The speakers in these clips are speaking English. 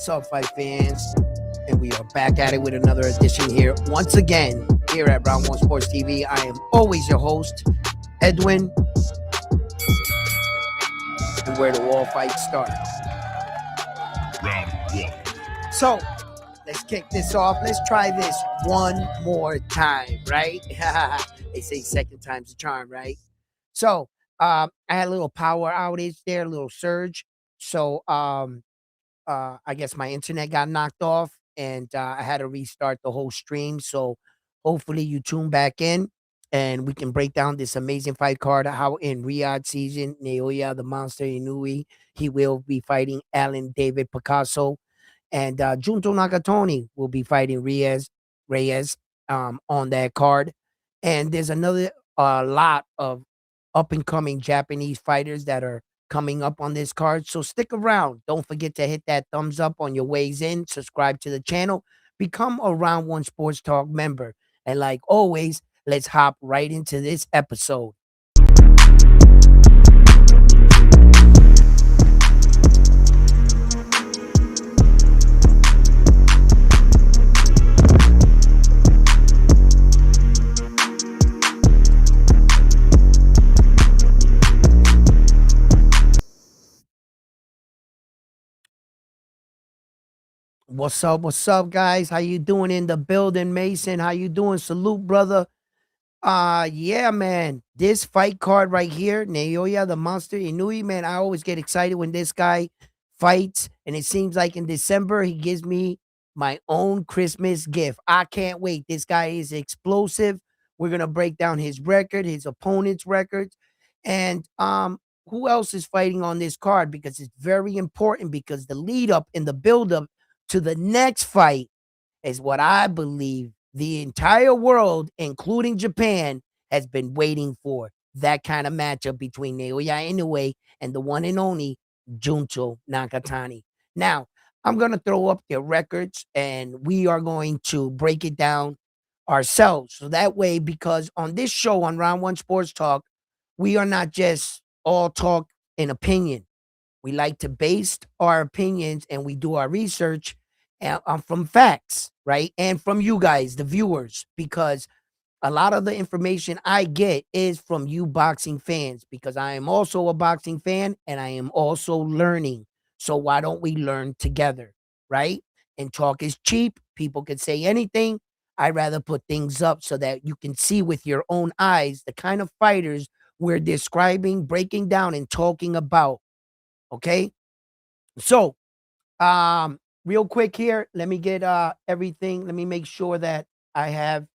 What's up, fight fans? And we are back at it with another edition here. Once again, here at Round One Sports TV, I am always your host, Edwin. And where do all fights start? Round one. So, let's kick this off. Let's try this one more time, right? They say second time's a charm, right? So, I had a little power outage there, a little surge. So, I guess my internet got knocked off and I had to restart the whole stream. So hopefully you tune back in and we can break down this amazing fight card. How in Riyadh season, Naoya, the monster Inoue, he will be fighting Alan David Picasso. And Junto Nakatoni will be fighting Reyes on that card. And there's another lot of up and coming Japanese fighters that are coming up on this card. So stick around. Don't forget to hit that thumbs up on your ways in. Subscribe to the channel. Become a Round One Sports Talk member. And like always, let's hop right into this episode. What's up, guys? How you doing in the building, Mason? How you doing? Salute, brother. Yeah, man. This fight card right here, Naoya, the monster Inoue, man. I always get excited when this guy fights, and it seems like in December he gives me my own Christmas gift. I can't wait. This guy is explosive. We're gonna break down his record, his opponent's records, and who else is fighting on this card because it's very important because the lead up and the build up to the next fight is what I believe the entire world, including Japan, has been waiting for. That kind of matchup between Naoya Inoue and the one and only Junto Nakatani. Now, I'm going to throw up their records and we are going to break it down ourselves. So that way, because on this show on Round One Sports Talk, we are not just all talk and opinion. We like to base our opinions and we do our research from facts, right? And from you guys, the viewers, because a lot of the information I get is from you boxing fans, because I am also a boxing fan and I am also learning. So why don't we learn together, right? And talk is cheap. People can say anything. I'd rather put things up so that you can see with your own eyes the kind of fighters we're describing, breaking down, and talking about. Okay. So, real quick here, let me get everything. Let me make sure that I have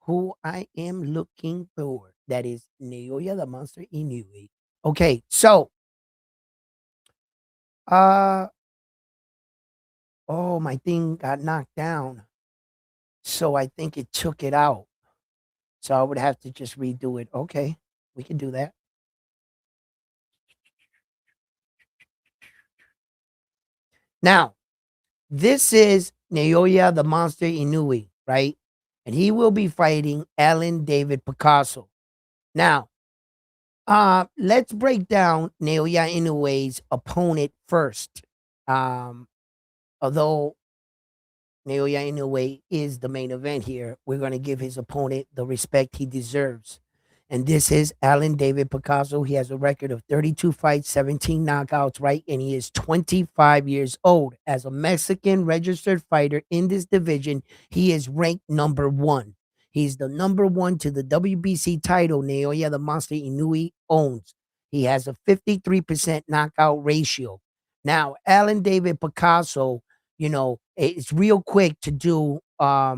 who I am looking for. That is Naoya, the monster Inoue. Okay, so oh, my thing got knocked down. So I think it took it out. So I would have to just redo it. Okay, we can do that. Now, this is Naoya, the monster Inoue, right? And he will be fighting Alan David Picasso. Now, let's break down Naoya Inoue's opponent first. Although Naoya Inoue is the main event here, we're going to give his opponent the respect he deserves. And this is Alan David Picasso. He has a record of 32 fights, 17 knockouts, right? And he is 25 years old. As a Mexican registered fighter in this division, he is ranked number one. He's the number one to the WBC title Naoya the Monster Inoue owns. He has a 53% knockout ratio. Now, Alan David Picasso, it's real quick to do a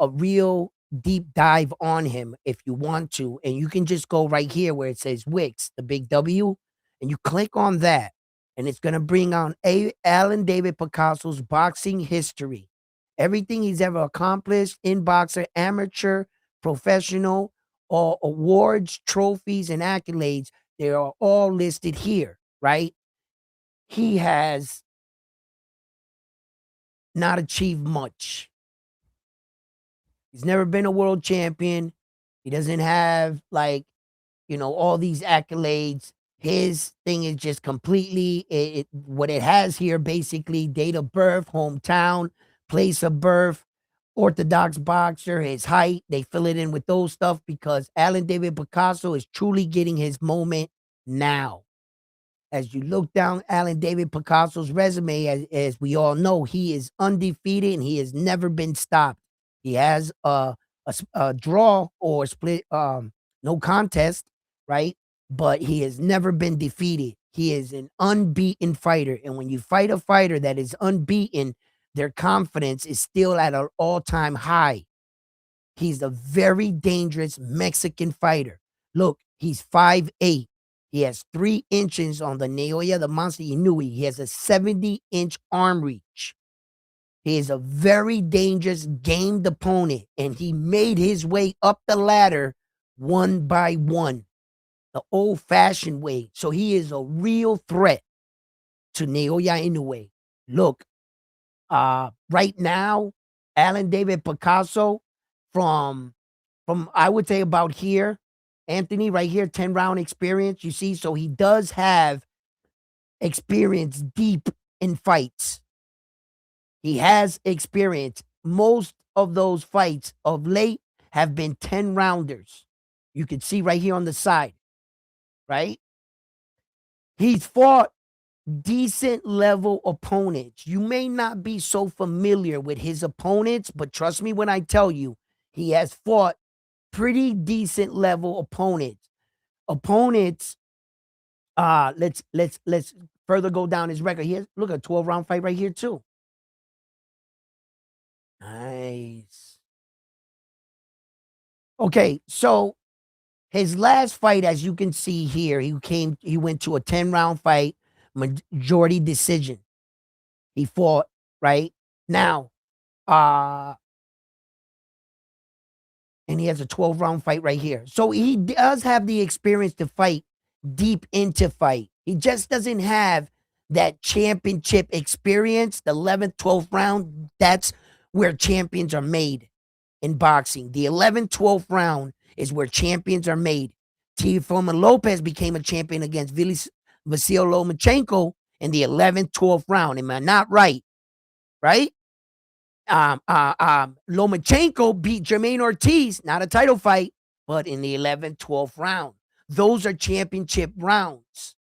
real deep dive on him if you want to. And you can just go right here where it says Wix, the big W, and you click on that. And it's going to bring on Alan David Picasso's boxing history. Everything he's ever accomplished in boxer, amateur, professional, all awards, trophies, and accolades, they are all listed here, right? He has not achieved much. He's never been a world champion. He doesn't have all these accolades. His thing is just completely what it has here, basically date of birth, hometown, place of birth, orthodox boxer, his height. They fill it in with those stuff because Alan David Picasso is truly getting his moment now. As you look down Alan David Picasso's resume, as we all know, he is undefeated and he has never been stopped. He has a draw or split, no contest, right? But he has never been defeated. He is an unbeaten fighter. And when you fight a fighter that is unbeaten, their confidence is still at an all-time high. He's a very dangerous Mexican fighter. Look, he's 5'8". He has 3 inches on the Naoya, the monster Inoue. He has a 70-inch arm reach. He is a very dangerous gamed opponent, and he made his way up the ladder one by one, the old-fashioned way. So he is a real threat to Naoya Inoue. Look, right now, Alan David Picasso from I would say about here, Anthony, right here, 10-round experience, you see? So he does have experience deep in fights. He has experience. Most of those fights of late have been 10-rounders. You can see right here on the side, right? He's fought decent level opponents. You may not be so familiar with his opponents, but trust me when I tell you, he has fought pretty decent level opponents. Let's further go down his record. Here, look, a 12-round fight right here too. Nice. Okay, so his last fight, as you can see here, he went to a 10-round fight, majority decision. He fought, right? Now, and he has a 12-round fight right here. So he does have the experience to fight deep into fight. He just doesn't have that championship experience. The 11th, 12th round, that's where champions are made in boxing. The 11th, 12th round is where champions are made. Teofimo Lopez became a champion against Vasil Lomachenko in the 11th, 12th round. Am I not right? Right? Lomachenko beat Jermaine Ortiz, not a title fight, but in the 11th, 12th round. Those are championship rounds.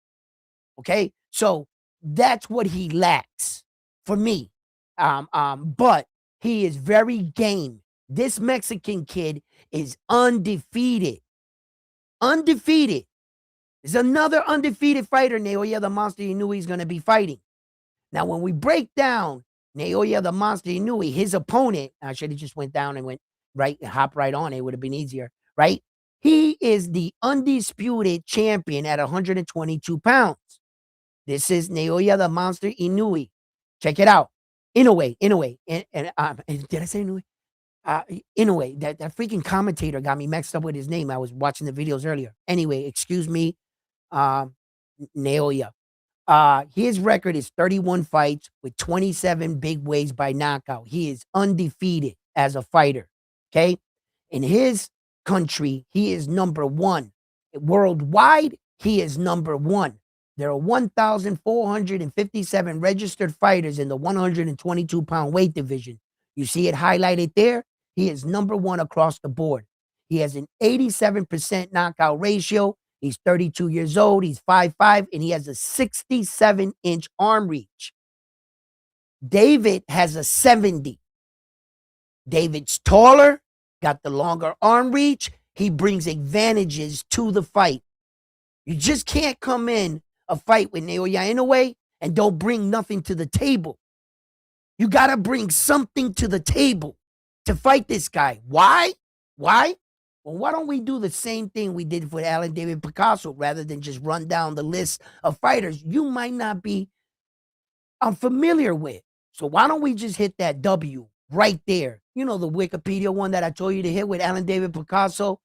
Okay? So that's what he lacks for me. But he is very game. This Mexican kid is undefeated. Undefeated. There's another undefeated fighter, Naoya the Monster Inoue, he's going to be fighting. Now, when we break down Naoya the Monster Inoue, his opponent, I should have just went down and went right, hop right on. It would have been easier, right? He is the undisputed champion at 122 pounds. This is Naoya the Monster Inoue. Check it out. Inoue. And did I say Inoue? Inoue. That freaking commentator got me mixed up with his name. I was watching the videos earlier. Anyway, excuse me, Naoya. His record is 31 fights with 27 big ways by knockout. He is undefeated as a fighter. Okay. In his country, he is number 1. Worldwide, he is number 1. There are 1,457 registered fighters in the 122-pound weight division. You see it highlighted there? He is number 1 across the board. He has an 87% knockout ratio. He's 32 years old. He's 5'5", and he has a 67-inch arm reach. David has a 70. David's taller, got the longer arm reach. He brings advantages to the fight. You just can't come in a fight with Naoya Inoue and don't bring nothing to the table. You got to bring something to the table to fight this guy. Why? Well, why don't we do the same thing we did with Alan David Picasso rather than just run down the list of fighters you might not be unfamiliar with? So why don't we just hit that W right there? You know, the Wikipedia one that I told you to hit with Alan David Picasso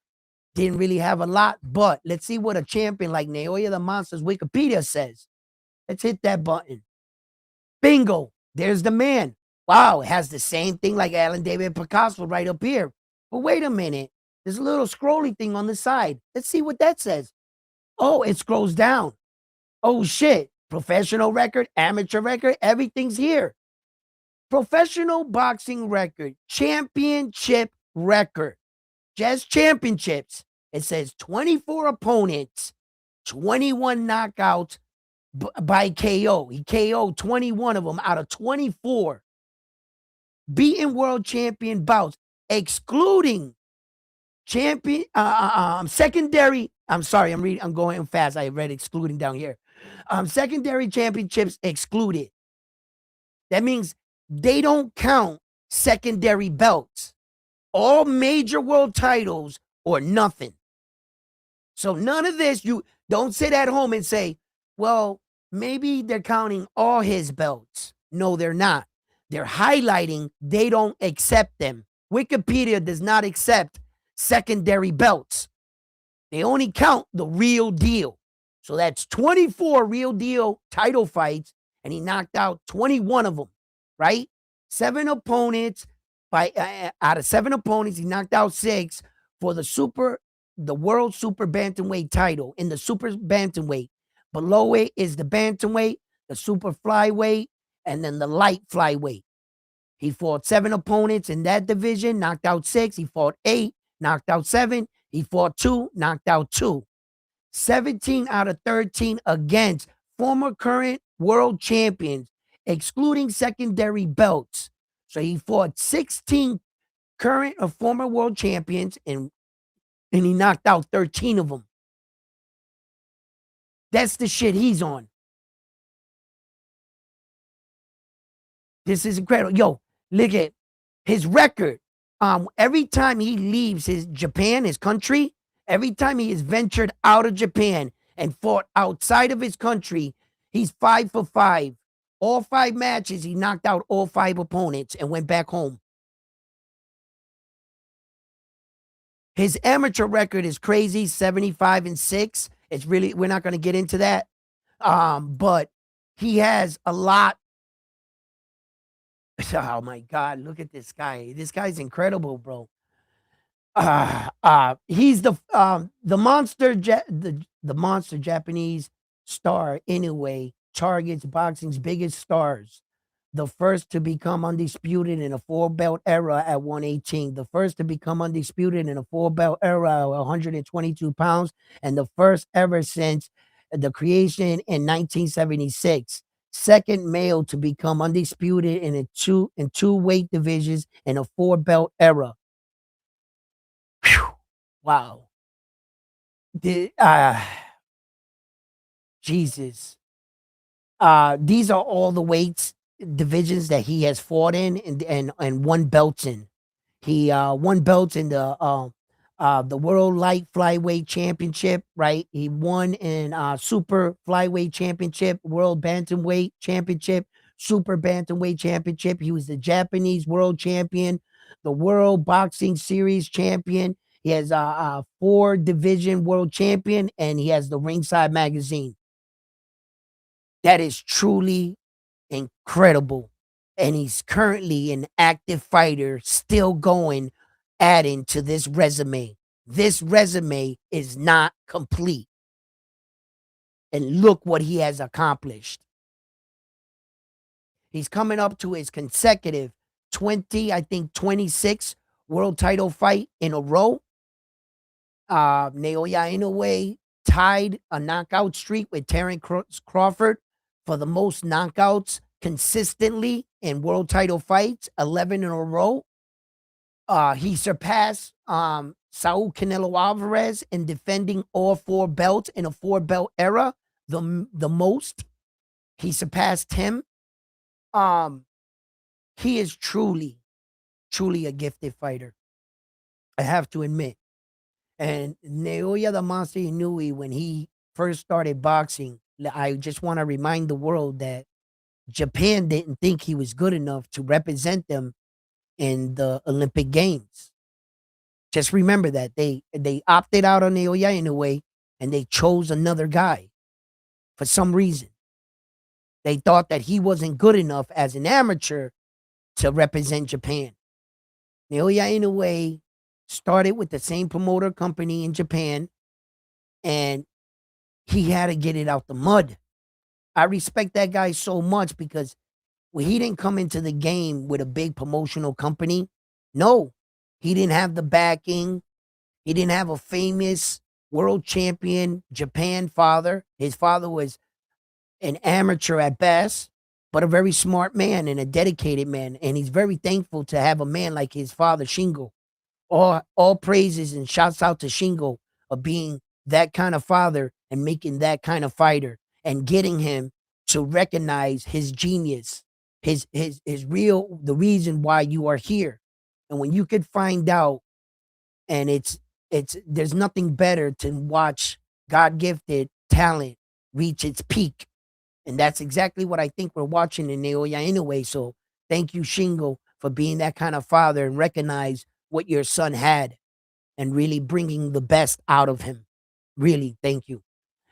didn't really have a lot, but let's see what a champion like Naoya the Monster's Wikipedia says. Let's hit that button. Bingo. There's the man. Wow, it has the same thing like Alan David Picasso right up here. But wait a minute. There's a little scrolly thing on the side. Let's see what that says. Oh, it scrolls down. Oh shit. Professional record, amateur record, everything's here. Professional boxing record, championship record, just championships. It says 24 opponents, 21 knockouts by KO. He KO'd 21 of them out of 24. Beaten world champion bouts, excluding champion secondary. I'm sorry, I'm going fast. I read excluding down here. Secondary championships excluded. That means they don't count secondary belts. All major world titles or nothing. So none of this, you don't sit at home and say, well, maybe they're counting all his belts. No, they're not. They're highlighting they don't accept them. Wikipedia does not accept secondary belts. They only count the real deal. So that's 24 real deal title fights, and he knocked out 21 of them, right? 7 opponents. Out of 7 opponents, he knocked out 6 for the world super bantamweight title in the super bantamweight. Below it is the bantamweight, the super flyweight, and then the light flyweight. He fought 7 opponents in that division, knocked out 6. He fought 8, knocked out 7. He fought 2, knocked out 2. 17 out of 13 against former current world champions, excluding secondary belts. So he fought 16 current or former world champions, and he knocked out 13 of them. That's the shit he's on. This is incredible. Yo, look at his record. Every time he leaves his Japan, his country, every time he has ventured out of Japan and fought outside of his country, he's 5 for 5. All 5 matches, he knocked out all 5 opponents and went back home. His amateur record is crazy, 75-6. It's really, we're not going to get into that. But he has a lot. Oh my God, look at this guy. This guy's incredible, bro. He's the monster the monster Japanese star Inoue targets boxing's biggest stars. The first to become undisputed in a 4-belt era at 118. The first to become undisputed in a 4-belt era at 122 pounds. And the first ever since the creation in 1976. Second male to become undisputed in two weight divisions in a 4-belt era. Whew. Wow. Jesus. These are all the weights divisions that he has fought in and won belts in. He won belts in the World Light Flyweight Championship, right? He won in Super Flyweight Championship, World Bantamweight Championship, Super Bantamweight Championship. He was the Japanese World Champion, the World Boxing Series Champion. He has a 4-division World Champion, and he has the Ringside Magazine. That is truly incredible. And he's currently an active fighter, still going, adding to this resume. This resume is not complete. And look what he has accomplished. He's coming up to his consecutive 26 world title fight in a row. Naoya Inoue tied a knockout streak with Terence Crawford for the most knockouts consistently in world title fights, 11 in a row. He surpassed Saul Canelo Alvarez in defending all 4 belts in a 4-belt era, the most. He surpassed him. He is truly a gifted fighter, I have to admit. And Naoya the Monster Inoue, when he first started boxing, I just want to remind the world that Japan didn't think he was good enough to represent them in the Olympic Games. Just remember that they opted out on Naoya Inoue and they chose another guy for some reason. They thought that he wasn't good enough as an amateur to represent Japan. Naoya Inoue started with the same promoter company in Japan, and he had to get it out the mud. I respect that guy so much because he didn't come into the game with a big promotional company. No, he didn't have the backing. He didn't have a famous world champion Japan father. His father was an amateur at best, but a very smart man and a dedicated man. And he's very thankful to have a man like his father, Shingo. All praises and shouts out to Shingo of being that kind of father and making that kind of fighter and getting him to recognize his genius, his real the reason why you are here. And when you could find out, and it's there's nothing better to watch God gifted talent reach its peak. And that's exactly what I think we're watching in Naoya anyway. So thank you, Shingo, for being that kind of father and recognize what your son had and really bringing the best out of him. Really, thank you.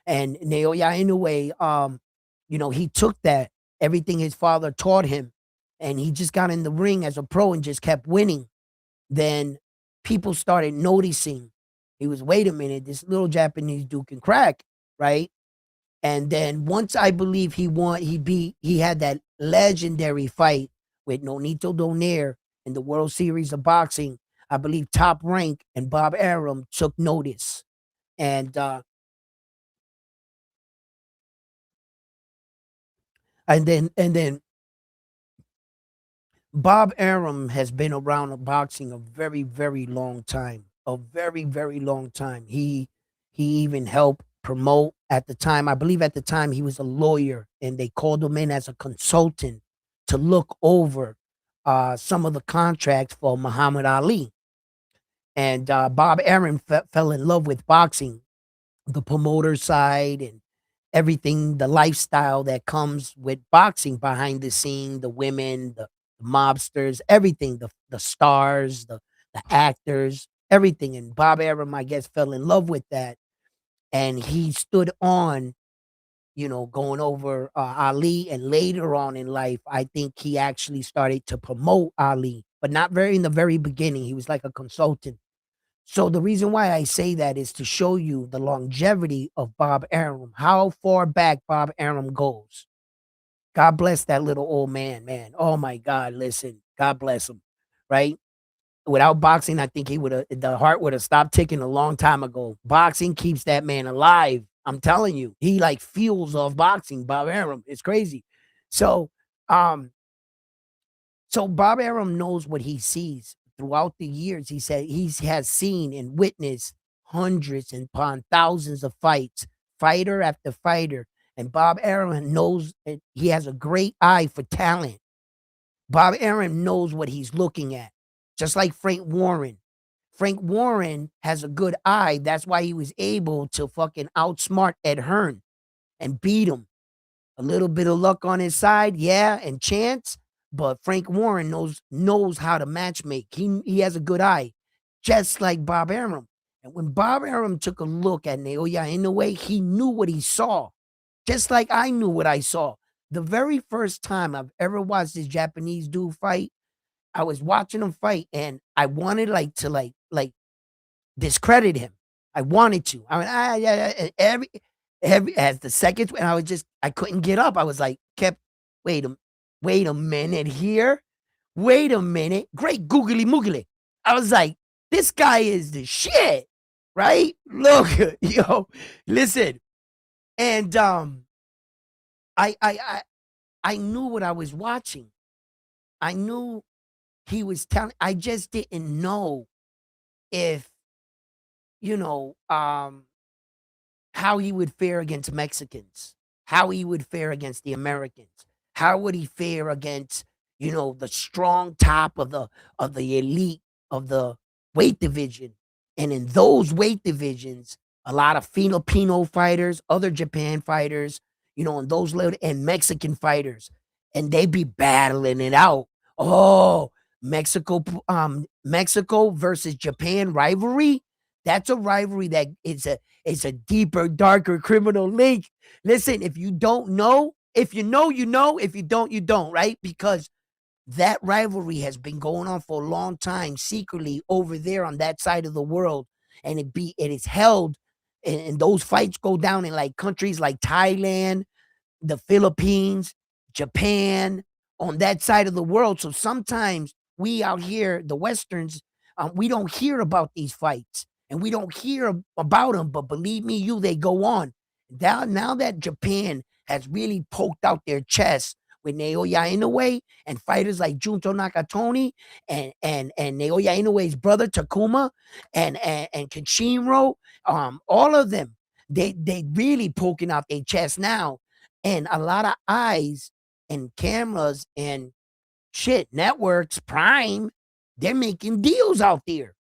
And Naoya Inoue, he took that, everything his father taught him, and he just got in the ring as a pro and just kept winning. Then people started noticing. He was, wait a minute, this little Japanese dude can crack, right? And then once I believe he won, he had that legendary fight with Nonito Donaire in the World Series of Boxing. I believe Top Rank and Bob Arum took notice. And and then Bob Arum has been around boxing a very, very long time. A very, very long time. He even helped promote at the time. I believe at the time he was a lawyer and they called him in as a consultant to look over some of the contracts for Muhammad Ali. And Bob Arum fell in love with boxing, the promoter side and everything, the lifestyle that comes with boxing behind the scene, the women, the mobsters, everything, the stars, the actors, everything. And Bob Arum, I guess, fell in love with that. And he stood on, going over Ali. And later on in life, I think he actually started to promote Ali, but not very in the very beginning. He was like a consultant. So the reason why I say that is to show you the longevity of Bob Arum, how far back Bob Arum goes. God bless that little old man, man. Oh my God, listen, God bless him, right? Without boxing, I think the heart would have stopped ticking a long time ago. Boxing keeps that man alive. I'm telling you, he like fuels off boxing, Bob Arum. It's crazy. So, um, so Bob Arum knows what he sees throughout the years. He said he has seen and witnessed hundreds and upon thousands of fights, fighter after fighter. And Bob Arum knows he has a great eye for talent. Bob Arum knows what he's looking at, just like Frank Warren. Frank Warren has a good eye. That's why he was able to fucking outsmart Ed Hearn and beat him. A little bit of luck on his side, yeah, and chance, but Frank Warren knows how to matchmake. He has a good eye, just like Bob Arum. And when Bob Arum took a look at Naoya Inoue, he knew what he saw, just like I knew what I saw. The very first time I've ever watched this Japanese dude fight, I was watching him fight, and I wanted like discredit him. I wanted to. I mean, yeah, yeah. Every as the seconds, and I couldn't get up. I was like, wait a, wait a minute here. Wait a minute. Great googly moogly. I was like, this guy is the shit, right? Look, listen. And I I I I knew what I was watching. I knew he was telling. I just didn't know if you know um how he would fare against Mexicans, how he would fare against the Americans, how would he fare against, the strong top of the elite of the weight division. And in those weight divisions, a lot of Filipino fighters, other Japan fighters, and those little and Mexican fighters, and they be battling it out. Oh, Mexico versus Japan rivalry. That's a rivalry that is a deeper, darker criminal link. Listen, if you don't know, if you know, you know. If you don't, you don't, right? Because that rivalry has been going on for a long time secretly over there on that side of the world. And it is held, and those fights go down in like countries like Thailand, the Philippines, Japan, on that side of the world. So sometimes we out here, the Westerns, we don't hear about these fights and we don't hear about them. But believe me, they go on. Now that Japan has really poked out their chest with Naoya Inoue and fighters like Junto Nakatoni and Naoya Inoue's brother Takuma and Kenshinro, all of them, they really poking out their chest now, and a lot of eyes and cameras and shit networks, Prime, they're making deals out there.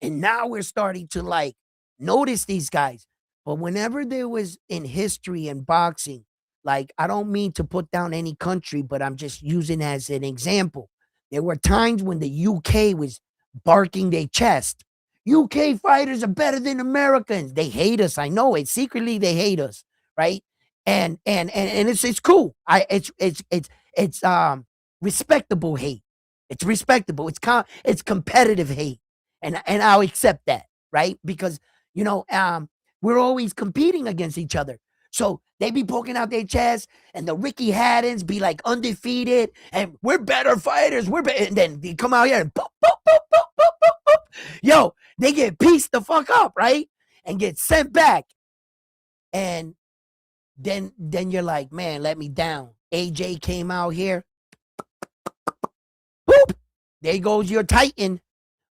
And now we're starting to like notice these guys. But whenever there was in history and boxing, like I don't mean to put down any country, but I'm just using as an example. There were times when the UK was barking their chest. UK fighters are better than Americans. They hate us. I know it. Secretly, they hate us, right? And it's cool. It's respectable hate. It's respectable. It's competitive hate, and I'll accept that, right? Because you know, we're always competing against each other. So they be poking out their chest, and the Ricky Haddons be like undefeated, and we're better fighters. We're better, and then they come out here and boop, boop, boop, boop, boop, boop, boop. Yo, they get pieced the fuck up, right? And get sent back. And then you're like, man, let me down. AJ came out here. Boop. There goes your Titan.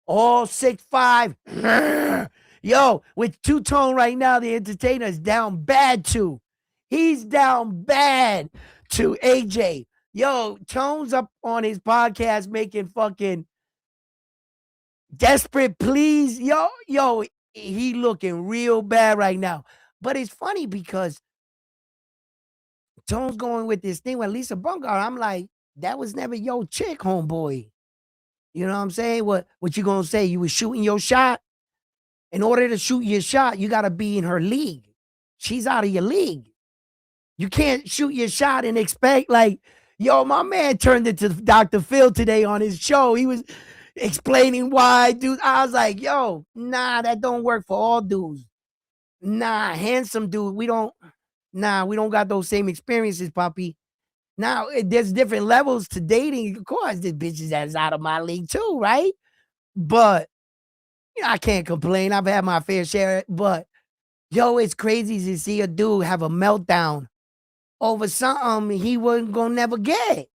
All 6'5". Yo, with two-tone right now, the entertainer is down bad too. He's down bad to AJ. Yo, Tone's up on his podcast making fucking desperate pleas. Yo, he looking real bad right now. But it's funny because Tone's going with this thing with Lisa Bunker. I'm like, that was never your chick, homeboy. You know what I'm saying? What you gonna say? You was shooting your shot? In order to shoot your shot, you gotta be in her league. She's out of your league. You can't shoot your shot and expect like, yo, my man turned into Dr. Phil today on his show. He was explaining why, dude. I was like, yo, nah, that don't work for all dudes. Nah, handsome dude, we don't got those same experiences, Poppy. Now, there's different levels to dating. Of course, there's bitches that's out of my league too, right? But I can't complain. I've had my fair share. But yo, it's crazy to see a dude have a meltdown over something he wasn't gonna never get.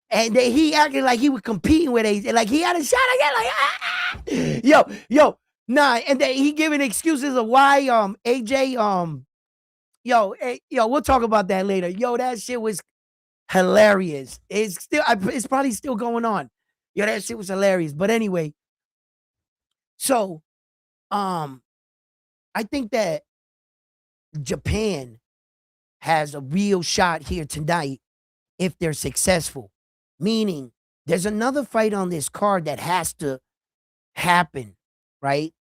And he acted like he was competing with AJ, like he had a shot again. Like nah. And then he giving excuses of why AJ yo, we'll talk about that later. Yo, that shit was hilarious. It's probably still going on. Yo, that shit was hilarious. But anyway, so I think that Japan has a real shot here tonight if they're successful. Meaning, there's another fight on this card that has to happen, right?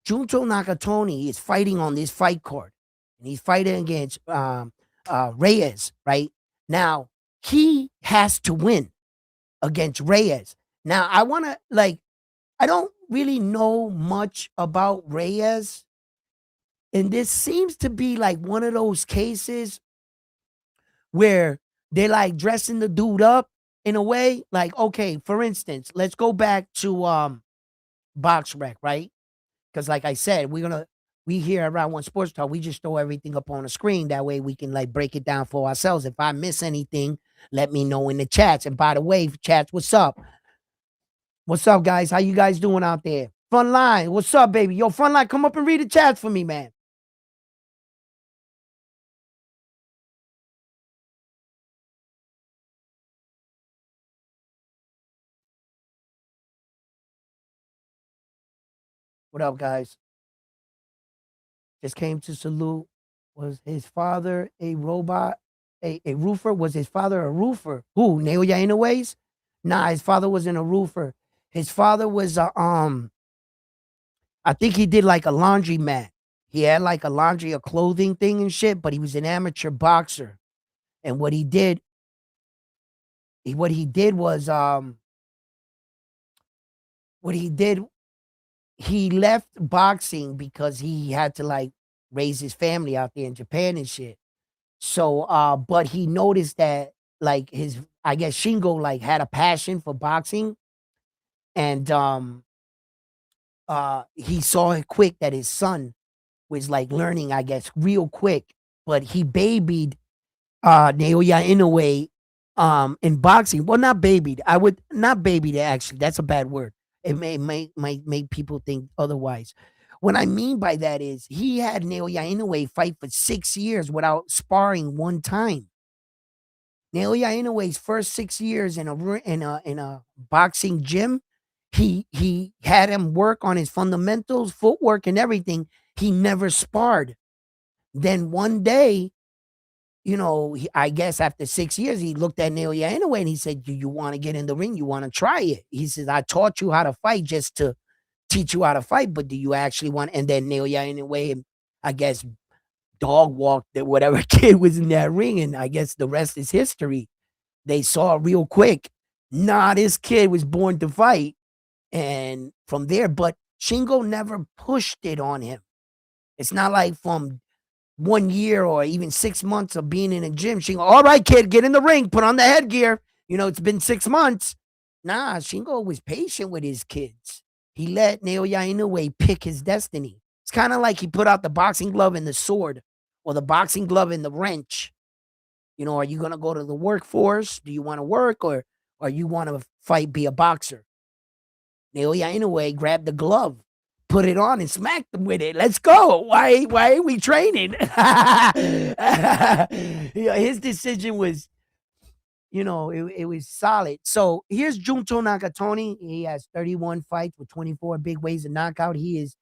Junto Nakatoni is fighting on this fight card, and he's fighting against Reyes, right? Now, he has to win against Reyes. Now, I don't really know much about Reyes, and this seems to be like one of those cases where they're like dressing the dude up in a way. Like, okay, for instance, let's go back to Box Rec, right? Because like I said, we here around One Sports Talk, we just throw everything up on the screen. That way we can like break it down for ourselves. If I miss anything, let me know in the chats. And by the way, chats, what's up? What's up, guys? How you guys doing out there? Frontline, what's up, baby? Yo, Frontline, come up and read the chats for me, man. What up, guys? Just came to salute. Was his father a robot? A roofer? Was his father a roofer? Who? Naoya Inoue's? Nah, his father wasn't a roofer. His father was I think he did like a laundry mat. He had like a clothing thing and shit, but he was an amateur boxer. And what he did was what he did, he left boxing because he had to like raise his family out there in Japan and shit. So, but he noticed that like I guess Shingo like had a passion for boxing, and he saw it quick that his son was like learning, I guess, real quick. But he babied Naoya Inoue in boxing. Well, not babied. I would not babied actually. That's a bad word. It might make people think otherwise. What I mean by that is he had Naoya Inoue fight for 6 years without sparring one time. Naoya Inoue's first 6 years in a boxing gym, he had him work on his fundamentals, footwork, and everything. He never sparred. Then one day, I guess after 6 years, he looked at Naoya Inoue and he said, "Do you want to get in the ring? You want to try it?" He says, "I taught you how to fight just to teach you how to fight, but do you actually want?" And then Naoya Inoue, I guess, dog walked that whatever kid was in that ring, and I guess the rest is history. They saw real quick, nah, this kid was born to fight. And from there, but Shingo never pushed it on him. It's not like from 1 year or even 6 months of being in a gym, Shingo, all right, kid, get in the ring, put on the headgear. It's been 6 months. Nah, Shingo was patient with his kids. He let Naoya Inoue pick his destiny. It's kind of like he put out the boxing glove and the sword, or the boxing glove and the wrench. Are you going to go to the workforce? Do you want to work, or you want to fight, be a boxer? Naoya Inoue grabbed the glove, put it on, and smacked him with it. Let's go. Why are we training? His decision was, it was solid. So here's Junto Nakatoni. He has 31 fights with 24 big ways of knockout. He is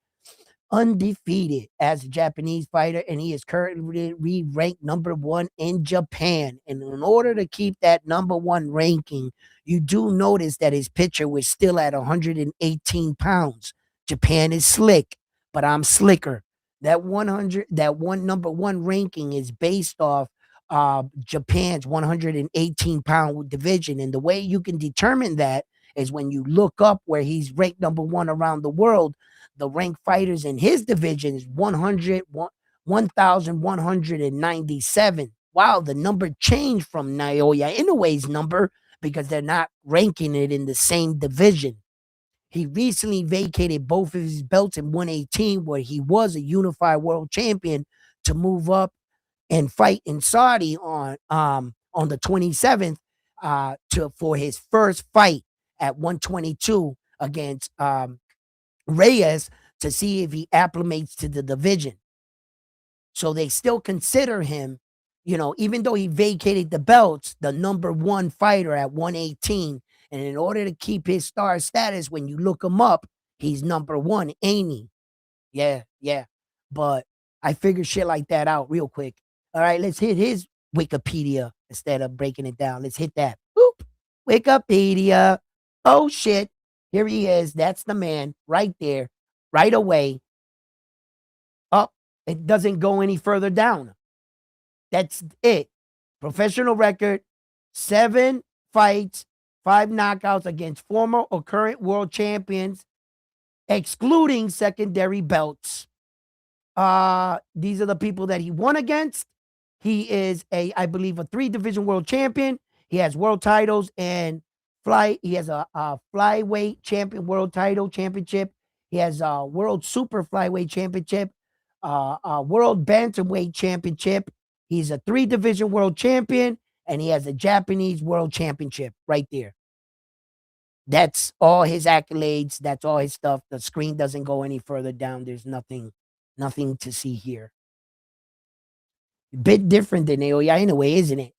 undefeated as a Japanese fighter, and he is currently ranked number one in Japan. And in order to keep that number one ranking, you do notice that his pitcher was still at 118 pounds. Japan is slick, but I'm slicker. That one number one ranking is based off Japan's 118-pound division. And the way you can determine that is when you look up where he's ranked number one around the world. The ranked fighters in his division is 1,197. Wow, the number changed from Naoya Inoue's number because they're not ranking it in the same division. He recently vacated both of his belts in 118, where he was a unified world champion, to move up and fight in Saudi on the 27th for his first fight at 122 against Reyes, to see if he acclimates to the division. So they still consider him, even though he vacated the belts, the number one fighter at 118. And in order to keep his star status, when you look him up, he's number one, ain't he? Yeah, yeah. But I figured shit like that out real quick. All right, let's hit his Wikipedia instead of breaking it down. Let's hit that. Boop. Wikipedia. Oh, shit. Here he is. That's the man right there, right away. Oh, it doesn't go any further down. That's it. Professional record, 7 fights, 5 knockouts against former or current world champions, excluding secondary belts. These are the people that he won against. He is I believe, a 3-division world champion. He has world titles and he has a flyweight champion world title championship. He has a world super flyweight championship, a world bantamweight championship. He's a 3-division world champion, and he has a Japanese world championship right there. That's all his accolades. That's all his stuff. The screen doesn't go any further down. There's nothing to see here. A bit different than Naoya Inoue, isn't it?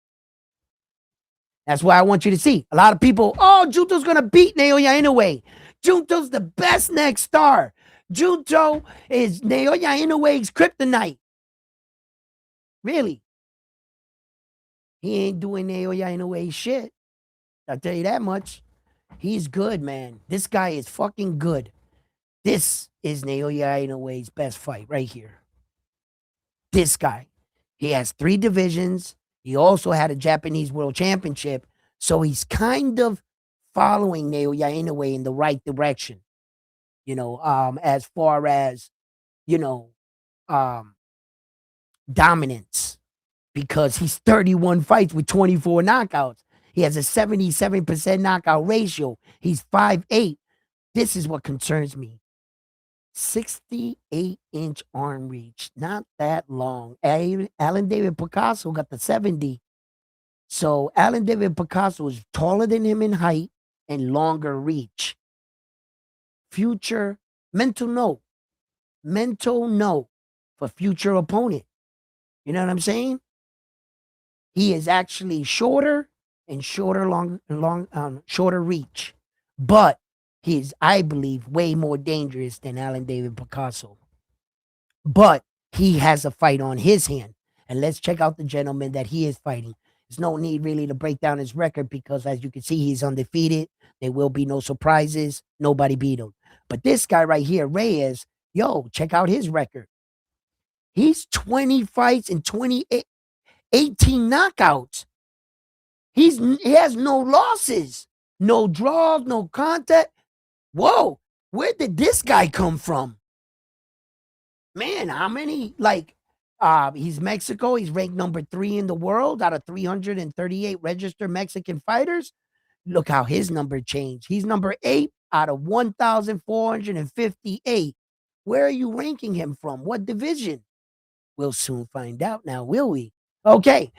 That's why I want you to see. A lot of people, oh, Junto's going to beat Naoya Inoue. Junto's the best next star. Junto is Naoya Inoue's kryptonite. Really? He ain't doing Naoya Inoue shit. I'll tell you that much. He's good, man. This guy is fucking good. This is Naoya Inoue's best fight right here. This guy. He has 3 divisions. He also had a Japanese world championship. So he's kind of following Naoya Inoue in the right direction. As far as, dominance. because he's 31 fights with 24 knockouts. He has a 77% knockout ratio. He's 5'8". This is what concerns me. 68-inch arm reach, not that long. Alan David Picasso got the 70. So Alan David Picasso is taller than him in height and longer reach. Future mental note for future opponent. You know what I'm saying? He is actually shorter and shorter reach, but he's, I believe, way more dangerous than Alan David Picasso. But he has a fight on his hand. And let's check out the gentleman that he is fighting. There's no need really to break down his record because, as you can see, he's undefeated. There will be no surprises. Nobody beat him. But this guy right here, Reyes, yo, check out his record. He's 20 fights and 18 knockouts. He has no losses, no draws, no contact. Whoa, where did this guy come from? Man, how many, like, he's Mexico. He's ranked number 3 in the world out of 338 registered Mexican fighters. Look how his number changed. He's number 8 out of 1,458. Where are you ranking him from? What division? We'll soon find out now, will we? Okay,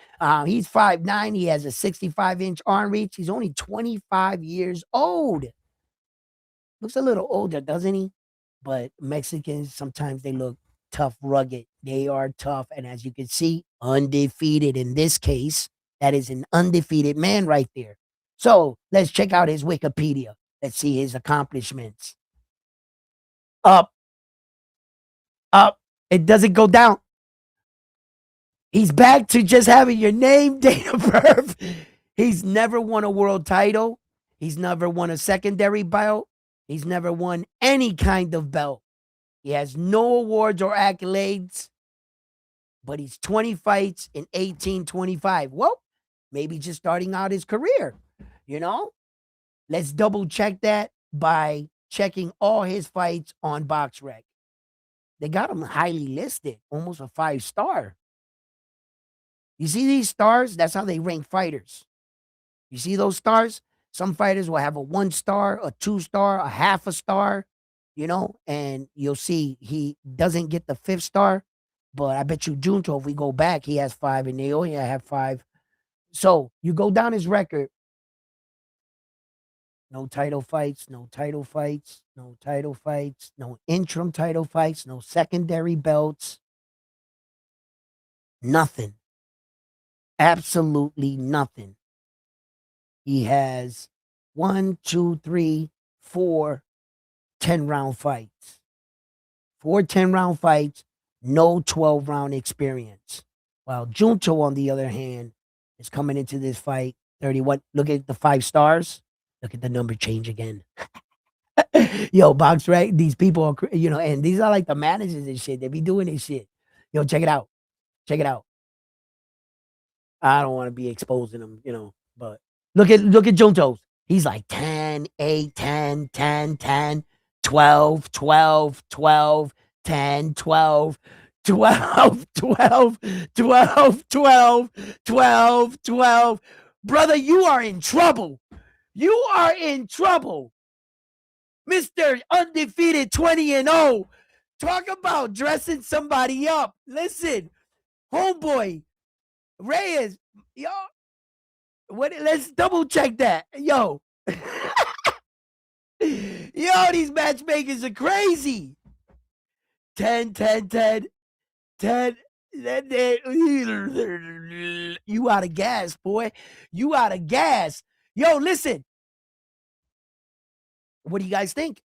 he's 5'9". He has a 65-inch arm reach. He's only 25 years old. Looks a little older, doesn't he? But Mexicans, sometimes they look tough, rugged. They are tough. And as you can see, undefeated in this case. That is an undefeated man right there. So let's check out his Wikipedia. Let's see his accomplishments. Up, up. It doesn't go down. He's back to just having your name, date of birth. He's never won a world title. He's never won a secondary belt. He's never won any kind of belt. He has no awards or accolades, but he's 20 fights in 1825. Well, maybe just starting out his career, you know? Let's double check that by checking all his fights on BoxRec. They got him highly listed, almost a 5-star. You see these stars? That's how they rank fighters. You see those stars? Some fighters will have a 1-star, a 2-star, a half a star, you know, and you'll see he doesn't get the 5th star. But I bet you Junto, if we go back, he has 5, and Naoya have 5. So you go down his record. No title fights, no title fights, no title fights, no interim title fights, no secondary belts. Nothing. Absolutely nothing. He has 1, 2, 3, 4 10-round fights. 4 10-round fights, no 12-round experience. While Junto, on the other hand, is coming into this fight 31. Look at the 5 stars. Look at the number change again. Yo, BoxRec, these people are, you know, and these are like the managers and shit. They be doing this shit. Yo, check it out. Check it out. I don't want to be exposing them, you know, but look at Junto's. He's like 10, 8, 10, 10, 10, 12, 12, 12, 10, 12, 12, 12, 12, 12, 12, 12. Brother, you are in trouble. You are in trouble. Mr. Undefeated 20-0. Talk about dressing somebody up. Listen, homeboy, Reyes, yo, what? Let's double check that, yo. Yo, these matchmakers are crazy. 10, 10, 10, 10. You out of gas, boy. You out of gas. Yo, listen. What do you guys think?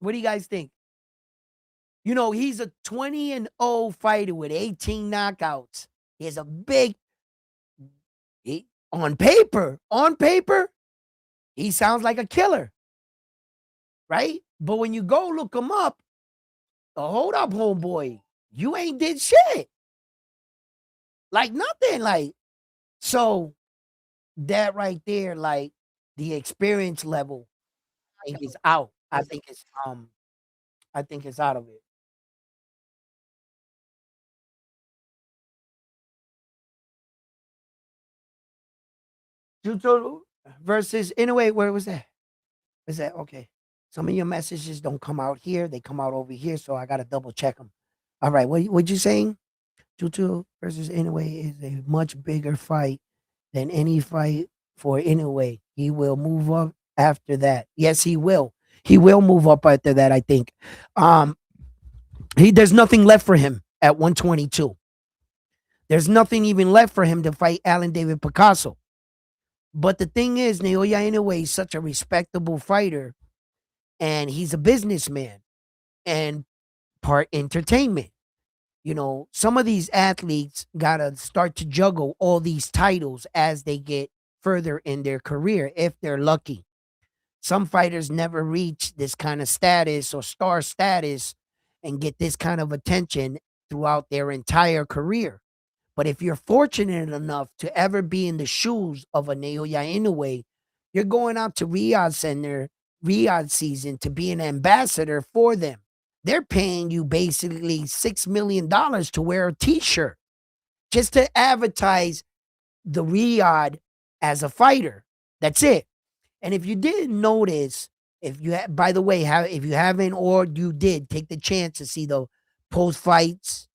What do you guys think? You know, he's a 20-0 fighter with 18 knockouts. He has a big, on paper, he sounds like a killer, right? But when you go look him up, hold up, homeboy, you ain't did shit. Like nothing. Like, so that right there, like the experience level, I think is out. I think it's out of it. Junto versus Inoue. Where was that? Was that okay? Some of your messages don't come out here; they come out over here. So I gotta double check them. All right, what you saying? Junto versus Inoue is a much bigger fight than any fight for Inoue. He will move up after that. Yes, he will. He will move up after that. I think. Um, there's nothing left for him at 122. There's nothing even left for him to fight Alan David Picasso. But the thing is, Naoya Inoue is such a respectable fighter, and he's a businessman and part entertainment. You know, some of these athletes gotta start to juggle all these titles as they get further in their career, if they're lucky. Some fighters never reach this kind of status or star status and get this kind of attention throughout their entire career. But if you're fortunate enough to ever be in the shoes of a Naoya Inoue, you're going out to Riyadh Center, Riyadh season to be an ambassador for them. They're paying you basically $6 million to wear a t-shirt just to advertise the Riyadh as a fighter. That's it. And if you didn't notice, if you by the way, if you haven't or you did take the chance to see the post fights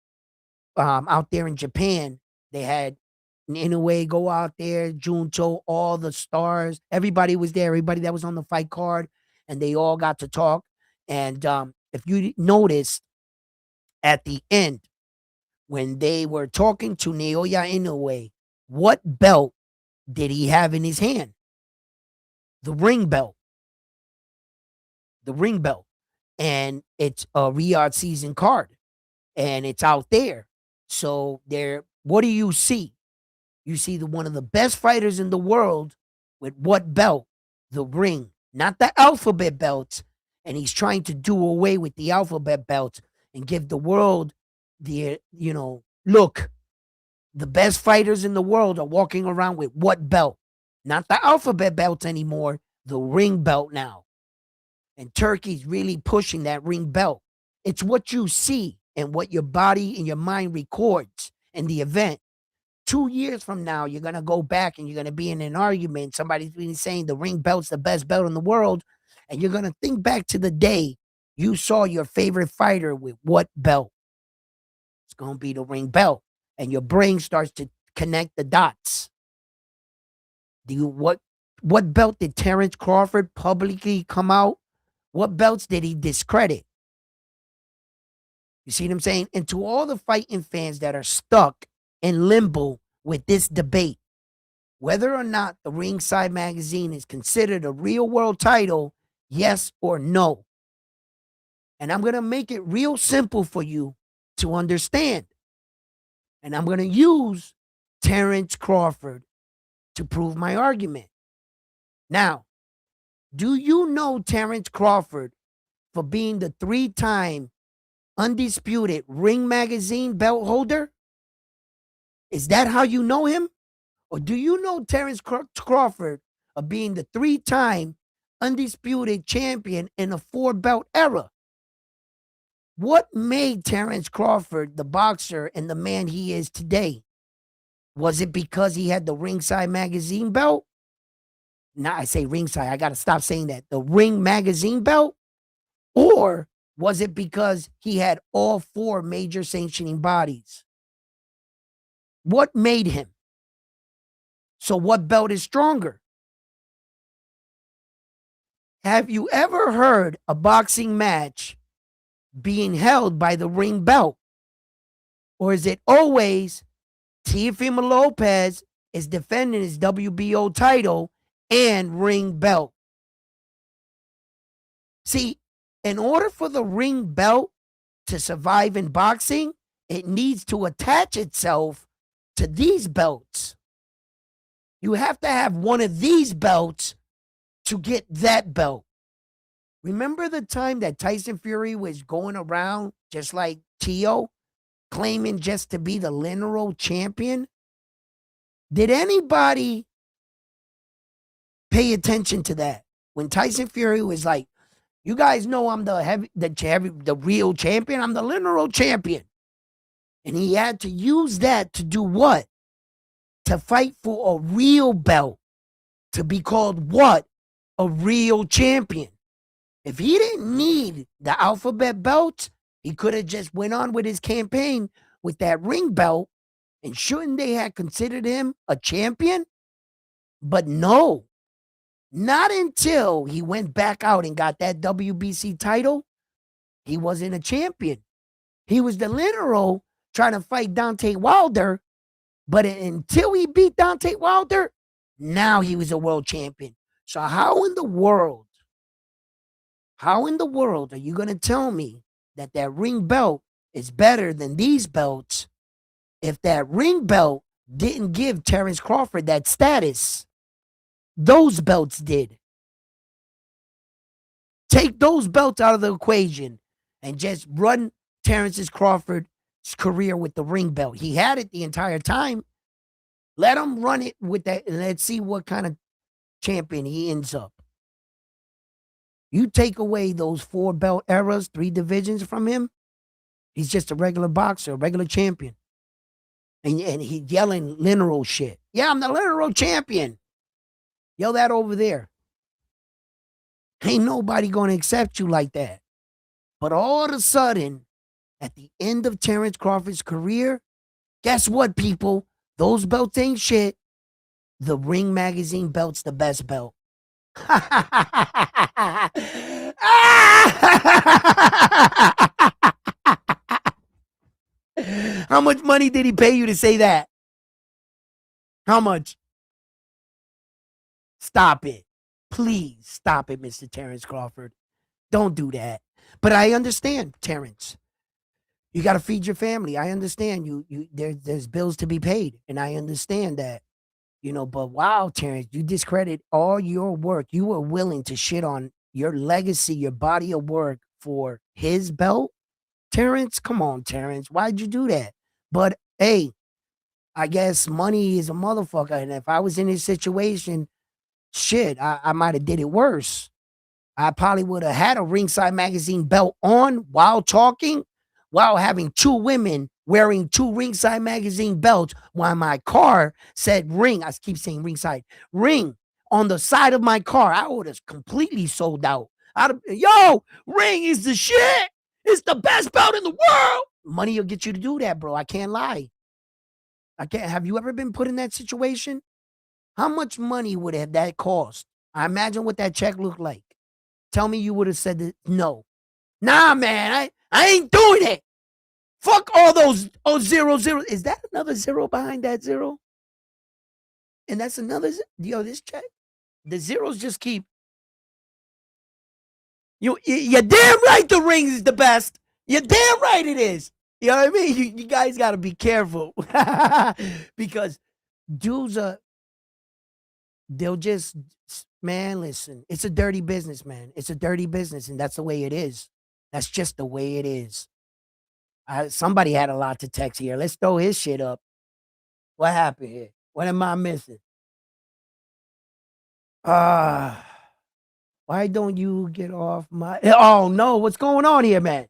out there in Japan, they had Inoue go out there, Junto, all the stars, everybody was there, everybody that was on the fight card, and they all got to talk. And if you noticed at the end when they were talking to Naoya Inoue, what belt did he have in his hand? The ring belt. The ring belt. And it's a Riyadh season card. And it's out there. So there, what do you see? You see one of the best fighters in the world with what belt? The ring, not the alphabet belts. And he's trying to do away with the alphabet belts and give the world the, look, the best fighters in the world are walking around with what belt? Not the alphabet belts anymore, the ring belt now. And Turkey's really pushing that ring belt. It's what you see and what your body and your mind records in the event. 2 years from now, you're going to go back and you're going to be in an argument. Somebody's been saying the ring belt's the best belt in the world. And you're going to think back to the day you saw your favorite fighter with what belt? It's going to be the ring belt. And your brain starts to connect the dots. What belt did Terrence Crawford publicly come out? What belts did he discredit? You see what I'm saying? And to all the fighting fans that are stuck in limbo with this debate, whether or not the Ringside Magazine is considered a real world title, yes or no. And I'm going to make it real simple for you to understand. And I'm going to use Terrence Crawford to prove my argument. Now, do you know Terrence Crawford for being the 3-time undisputed Ring Magazine belt holder? Is that how you know him? Or do you know Terrence Crawford of being the 3-time undisputed champion in a 4-belt era? What made Terrence Crawford the boxer and the man he is today? Was it because he had the Ringside Magazine belt? Now I say Ringside, I got to stop saying that. The Ring Magazine belt? Or was it because he had all 4 major sanctioning bodies? What made him? So what belt is stronger? Have you ever heard a boxing match being held by the ring belt? Or is it always Teofimo Lopez is defending his WBO title and ring belt? See, in order for the ring belt to survive in boxing, it needs to attach itself to these belts. You have to have one of these belts to get that belt. Remember the time that Tyson Fury was going around just like Tio, claiming just to be the lineal champion? Did anybody pay attention to that? When Tyson Fury was like, you guys know I'm the real champion. I'm the lineal champion. And he had to use that to do what? To fight for a real belt. to be called what? A real champion. If he didn't need the alphabet belt, he could have just went on with his campaign with that ring belt, and shouldn't they have considered him a champion? But no, not until he went back out and got that WBC title, he wasn't a champion. He was the literal trying to fight Deontay Wilder, but until he beat Deontay Wilder, now he was a world champion. So how in the world are you going to tell me that that ring belt is better than these belts if that ring belt didn't give Terrence Crawford that status? Those belts did. Take those belts out of the equation and just run Terrence Crawford's career with the ring belt. He had it the entire time. Let him run it with that, and let's see what kind of champion he ends up. You take away those 4 belt eras, 3 divisions from him, he's just a regular boxer, a regular champion. And he's yelling literal shit. Yeah, I'm the literal champion. Yell that over there. Ain't nobody going to accept you like that. But all of a sudden, at the end of Terrence Crawford's career, guess what, people? Those belts ain't shit. The Ring Magazine belt's the best belt. How much money did he pay you to say that? How much? Stop it. Please stop it, Mr. Terrence Crawford. Don't do that. But I understand, Terrence. You got to feed your family. I understand there's bills to be paid. And I understand that, but wow, Terrence, you discredit all your work. You were willing to shit on your legacy, your body of work for his belt. Terrence, come on, Terrence. Why'd you do that? But hey, I guess money is a motherfucker. And if I was in his situation, shit, I might have did it worse. I probably would have had a Ringside Magazine belt on while talking, while having 2 women wearing 2 Ringside Magazine belts while my car said ring. I keep saying ringside. Ring on the side of my car. I would have completely sold out. Yo, ring is the shit. It's the best belt in the world. Money will get you to do that, bro. I can't lie. I can't. Have you ever been put in that situation? How much money would have that cost? I imagine what that check looked like. Tell me you would have said that, no. Nah, man, I ain't doing it. Fuck all those 0 0. Is that another 0 behind that 0? And that's another, this check? The zeros just keep. You're damn right the ring is the best. You're damn right it is. You know what I mean? You guys got to be careful. Because dudes they'll just, man, listen, it's a dirty business, man. It's a dirty business, and that's the way it is. That's just the way it is. Somebody had a lot to text here. Let's throw his shit up. What happened here? What am I missing? Why don't you get off my... Oh, no. What's going on here, man?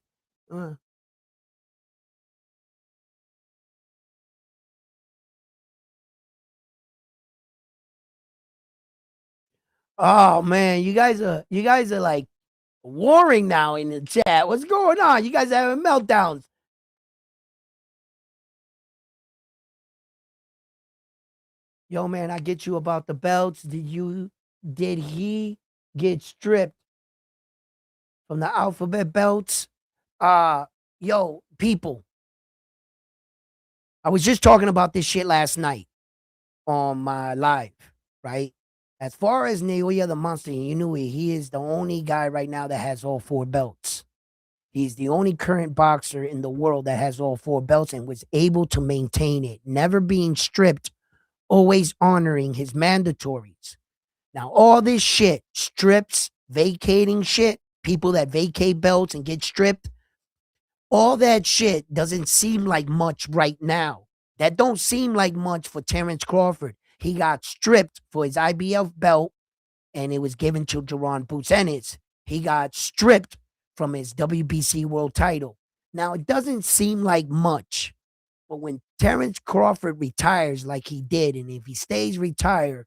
Oh, man. You guys are like warring now in the chat. What's going on? You guys are having meltdowns. Yo, man, I get you about the belts. Did he get stripped from the alphabet belts? Yo, people. I was just talking about this shit last night on my live, right? As far as Naoya the Monster Inoue, he is the only guy right now that has all 4 belts. He's the only current boxer in the world that has all 4 belts and was able to maintain it, never being stripped, always honoring his mandatories. Now, all this shit, strips, vacating shit, people that vacate belts and get stripped, all that shit doesn't seem like much right now. That don't seem like much for Terrence Crawford. He got stripped for his IBF belt, and it was given to Jaron Boots Ennis. He got stripped from his WBC world title. Now, it doesn't seem like much, but when Terrence Crawford retires like he did, and if he stays retired,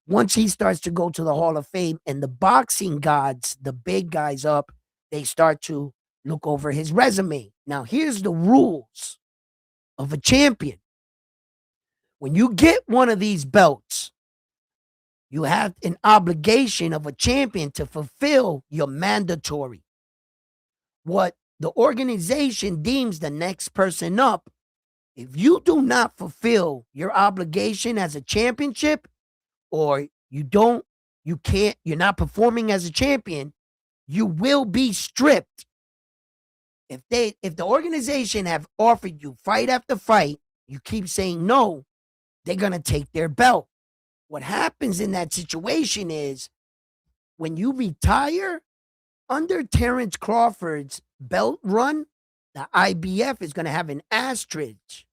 Once he starts to go to the Hall of Fame and the boxing gods, the big guys up, they start to look over his resume. Now, here's the rules of a champion. When you get one of these belts, you have an obligation of a champion to fulfill your mandatory. What the organization deems the next person up, if you do not fulfill your obligation as a championship, or you're not performing as a champion, you will be stripped. If the organization have offered you fight after fight, you keep saying no, they're going to take their belt. What happens in that situation is when you retire under Terrence Crawford's belt run, the IBF is going to have an asterisk.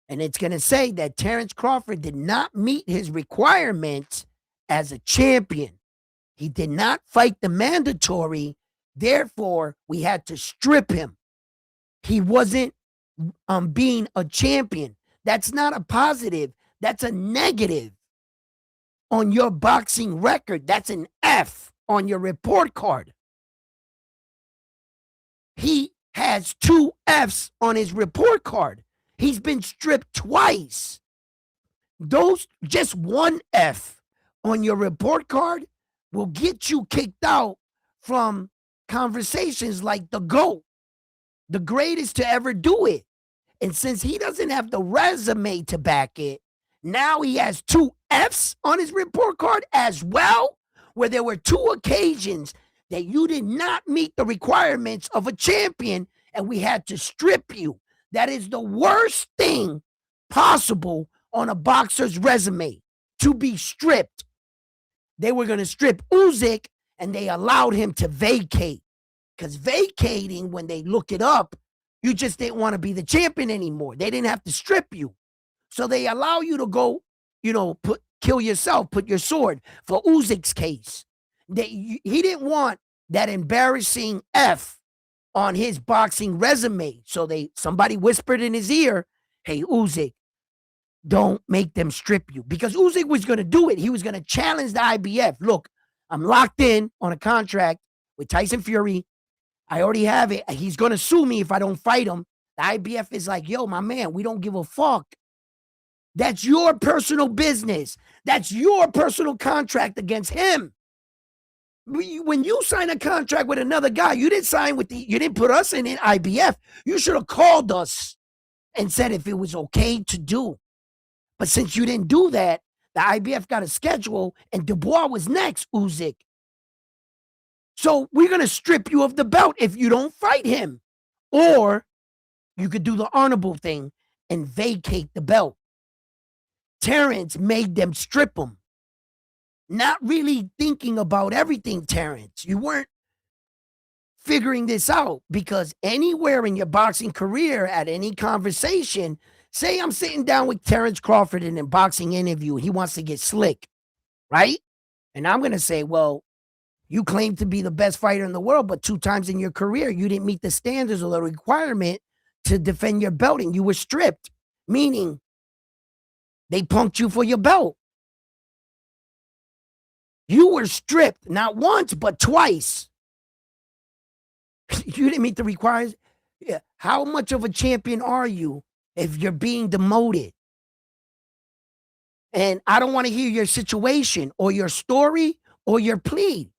And it's going to say that Terrence Crawford did not meet his requirements as a champion. He did not fight the mandatory. Therefore, we had to strip him. He wasn't being a champion. That's not a positive. That's a negative on your boxing record. That's an F on your report card. He has 2 Fs on his report card. He's been stripped twice. Just 1 F on your report card will get you kicked out from conversations like the GOAT, the greatest to ever do it. And since he doesn't have the resume to back it, now he has 2 Fs on his report card as well, where there were 2 occasions that you did not meet the requirements of a champion and we had to strip you. That is the worst thing possible on a boxer's resume, to be stripped. They were going to strip Usyk and they allowed him to vacate, because vacating, when they look it up, you just didn't want to be the champion anymore. They didn't have to strip you. So they allow you to go, kill yourself, put your sword. For Usyk's case, he didn't want that embarrassing F on his boxing resume. So somebody whispered in his ear, hey, Usyk, don't make them strip you. Because Usyk was going to do it. He was going to challenge the IBF. Look, I'm locked in on a contract with Tyson Fury. I already have it. He's going to sue me if I don't fight him. The IBF is like, yo, my man, we don't give a fuck. That's your personal business. That's your personal contract against him. When you sign a contract with another guy, you didn't put us in it, IBF. You should have called us and said if it was okay to do. But since you didn't do that, the IBF got a schedule and Dubois was next, Usyk. So we're going to strip you of the belt if you don't fight him. Or you could do the honorable thing and vacate the belt. Terrence made them strip him. Not really thinking about everything, Terrence. You weren't figuring this out, because anywhere in your boxing career, at any conversation, say I'm sitting down with Terrence Crawford in a boxing interview, he wants to get slick, right? And I'm going to say, well, you claim to be the best fighter in the world, but 2 times in your career, you didn't meet the standards or the requirement to defend your belt, and you were stripped, meaning they punked you for your belt. You were stripped not once, but twice. You didn't meet the requirements. Yeah. How much of a champion are you if you're being demoted? And I don't want to hear your situation or your story or your plea.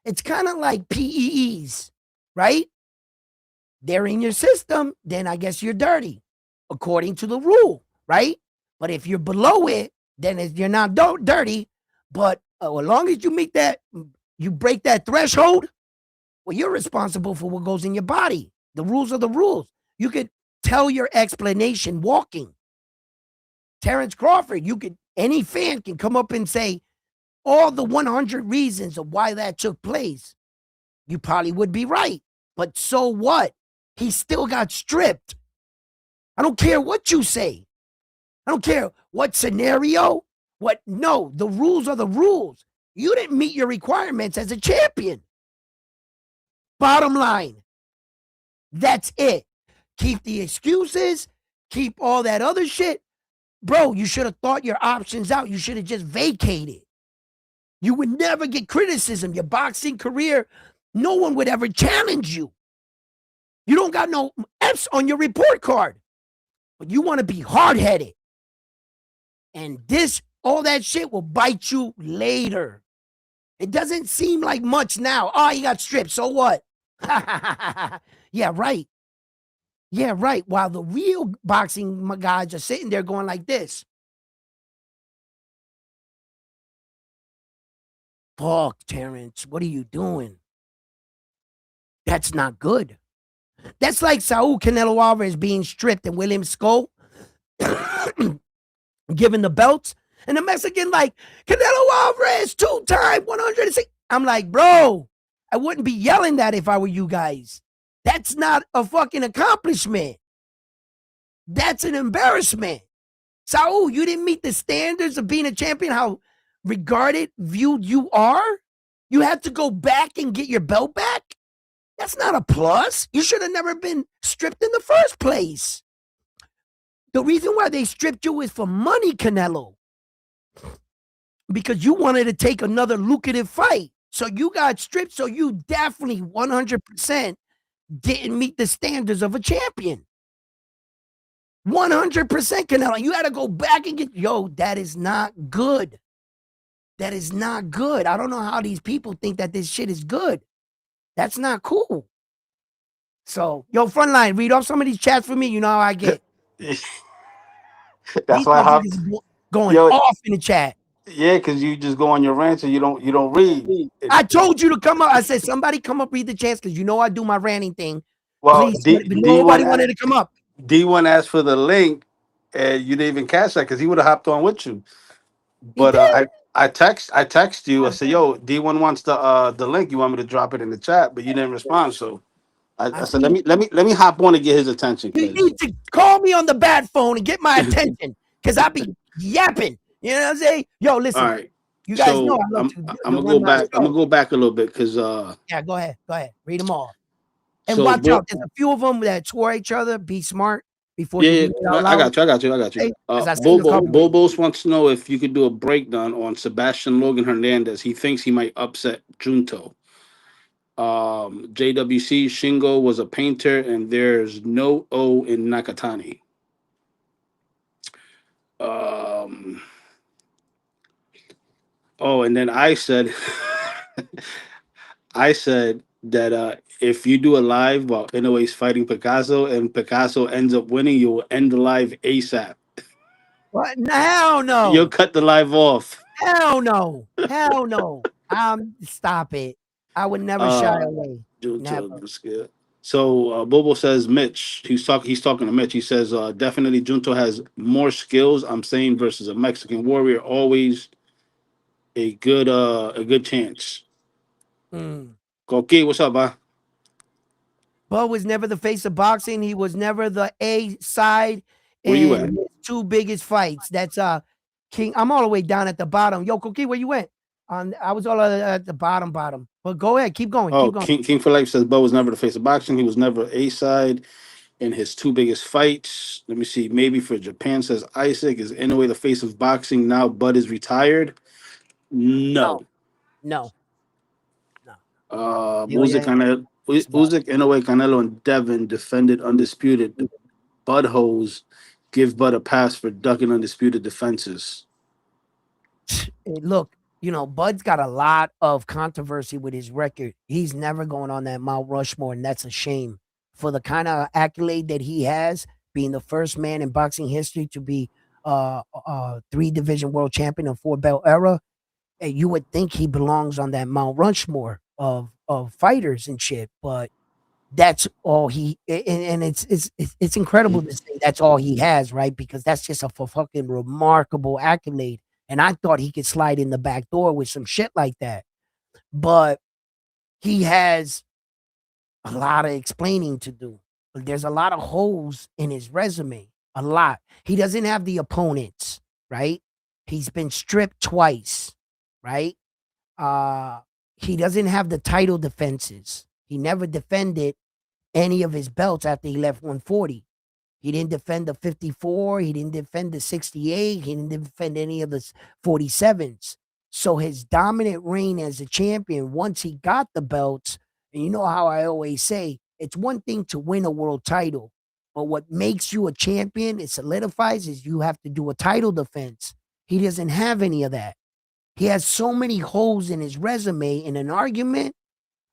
It's kind of like PEEs, right? They're in your system, then I guess you're dirty, according to the rule, right? But if you're below it, then you're not dirty. But as long as you break that threshold, well, you're responsible for what goes in your body. The rules are the rules. You could tell your explanation walking. Terrence Crawford, any fan can come up and say all the 100 reasons of why that took place. You probably would be right. But so what? He still got stripped. I don't care what you say. I don't care what scenario. No, the rules are the rules. You didn't meet your requirements as a champion. Bottom line. That's it. Keep the excuses. Keep all that other shit. Bro, you should have thought your options out. You should have just vacated. You would never get criticism. Your boxing career, no one would ever challenge you. You don't got no F's on your report card. But you want to be hard-headed. And all that shit will bite you later. It doesn't seem like much now. Oh, he got stripped. So what? Yeah, right. Yeah, right. While the real boxing guys are sitting there going like this. Fuck, Terrence, what are you doing? That's not good. That's like Saul Canelo Alvarez being stripped and William Skull giving the belts. And the Mexican like, Canelo Alvarez, 2-time, 106. I'm like, bro, I wouldn't be yelling that if I were you guys. That's not a fucking accomplishment. That's an embarrassment. Saul, you didn't meet the standards of being a champion, how regarded, viewed you are? You had to go back and get your belt back? That's not a plus. You should have never been stripped in the first place. The reason why they stripped you is for money, Canelo. Because you wanted to take another lucrative fight. So you got stripped, so you definitely 100% didn't meet the standards of a champion. 100% Canelo. You had to go back and that is not good. That is not good. I don't know how these people think that this shit is good. That's not cool. So, Frontline, read off some of these chats for me. You know how I get. That's why I hopped. Going off in the chat. Yeah, because you just go on your rant and you don't read. I told you to come up. I said, somebody come up, read the chats, because you know I do my ranting thing. Well, please, nobody wanted to come up. D1 asked for the link, and you didn't even catch that because he would have hopped on with you. But I text you. I said, "Yo, D1 wants the link. You want me to drop it in the chat?" But you didn't respond. So I said, "Let me hop on and get his attention." You need to call me on the bad phone and get my attention because I be yapping. You know what I'm saying? Yo, listen. All right. You guys know I love I'm gonna go back. I'm gonna go back a little bit because yeah, go ahead. Read them all. And watch out. There's a few of them that swore at each other. Be smart before you do it out loud. I got you. Bobos wants to know if you could do a breakdown on Sebastian Logan Hernandez. He thinks he might upset Junto. JWC Shingo was a painter, and there's no O in Nakatani. And then I said, that if you do a live while Inoue's fighting Picasso and Picasso ends up winning, you will end the live ASAP. What? Hell no. You'll cut the live off. Hell no. Stop it. I would never shy away. Never. So Bobo says Mitch. He's talking to Mitch. He says definitely Junto has more skills. I'm saying versus a Mexican warrior, always a good chance. Coqui, what's up, man? Bud was never the face of boxing. He was never the A side in his two biggest fights. That's King. I'm all the way down at the bottom. Yo, Coqui, where you went? I was all at the bottom. But go ahead, keep going. Keep going. King for Life says Bud was never the face of boxing. He was never A side in his two biggest fights. Let me see. Maybe for Japan says Isaac is Inoue the face of boxing now. Bud is retired. No. Usyk, Inoue, Canelo, and Devin defended undisputed. Bud hoes give Bud a pass for ducking undisputed defenses. Look, Bud's got a lot of controversy with his record. He's never going on that Mount Rushmore, and that's a shame. For the kind of accolade that he has, being the first man in boxing history to be 3-division world champion and 4-belt era, you would think he belongs on that Mount Rushmore of fighters and shit. But that's all he, and it's incredible to say that's all he has, right? Because that's just a fucking remarkable accolade. And I thought he could slide in the back door with some shit like that. But he has a lot of explaining to do. There's a lot of holes in his resume. A lot. He doesn't have the opponents, right? He's been stripped twice, right? He doesn't have the title defenses. He never defended any of his belts after he left 140. He didn't defend the 54. He didn't defend the 68. He didn't defend any of the 47s. So his dominant reign as a champion, once he got the belts, and you know how I always say, it's one thing to win a world title, but what makes you a champion, it solidifies, is you have to do a title defense. He doesn't have any of that. He has so many holes in his resume in an argument.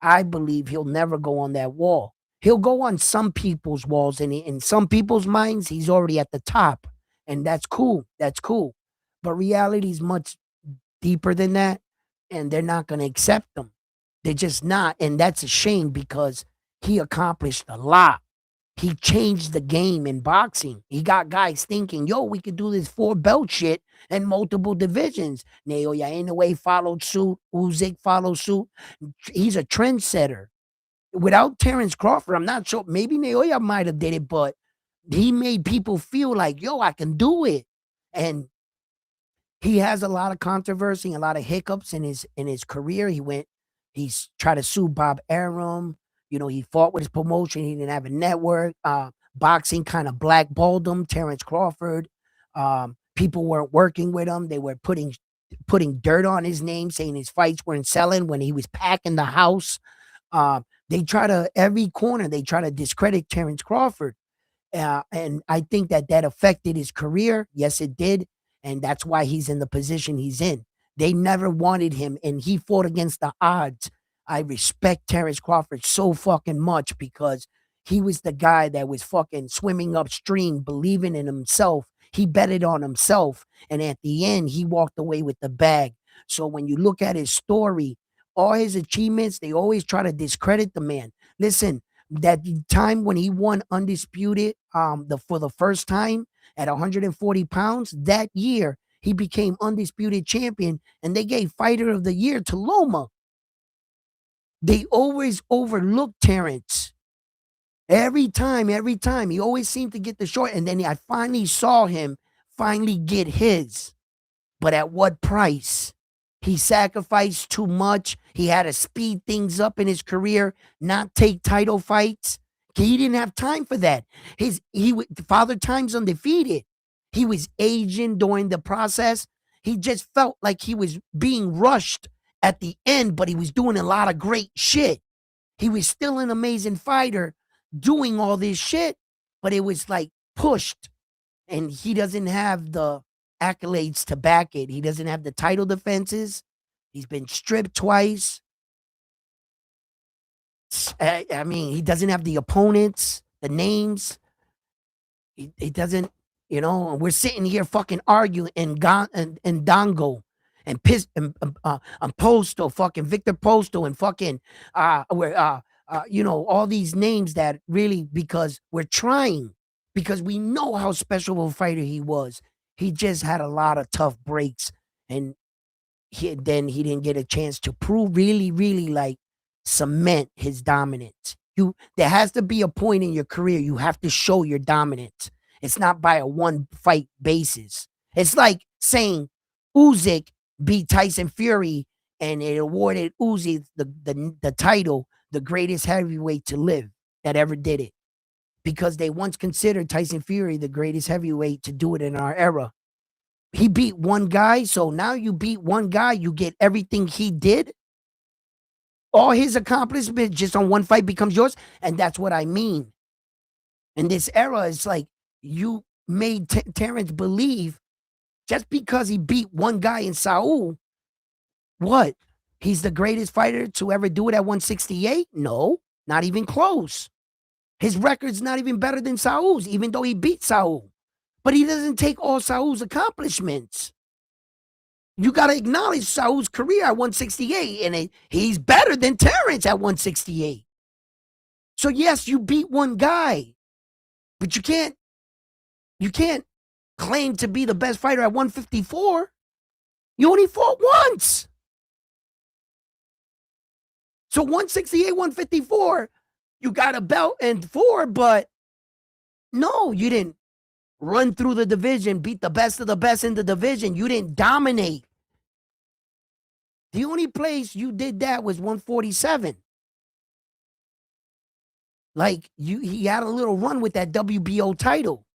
I believe he'll never go on that wall. He'll go on some people's walls, and in some people's minds, he's already at the top, and that's cool. That's cool. But reality is much deeper than that, and they're not going to accept them. They're just not, and that's a shame because he accomplished a lot. He changed the game in boxing. He got guys thinking, yo, we could do this 4-belt shit in multiple divisions. Naoya Inoue followed suit. Usyk followed suit. He's a trendsetter. Without Terrence Crawford, I'm not sure. Maybe Naoya might have did it, but he made people feel like, yo, I can do it. And he has a lot of controversy, a lot of hiccups in his career. He's tried to sue Bob Arum. You know, he fought with his promotion. He didn't have a network. Boxing kind of blackballed him. Terrence Crawford. People weren't working with him. They were putting dirt on his name, saying his fights weren't selling when he was packing the house. They try to every corner. They try to discredit Terrence Crawford. And I think that affected his career. Yes, it did. And that's why he's in the position he's in. They never wanted him, and he fought against the odds. I respect Terrence Crawford so fucking much because he was the guy that was fucking swimming upstream, believing in himself. He betted on himself, and at the end, he walked away with the bag. So when you look at his story, all his achievements, they always try to discredit the man. Listen, that time when he won undisputed for the first time at 140 pounds, that year he became undisputed champion, and they gave fighter of the year to Loma. They always overlooked Terrence. Every time, he always seemed to get the short, and then I finally saw him finally get his. But at what price? He sacrificed too much. He had to speed things up in his career, not take title fights. He didn't have time for that. Father Time's undefeated. He was aging during the process. He just felt like he was being rushed at the end, but he was doing a lot of great shit. He was still an amazing fighter doing all this shit, but it was like pushed, and he doesn't have the accolades to back it. He doesn't have the title defenses. He's been stripped twice. I mean, he doesn't have the opponents, the names. He doesn't, you know, we're sitting here fucking arguing and Dongo and Posto, fucking Victor Posto and fucking, you know, all these names that really, because we're trying, because we know how special of a fighter he was. He just had a lot of tough breaks, and then he didn't get a chance to prove really like cement his dominance. There has to be a point in your career you have to show your dominance. It's not by a one fight basis. It's like saying Usyk beat Tyson Fury and it awarded Usyk the title, the greatest heavyweight to live that ever did it, because they once considered Tyson Fury the greatest heavyweight to do it in our era. He beat one guy, so now you beat one guy, you get everything he did. All his accomplishments just on one fight becomes yours, and that's what I mean. In this era, it's like you made Terrence believe just because he beat one guy in Saul, what? He's the greatest fighter to ever do it at 168? No, not even close. His record's not even better than Saul's, even though he beat Saul. But he doesn't take all Saul's accomplishments. You got to acknowledge Saul's career at 168, and he's better than Terrence at 168. So yes, you beat one guy, but you can't claim to be the best fighter at 154. You only fought once. So 168, 154, you got a belt and 4, but no, you didn't run through the division, beat the best of the best in the division. You didn't dominate. The only place you did that was 147. Like he had a little run with that WBO title.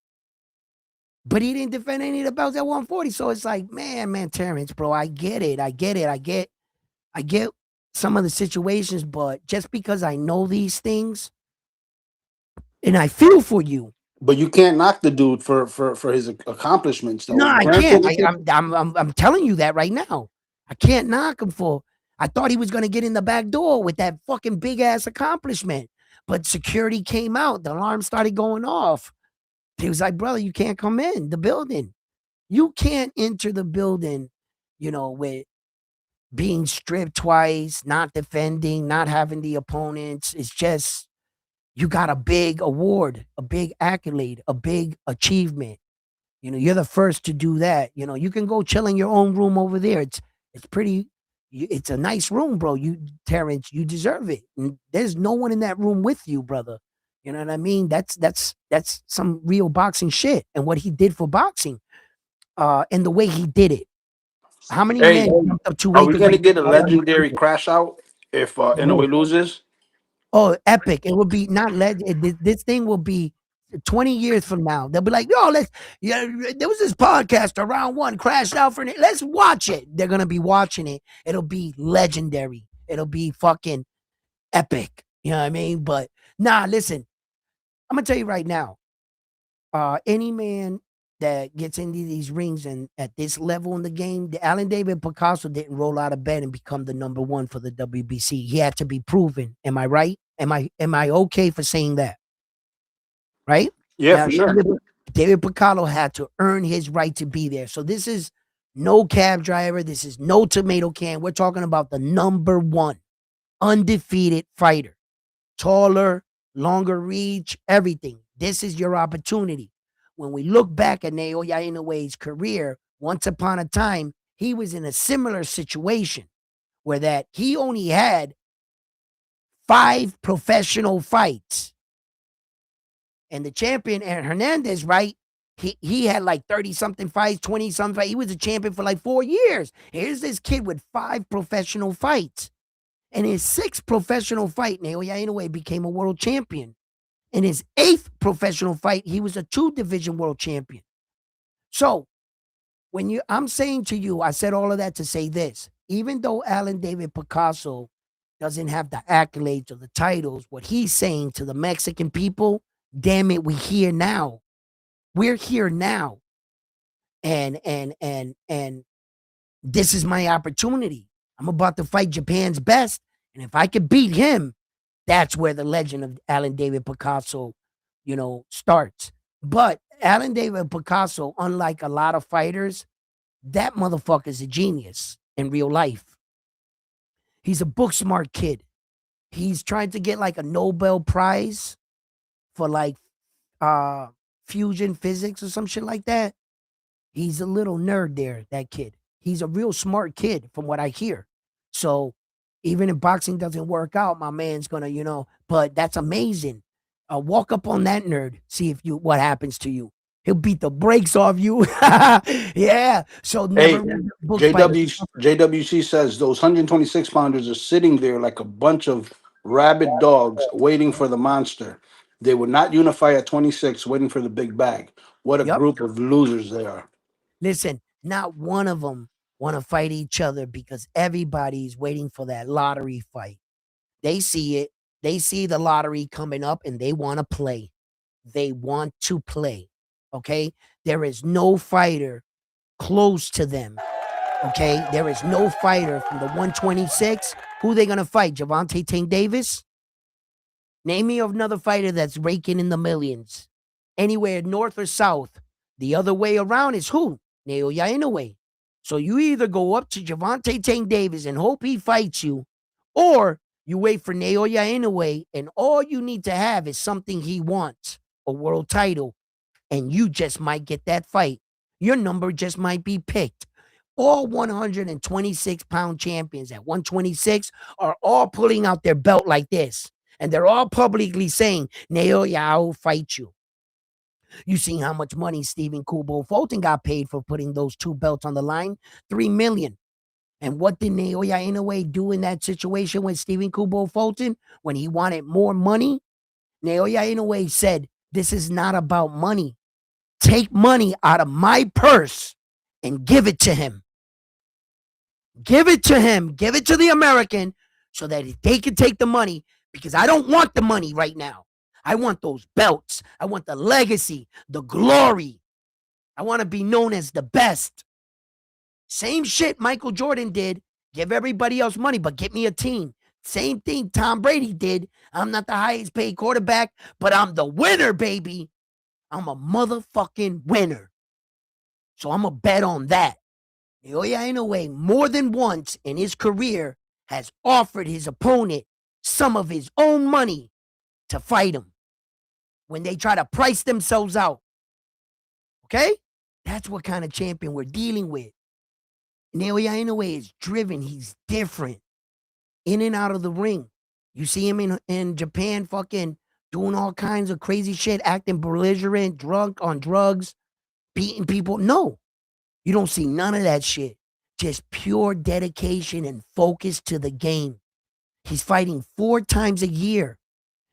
but he didn't defend any of the belts at 140. So it's like, man, Terrence, bro, I get it. I get some of the situations, but just because I know these things and I feel for you. But you can't knock the dude for his accomplishments, No, though. I can't. Granted, I'm telling you that right now. I can't knock him for. I thought he was gonna get in the back door with that fucking big ass accomplishment, but security came out. The alarm started going off. He was like, "Brother, you can't come in the building. You can't enter the building, with being stripped twice, not defending, not having the opponents. It's just you got a big award, a big accolade, a big achievement. You're the first to do that. You can go chill in your own room over there. It's pretty. It's a nice room, bro. Terrence, you deserve it. And there's no one in that room with you, brother. You know what I mean? That's some real boxing shit. And what he did for boxing, and the way he did it. How many hey, men jumped up two are we acres gonna like get a all on one legendary day? crash out if Bro, Inoue loses? oh, epic! It would be not this thing will be 20 years from now. They'll be like, "Yo, there was this podcast around one crashed out for it. Let's watch it." They're gonna be watching it. It'll be legendary. It'll be fucking epic. You know what I mean? But nah, listen, I'm gonna tell you right now. Any man that gets into these rings and at this level in the game, the Allen David Picasso didn't roll out of bed and become the number one for the WBC. He had to be proven. Am I right? Am I okay for saying that? Right? Yeah, Now, for sure. David Picasso had to earn his right to be there. So this is no cab driver. This is no tomato can. We're talking about the number one undefeated fighter. Taller, longer reach, everything. This is your opportunity. When we look back at Naoya Inoue's career, once upon a time, he was in a similar situation where that he only had 5 professional fights. And the champion, Aaron Hernandez, right? He had like 30 something fights, 20 something fights. He was a champion for like 4 years. Here's this kid with 5 professional fights. And his 6th professional fight, Naoya Inoue became a world champion. In his 8th professional fight, he was a 2-division world champion. So I'm saying to you, I said all of that to say this. Even though Allen David Picasso doesn't have the accolades or the titles, what he's saying to the Mexican people, damn it, we're here now. We're here now. And this is my opportunity. I'm about to fight Japan's best. And if I could beat him, that's where the legend of Allen David Picasso, starts. But Allen David Picasso, unlike a lot of fighters, that motherfucker's a genius in real life. He's a book smart kid. He's trying to get like a Nobel Prize for like fusion physics or some shit like that. He's a little nerd there, that kid. He's a real smart kid from what I hear. So even if boxing doesn't work out, my man's gonna, but that's amazing. Walk up on that nerd, see what happens to you. He'll beat the brakes off you. Yeah. So never Hey, read a book by the JWC says those 126 pounders are sitting there like a bunch of rabid dogs waiting for the monster. They would not unify at 26, waiting for the big bag. What a Yep. group of losers they are. Listen, not one of them want to fight each other because everybody's waiting for that lottery fight. They see it. They see the lottery coming up and they want to play. They want to play. Okay? There is no fighter close to them. Okay? There is no fighter from the 126. Who they going to fight? Gervonta Tank Davis? Name me another fighter that's raking in the millions. Anywhere north or south. The other way around is who? Naoya Inoue. So you either go up to Gervonta Tank Davis and hope he fights you, or you wait for Naoya Inoue, and all you need to have is something he wants, a world title, and you just might get that fight. Your number just might be picked. All 126-pound champions at 126 are all pulling out their belt like this, and they're all publicly saying, Naoya, I'll fight you. You seen how much money Stephen Kubo Fulton got paid for putting those 2 belts on the line? $3 million. And what did Naoya Inoue do in that situation with Stephen Kubo Fulton when he wanted more money? Naoya Inoue said, this is not about money. take money out of my purse and give it to him. Give it to him. Give it to the American so that they can take the money because I don't want the money right now. I want those belts. I want the legacy, the glory. I want to be known as the best. Same shit Michael Jordan did. Give everybody else money, but get me a team. Same thing Tom Brady did. I'm not the highest paid quarterback, but I'm the winner, baby. I'm a motherfucking winner. So I'm going to bet on that. Naoya Inoue, more than once in his career, has offered his opponent some of his own money to fight him when they try to price themselves out. Okay? That's what kind of champion we're dealing with. Naoya Inoue is driven. He's different. In and out of the ring. You see him in Japan fucking doing all kinds of crazy shit, acting belligerent, drunk on drugs, beating people. No, you don't see none of that shit. Just pure dedication and focus to the game. He's fighting 4 times a year.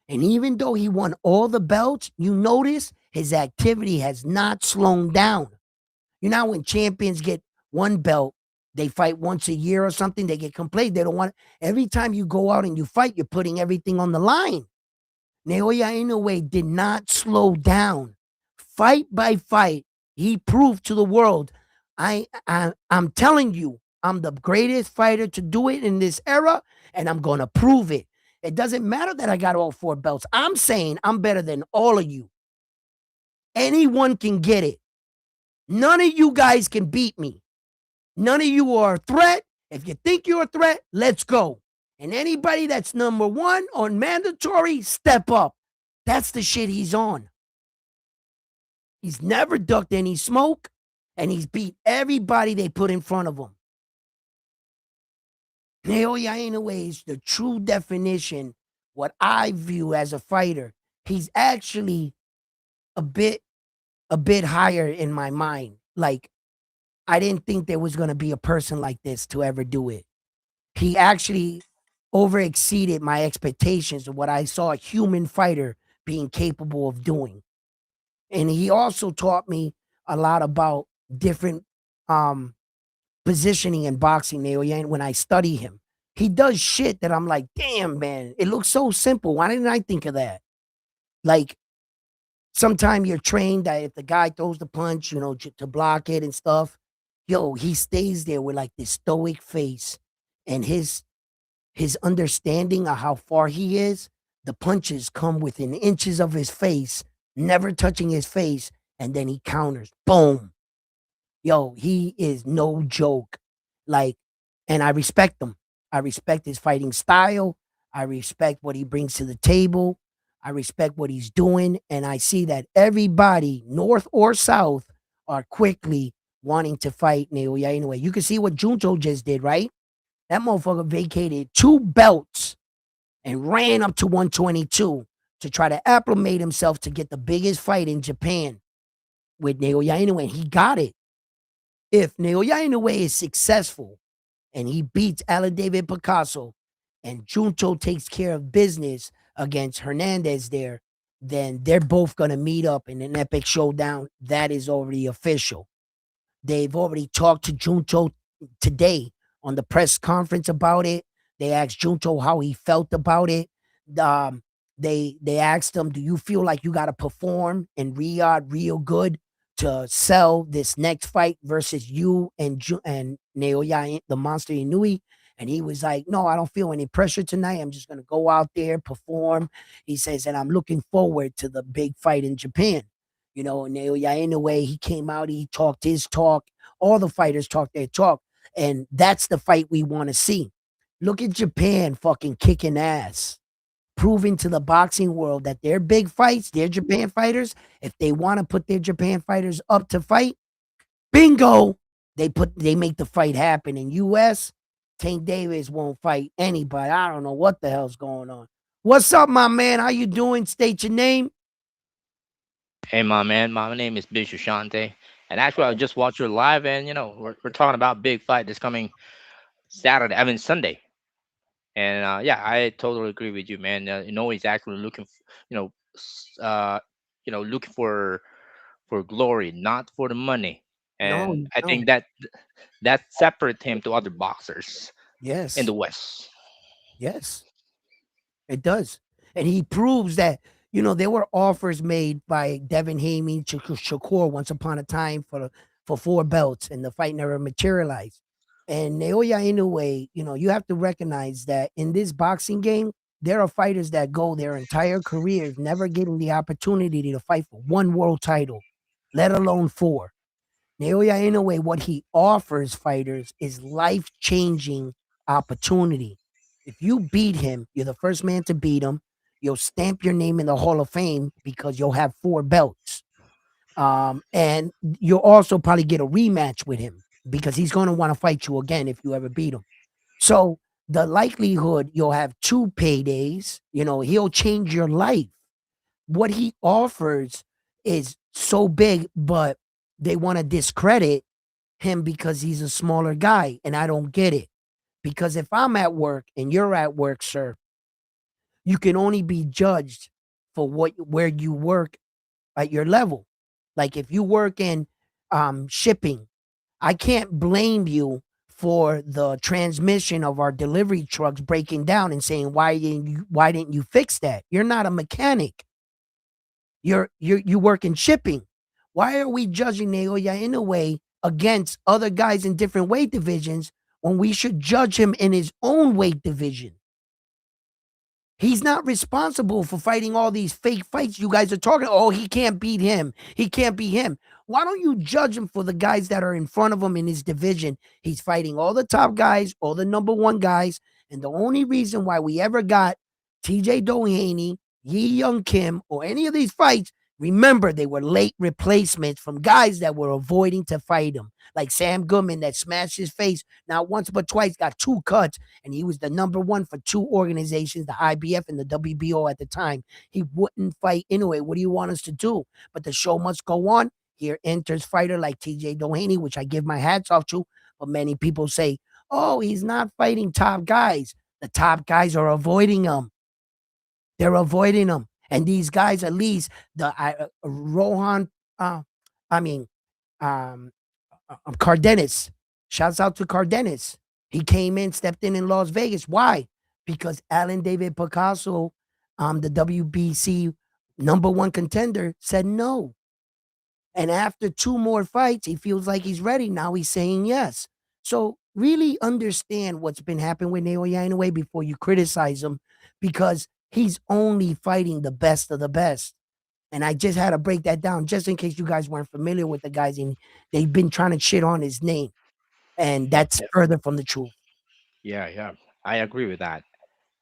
And even though he won all the belts, you notice his activity has not slowed down. You know, when champions get one belt, they fight once a year or something, they get complacent. They don't want every time you go out and you fight, you're putting everything on the line. Naoya Inoue did not slow down. Fight by fight, he proved to the world, I'm telling you, I'm the greatest fighter to do it in this era, and I'm gonna prove it. It doesn't matter that I got all 4 belts. I'm saying I'm better than all of you. Anyone can get it. None of you guys can beat me. None of you are a threat. If you think you're a threat, let's go. And anybody that's number 1 on mandatory, step up. That's the shit he's on. He's never ducked any smoke, and he's beat everybody they put in front of him. Naoya Inoue is the true definition, what I view as a fighter. He's actually a bit higher in my mind. Like, I didn't think there was going to be a person like this to ever do it. He actually over exceeded my expectations of what I saw a human fighter being capable of doing. And he also taught me a lot about different positioning in boxing, Naoya, when I study him. He does shit that I'm like, damn, man, it looks so simple. Why didn't I think of that? Like, sometimes you're trained that if the guy throws the punch, you know, to block it and stuff, yo, he stays there with like this stoic face and his understanding of how far he is. The punches come within inches of his face, never touching his face, and then he counters. Boom. Yo, he is no joke. Like, and I respect him. I respect his fighting style. I respect what he brings to the table. I respect what he's doing. And I see that everybody, North or South, are quickly wanting to fight Naoya Inoue. You can see what Junto just did, right? That motherfucker vacated 2 belts and ran up to 122 to try to acclimate himself to get the biggest fight in Japan with Naoya Inoue. And he got it. If Naoya Inoue is successful and he beats Alan David Picasso and Junto takes care of business against Hernandez there, then they're both going to meet up in an epic showdown. That is already official. They've already talked to Junto today on the press conference about it. They asked Junto how he felt about it. Um, they asked him, "Do you feel like you got to perform in Riyadh real good to sell this next fight versus you and Naoya, the Monster Inoue?" And he was like, "No, I don't feel any pressure tonight. I'm just gonna go out there, perform." He says, "And I'm looking forward to the big fight in Japan." You know, Naoya Inoue, he came out, he talked his talk. All the fighters talk their talk. And that's the fight we want to see. Look at Japan fucking kicking ass, proving to the boxing world that their big fights, their Japan fighters, if they want to put their Japan fighters up to fight, bingo, they make the fight happen. In US, Tank Davis won't fight anybody. I don't know what the hell's going on. What's up, my man? How you doing? State your name. Hey, my man, my name is Big Shante, and actually, I just watched your live, and we're talking about big fight that's coming Saturday, I mean Sunday, and yeah, I totally agree with you, man. He's actually looking, you know, looking for for glory, not for the money. No, And I no. think that separates him to other boxers in Yes, the West. yes, it does. And he proves that, there were offers made by Devin Haney to Shakur once upon a time for four belts, and the fight never materialized. And Naoya Inoue, you have to recognize that in this boxing game, there are fighters that go their entire careers never getting the opportunity to fight for one world title, let alone four. Naoya Inoue, what he offers fighters is life changing opportunity. If you beat him, you're the first man to beat him. You'll stamp your name in the Hall of Fame because you'll have four belts. And you'll also probably get a rematch with him because he's going to want to fight you again if you ever beat him. So the likelihood you'll have two paydays, he'll change your life. What he offers is so big, but they want to discredit him because he's a smaller guy. And I don't get it. Because if I'm at work and you're at work, sir, you can only be judged for where you work at your level. Like if you work in shipping, I can't blame you for the transmission of our delivery trucks breaking down and saying why didn't you fix that? You're not a mechanic. You work in shipping. Why are we judging Naoya in a way against other guys in different weight divisions when we should judge him in his own weight division? He's not responsible for fighting all these fake fights you guys are talking. Oh, he can't beat him. He can't beat him. Why don't you judge him for the guys that are in front of him in his division? He's fighting all the top guys, all the number one guys. And the only reason why we ever got TJ Doheny, Yi Young Kim, or any of these fights, remember they were late replacements from guys that were avoiding to fight him. Like Sam Goodman that smashed his face not once but twice, got two cuts, and he was the number one for two organizations, the IBF and the WBO at the time. He wouldn't fight anyway. What do you want us to do? But the show must go on. Here enters fighter like TJ Doheny, which I give my hats off to. But many people say, oh, he's not fighting top guys. The top guys are avoiding him. They're avoiding him. And these guys, at least the Rohan, I mean, um, Cardenas. Shouts out to Cardenas. He came in, stepped in Las Vegas. Why? Because Alan David Picasso, the WBC number one contender, said no. And after two more fights, he feels like he's ready. Now he's saying yes. So really understand what's been happening with Naoya Inoue before you criticize him, because he's only fighting the best of the best. And I just had to break that down just in case you guys weren't familiar with the guys and they've been trying to shit on his name. And that's Yeah, further from the truth. yeah, yeah. I agree with that.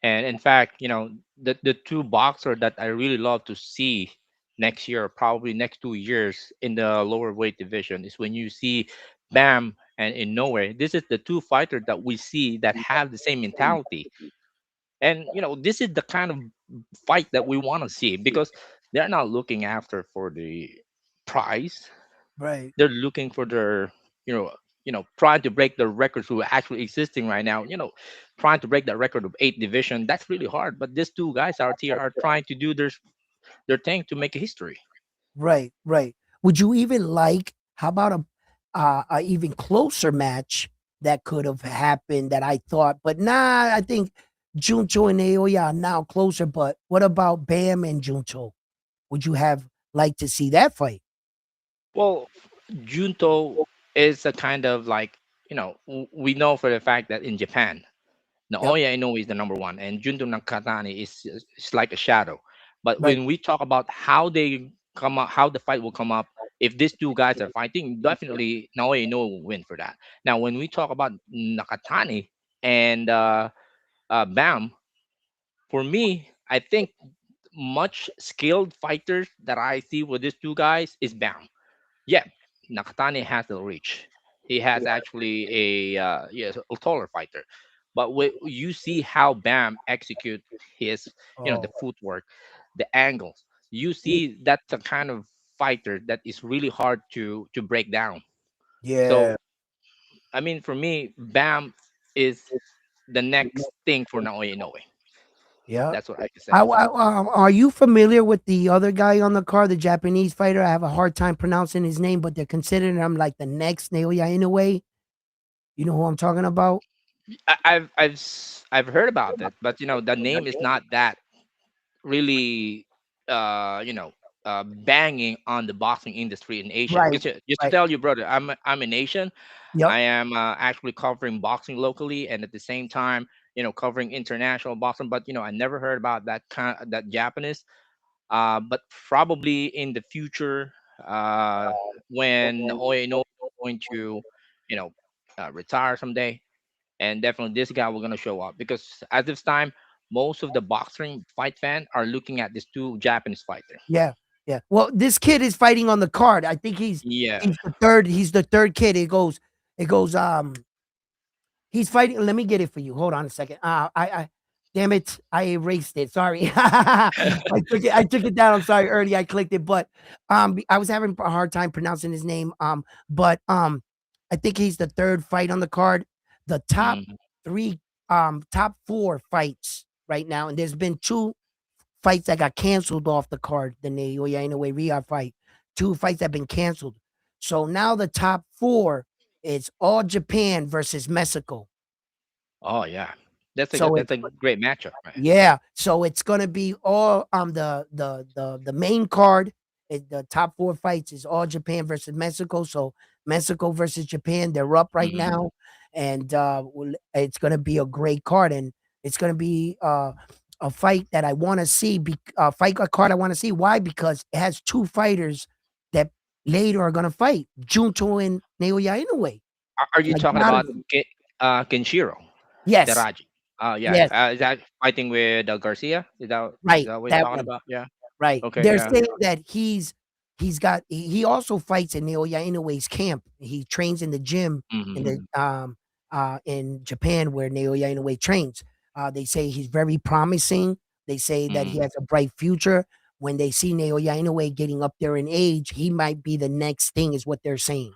And in fact, the two boxer that I really love to see next year, probably next 2 years in the lower weight division, is when you see Bam and Inoue. This is the two fighters that we see that have the same mentality. And this is the kind of fight that we want to see, because they're not looking after for the prize. Right. They're looking for their, trying to break the records who are actually existing right now. Trying to break that record of 8 division. That's really hard. But these two guys out here are trying to do their thing to make a history. Right. Right. Would you even like, how about a even closer match that could have happened that I thought, but nah, I think Junto and Naoya are now closer. But what about Bam and Junto? Would you have liked to see that fight? Well, Junto is a kind of like, we know for the fact that in Japan, Yep. Naoya Inoue is the number one, and Junto Nakatani is like a shadow. But Right. when we talk about how they come up, how the fight will come up, if these two guys are fighting, definitely Naoya Inoue will win for that. Now, when we talk about Nakatani and Bam, for me, I think much skilled fighters that I see with these two guys is Bam. Yeah, Nakatani has the reach. He has actually yes, a taller fighter. But when you see how Bam execute his, the Oh, footwork, the angles, you see that's the kind of fighter that is really hard to break down. yeah. So I mean, for me, Bam is the next thing for Naoya Inoue. Yeah. That's what I can say. Are you familiar with the other guy on the card, the Japanese fighter? I have a hard time pronouncing his name, but they're considering him like the next Naoya Inoue. You know who I'm talking about? I've heard about that, but the name is not that really you know banging on the boxing industry in Asia. Right. Because just to Right. tell you, brother, I'm an Asian. Yep. I am actually covering boxing locally, and at the same time, covering international boxing. But I never heard about that Japanese. But probably in the future, when Naoya is going to, you know, retire someday, and definitely this guy will gonna show up because at this time, most of the boxing fight fan are looking at these two Japanese fighter. Yeah. Yeah. Well, this kid is fighting on the card. I think Yeah. he's the third kid. It goes. He's fighting. Let me get it for you. Hold on a second. Damn it, I erased it. Sorry, I took it down. I'm sorry, early I clicked it, but I was having a hard time pronouncing his name. But I think he's the third fight on the card. The top Mhm. three, top four fights right now, and there's been two fights that got canceled off the card. The Naoya Inoue Riyadh fight, two fights that have been canceled. So now the top four is all Japan versus Mexico. Oh yeah, that's a So that's a great matchup, man. yeah, so it's gonna be all the main card. The top four fights is all Japan versus Mexico. So Mexico versus Japan, they're up right Hmm. now, and it's gonna be a great card, and it's gonna be a fight that I want to see. Fight a card I want to see. Why? Because it has two fighters that later are gonna fight Junto and Naoya Inoue. Are you Like talking that about is Kenshiro yes, Teraji? Oh yeah, yes, is that fighting with Garcia? Is right, that what you're that talking one. about? Yeah. Right. Okay. They're Yeah. saying that he also fights in Naoya Inoue's camp. He trains in the gym in Hmm. in Japan where Naoya Inoue trains. They say he's very promising. They say that he Hmm. has a bright future. When they see Naoya Inoue getting up there in age, he might be the next thing, is what they're saying.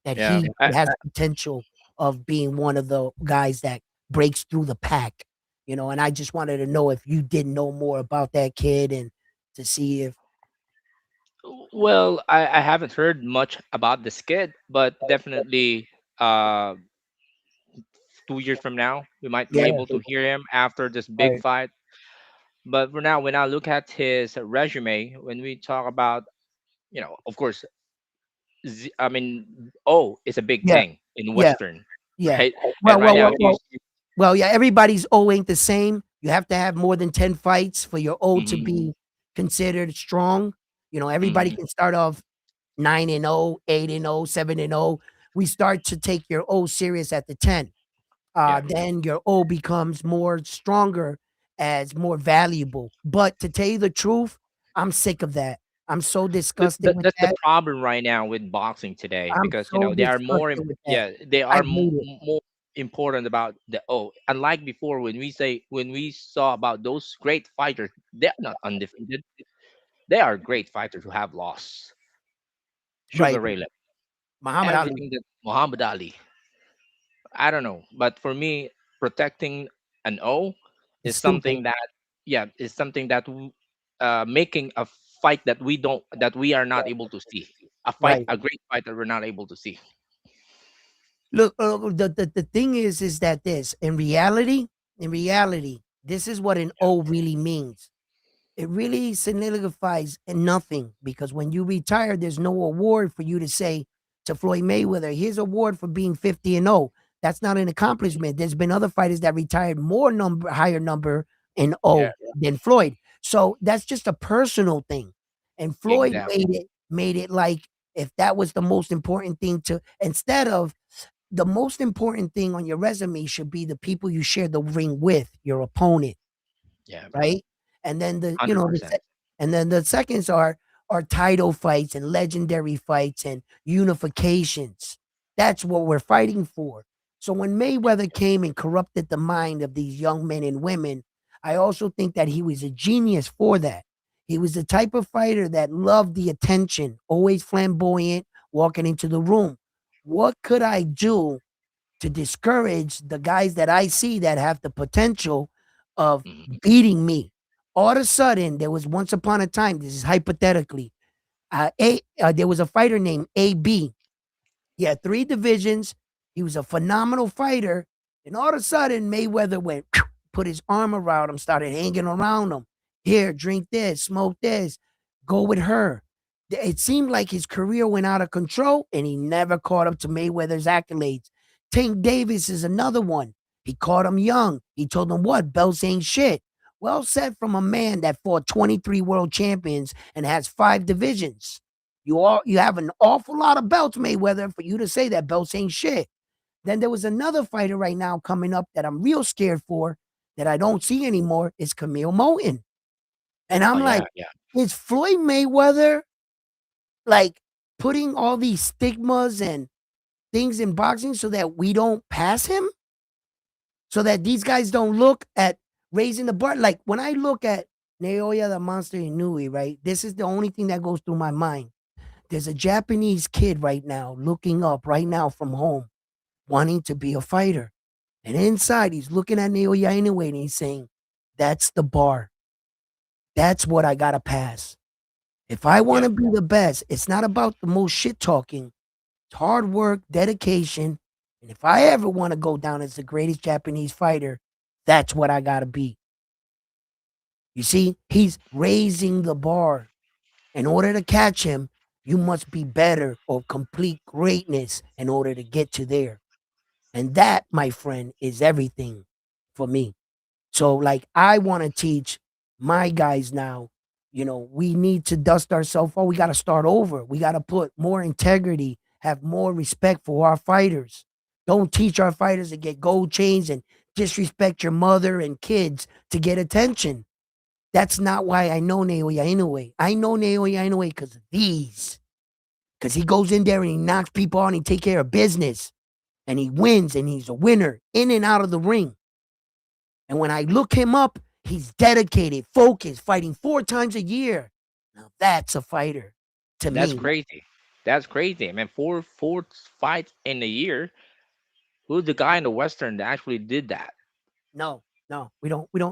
That Yeah. he has potential of being one of the guys that breaks through the pack. And I just wanted to know if you did know more about that kid and to see if Well, I haven't heard much about this kid, but definitely, uh, 2 years from now, we might be yeah, able to hear him after this big right. fight. But for now, when I look at his resume, when we talk about, of course, I mean, O is a big Yeah, thing in yeah, Western, yeah. right? And Well, right well, now, well, if you, well, well, yeah, everybody's O ain't the same. You have to have more than 10 fights for your O to hmm be considered strong. Everybody hmm can start off 9-0, 8-0, 7-0. We start to take your O serious at the 10. yeah, Then your O becomes more stronger as more valuable. But to tell you the truth, I'm sick of that. I'm so disgusted with that's the that. problem right now with boxing today I'm because so they are more, disgusted with that. yeah, they I are hate it. more important about the O. Unlike before, when we saw about those great fighters, they're not undefeated. They are great fighters who have lost. Right. Sugar Ray Leonard, Muhammad Ali. everything that Muhammad Ali. I don't know, but for me, protecting an O It's is stupid. something that, yeah, is something that making a fight that we are not able to see. Right. A great fight that we're not able to see. Look, the thing is that this in reality, this is what an O really means. It really signifies nothing because when you retire, there's no award for you to say to Floyd Mayweather, here's award for being 50-0. That's not an accomplishment. There's been other fighters that retired higher number in Yeah, O than Floyd. So that's just a personal thing. And Floyd exactly. made it like if that was the most important thing to instead of the most important thing on your resume should be the people you share the ring with, your opponent, Yeah, right? And then 100%. the seconds are title fights and legendary fights and unifications. That's what we're fighting for. So when Mayweather came and corrupted the mind of these young men and women, I also think that he was a genius for that. He was the type of fighter that loved the attention, always flamboyant, walking into the room. What could I do to discourage the guys that I see that have the potential of Mhm. beating me. All of a sudden, there was once upon a time, this is hypothetically, there was a fighter named AB. He had 3 divisions. He was a phenomenal fighter. And all of a sudden, Mayweather went, put his arm around him, started hanging around him. Here, drink this, smoke this, go with her. It seemed like his career went out of control and he never caught up to Mayweather's accolades. Tank Davis is another one. He caught him young. He told him what? Belts ain't shit. Well said from a man that fought 23 world champions and has 5 divisions. You have an awful lot of belts, Mayweather, for you to say that belts ain't shit. Then there was another fighter right now coming up that I'm real scared for that I don't see anymore. Is Camille Moten. And Oh I'm like, yeah, yeah. is Floyd Mayweather like putting all these stigmas and things in boxing so that we don't pass him? So that these guys don't look at raising the bar. Like when I look at Naoya the Monster Inoue, right? This is the only thing that goes through my mind. There's a Japanese kid right now looking up right now from home, wanting to be a fighter. And inside, he's looking at Naoya Inoue and he's saying, that's the bar. That's what I got to pass. If I want Yeah. to be the best, it's not about the most shit talking. It's hard work, dedication. And if I ever want to go down as the greatest Japanese fighter, that's what I got to be. You see, he's raising the bar. In order to catch him, you must be better or complete greatness in order to get to there. And that, my friend, is everything for me. So, like, I want to teach my guys now, we need to dust ourselves off. We got to start over. We got to put more integrity, have more respect for our fighters. Don't teach our fighters to get gold chains and disrespect your mother and kids to get attention. That's not why I know Naoya Inoue. I know Naoya Inoue because of these. Because he goes in there and he knocks people out and he take care of business. And he wins and he's a winner in and out of the ring. And when I look him up, he's dedicated, focused, fighting 4 times a year. Now that's a fighter to That's me. crazy. That's crazy. I mean, four fights in a year. Who's the guy in the Western that actually did that? No, no, we don't. We're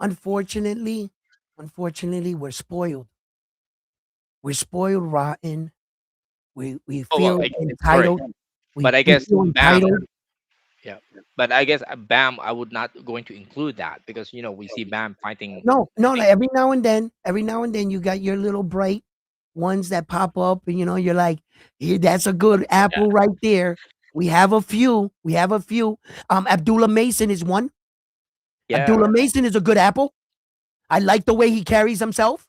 unfortunately, we're spoiled. We're spoiled rotten. We Oh well, feel sorry, entitled. but I We guess feel Bam. entitled. Yeah, but I guess Bam, I would not going to include that because we see Bam fighting. No, I no, no. think Every now and then, you got your little bright ones that pop up, and you're like, "Here, that's a good yeah, apple right there." We have a few. We have a few. Abdullah Mason is one. yeah, Abdullah Mason is a good apple. I like the way he carries himself.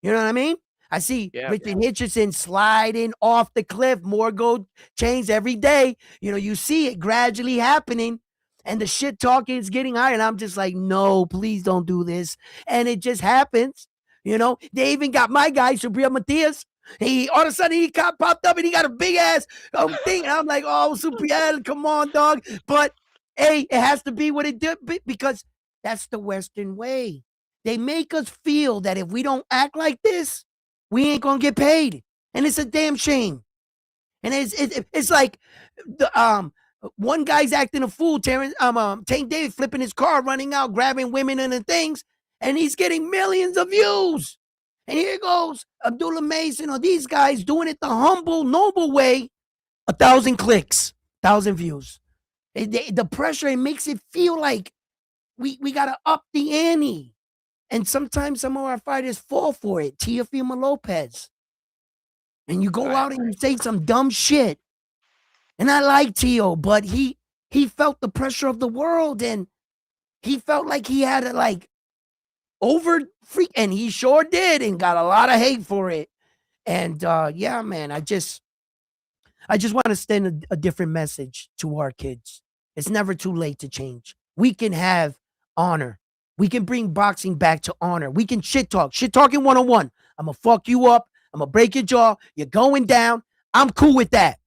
You know what I mean? I see yeah. Richard Hitchison sliding off the cliff, more gold chains every day. You see it gradually happening, and the shit talking is getting higher. And I'm just like, no, please don't do this. And it just happens. They even got my guy, Subriel Matias. He all of a sudden he popped up and he got a big ass thing. And I'm like, oh, Subriel, come on, dog. But hey, it has to be what it did because that's the Western way. They make us feel that if we don't act like this, we ain't gonna get paid, and it's a damn shame. And it's like the one guy's acting a fool, Tank David flipping his car, running out, grabbing women and the things, and he's getting millions of views. And here goes Abdullah Mason or these guys doing it the humble, noble way, 1,000 clicks, 1,000 views. The pressure, it makes it feel like we gotta up the ante. And sometimes some of our fighters fall for it. Teofimo Lopez. And you go Right. out and you say some dumb shit. And I like Tio, but he felt the pressure of the world and he felt like he had to over freak, and he sure did, and got a lot of hate for it. And yeah, man, I just want to send a different message to our kids. It's never too late to change. We can have honor. We can bring boxing back to honor. We can shit talk. Shit talking 101. I'm going to fuck you up. I'm going to break your jaw. You're going down. I'm cool with that.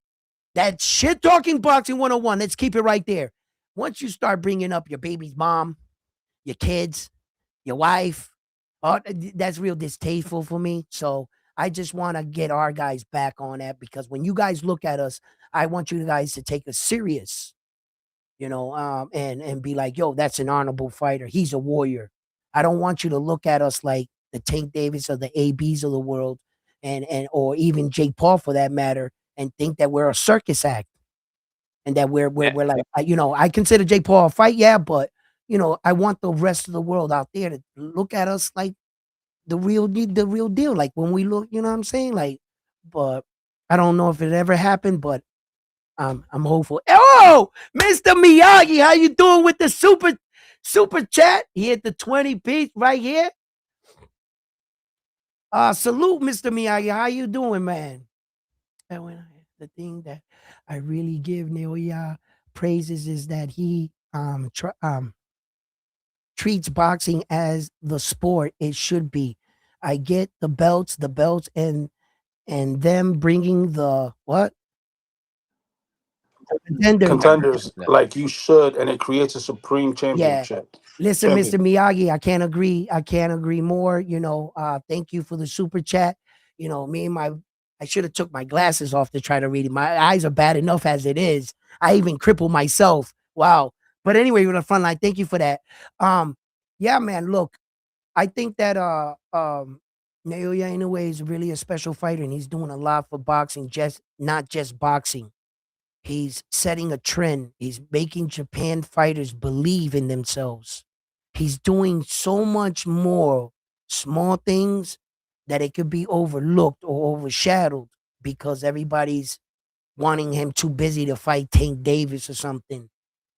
That shit talking boxing 101. Let's keep it right there. Once you start bringing up your baby's mom, your kids, your wife, that's real distasteful for me. So I just want to get our guys back on that because when you guys look at us, I want you guys to take us serious. and be like, yo, that's an honorable fighter. He's a warrior. I don't want you to look at us like the Tank Davis or the ABs of the world, and or even Jake Paul for that matter, and think that we're a circus act and that we're like, I consider Jake Paul a fight, yeah, but I want the rest of the world out there to look at us like the real deal. Like when we look, you know what I'm saying? Like, but I don't know if it ever happened, but I'm hopeful. Oh, Mr. Miyagi, how you doing with the super chat? He hit the 20 piece right here. Salute, Mr. Miyagi. How you doing, man? And the thing that I really give Naoya praises is that he treats boxing as the sport it should be. I get the belts, and them bringing the what? Contenders. Contenders like you should, and it creates a supreme Yeah. championship. Listen, Mr. Champion. Miyagi, I can't agree. I can't agree more. Thank you for the super chat. Me and I should have took my glasses off to try to read it. My eyes are bad enough as it is. I even cripple myself. Wow. But anyway, with the front line, thank you for that. Yeah, man. Look, I think that Naoya Inoue is really a special fighter, and he's doing a lot for boxing, just not just boxing. He's setting a trend. He's making Japan fighters believe in themselves. He's doing so much more small things that it could be overlooked or overshadowed because everybody's wanting him too busy to fight Tank Davis or something.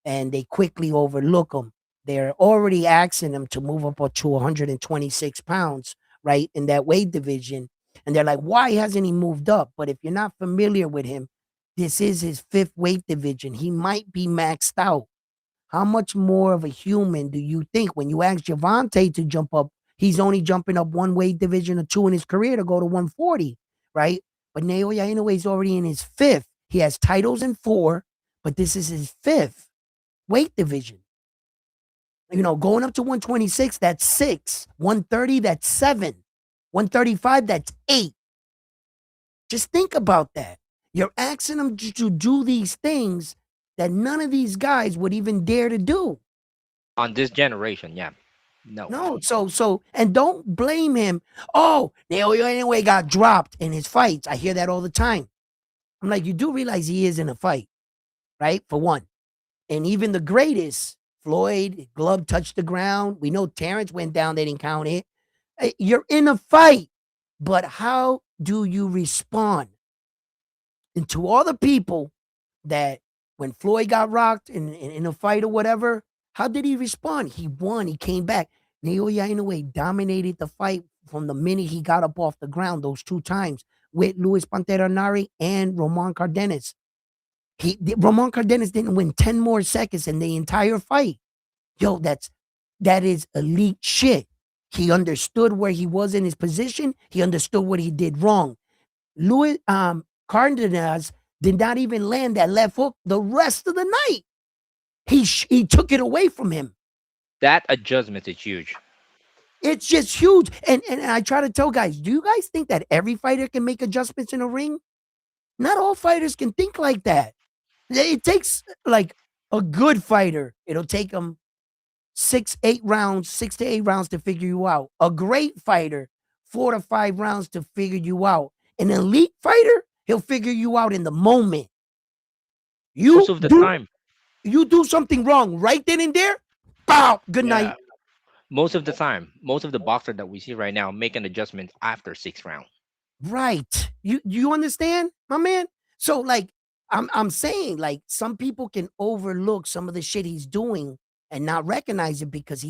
And they quickly overlook him. They're already asking him to move up to 126 pounds, right, in that weight division. And they're like, why hasn't he moved up? But if you're not familiar with him, this is his fifth weight division. He might be maxed out. How much more of a human do you think when you ask Javante to jump up? He's only jumping up one weight division or two in his career to go to 140, right? But Naoya Inoue is already in his fifth. He has titles in four, but this is his fifth weight division. Going up to 126, that's six. 130, that's seven. 135, that's eight. Just think about that. You're asking them to do these things that none of these guys would even dare to do. On this generation, yeah. No. No, and don't blame him. Oh, Naoya anyway got dropped in his fights. I hear that all the time. I'm like, you do realize he is in a fight, right? For one. And even the greatest, Floyd, glove touched the ground. We know Terrence went down, they didn't count it. You're in a fight, but how do you respond? And to all the people that when Floyd got rocked in a fight or whatever, how did he respond? He won. He came back. Naoya Inoue dominated the fight from the minute he got up off the ground those two times with Luis Pantera Nari and Roman Cardenas. Roman Cardenas didn't win 10 more seconds in the entire fight. Yo, that is elite shit. He understood where he was in his position. He understood what he did wrong. Luis Cardenas did not even land that left hook the rest of the night. He took it away from him. That adjustment is huge. It's just huge. And I try to tell guys, do you guys think that every fighter can make adjustments in a ring? Not all fighters can think like that. It takes like a good fighter. It'll take them 6 to 8 rounds to figure you out. A great fighter, 4 to 5 rounds to figure you out. An elite fighter, he'll figure you out in the moment. Most of the time. You do something wrong right then and there, bow, good night. Most of the time, most of the boxer that we see right now make an adjustment after 6th round. Right. You understand, my man? So like I'm saying, like, some people can overlook some of the shit he's doing and not recognize it because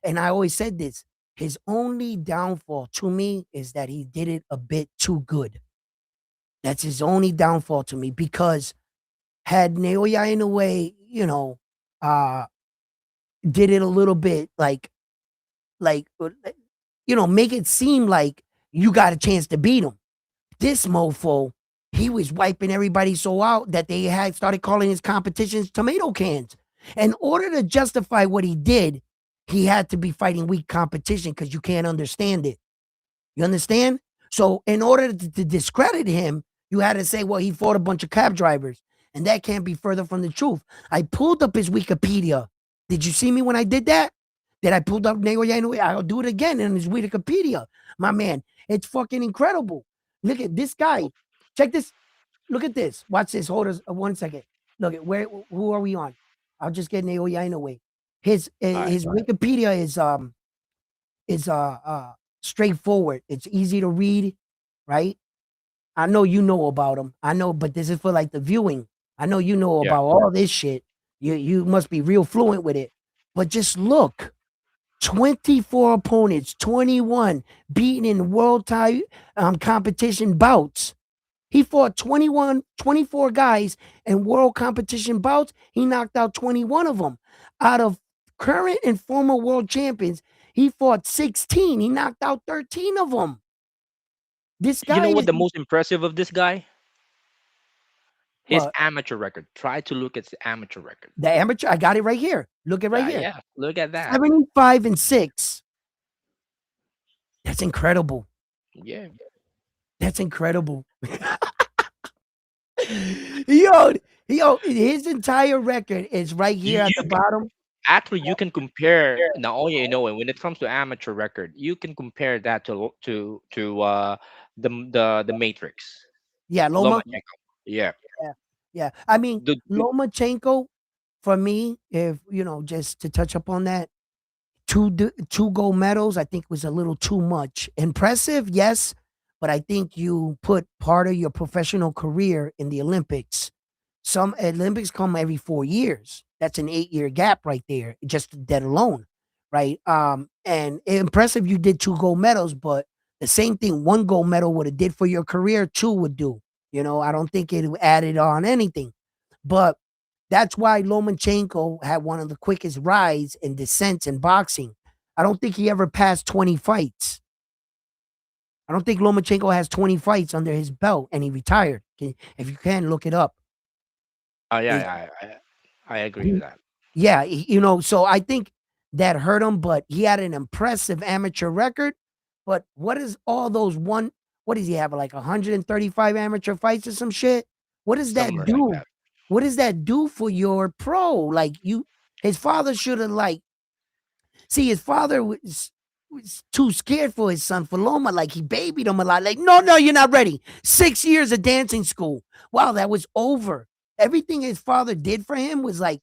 and I always said this, his only downfall to me is that he did it a bit too good. That's his only downfall to me because had Naoya Inoue, did it a little bit like, make it seem like you got a chance to beat him. This mofo, he was wiping everybody so out that they had started calling his competitions tomato cans. In order to justify what he did, he had to be fighting weak competition because you can't understand it. You understand? So in order to discredit him, you had to say, well, he fought a bunch of cab drivers. And that can't be further from the truth. I pulled up his Wikipedia. Did you see me when I did that? Did I pulled up Naoya Inoue? I'll do it again in his Wikipedia. My man, it's fucking incredible. Look at this guy. Check this. Look at this. Watch this. Hold us 1 second. Look at who are we on? I'll just get Naoya Inoue. His Wikipedia is straightforward. It's easy to read, right? I know you know about him. I know, but this is for like the viewing. I know you know Yeah. about all this shit. You must be real fluent with it. But just look. 24 opponents, 21 beaten in world competition bouts. He fought 24 guys in world competition bouts. He knocked out 21 of them. Out of current and former world champions, he fought 16. He knocked out 13 of them. This You guy know what is the most impressive of this guy? His what? amateur record. Try to look at his amateur record. The amateur. I got it right here. Look at right here. Yeah, look at that. 75-6. That's incredible. Yeah. That's incredible. yo, his entire record is right You here at you the bottom. actually you can compare Naoya Inoue when it comes to amateur record. You can compare that to the Matrix Yeah, Loma. Lomachenko. Yeah, Yeah, yeah. I mean, the Lomachenko, for me, if just to touch up on that, two gold medals, I think was a little too much. Impressive, yes, but I think you put part of your professional career in the Olympics. Some Olympics come every 4 years. That's an 8-year gap right there, just that alone, right? And impressive you did two gold medals, but the same thing one gold medal would have did for your career, two would do. I don't think it added on anything. But that's why Lomachenko had one of the quickest rise and descents in boxing. I don't think he ever passed 20 fights. I don't think Lomachenko has 20 fights under his belt and he retired. If you can, look it up. Is I agree with that. Yeah, so I think that hurt him, but he had an impressive amateur record. But what is all those what does he have, like 135 amateur fights or some shit? What does that Somewhere like do? that. What does that do for your pro? Like his father should have see, his father was too scared for his son, for Loma. Like he babied him a lot. Like, no, you're not ready. 6 years of dancing school. Wow, that was over. Everything his father did for him was like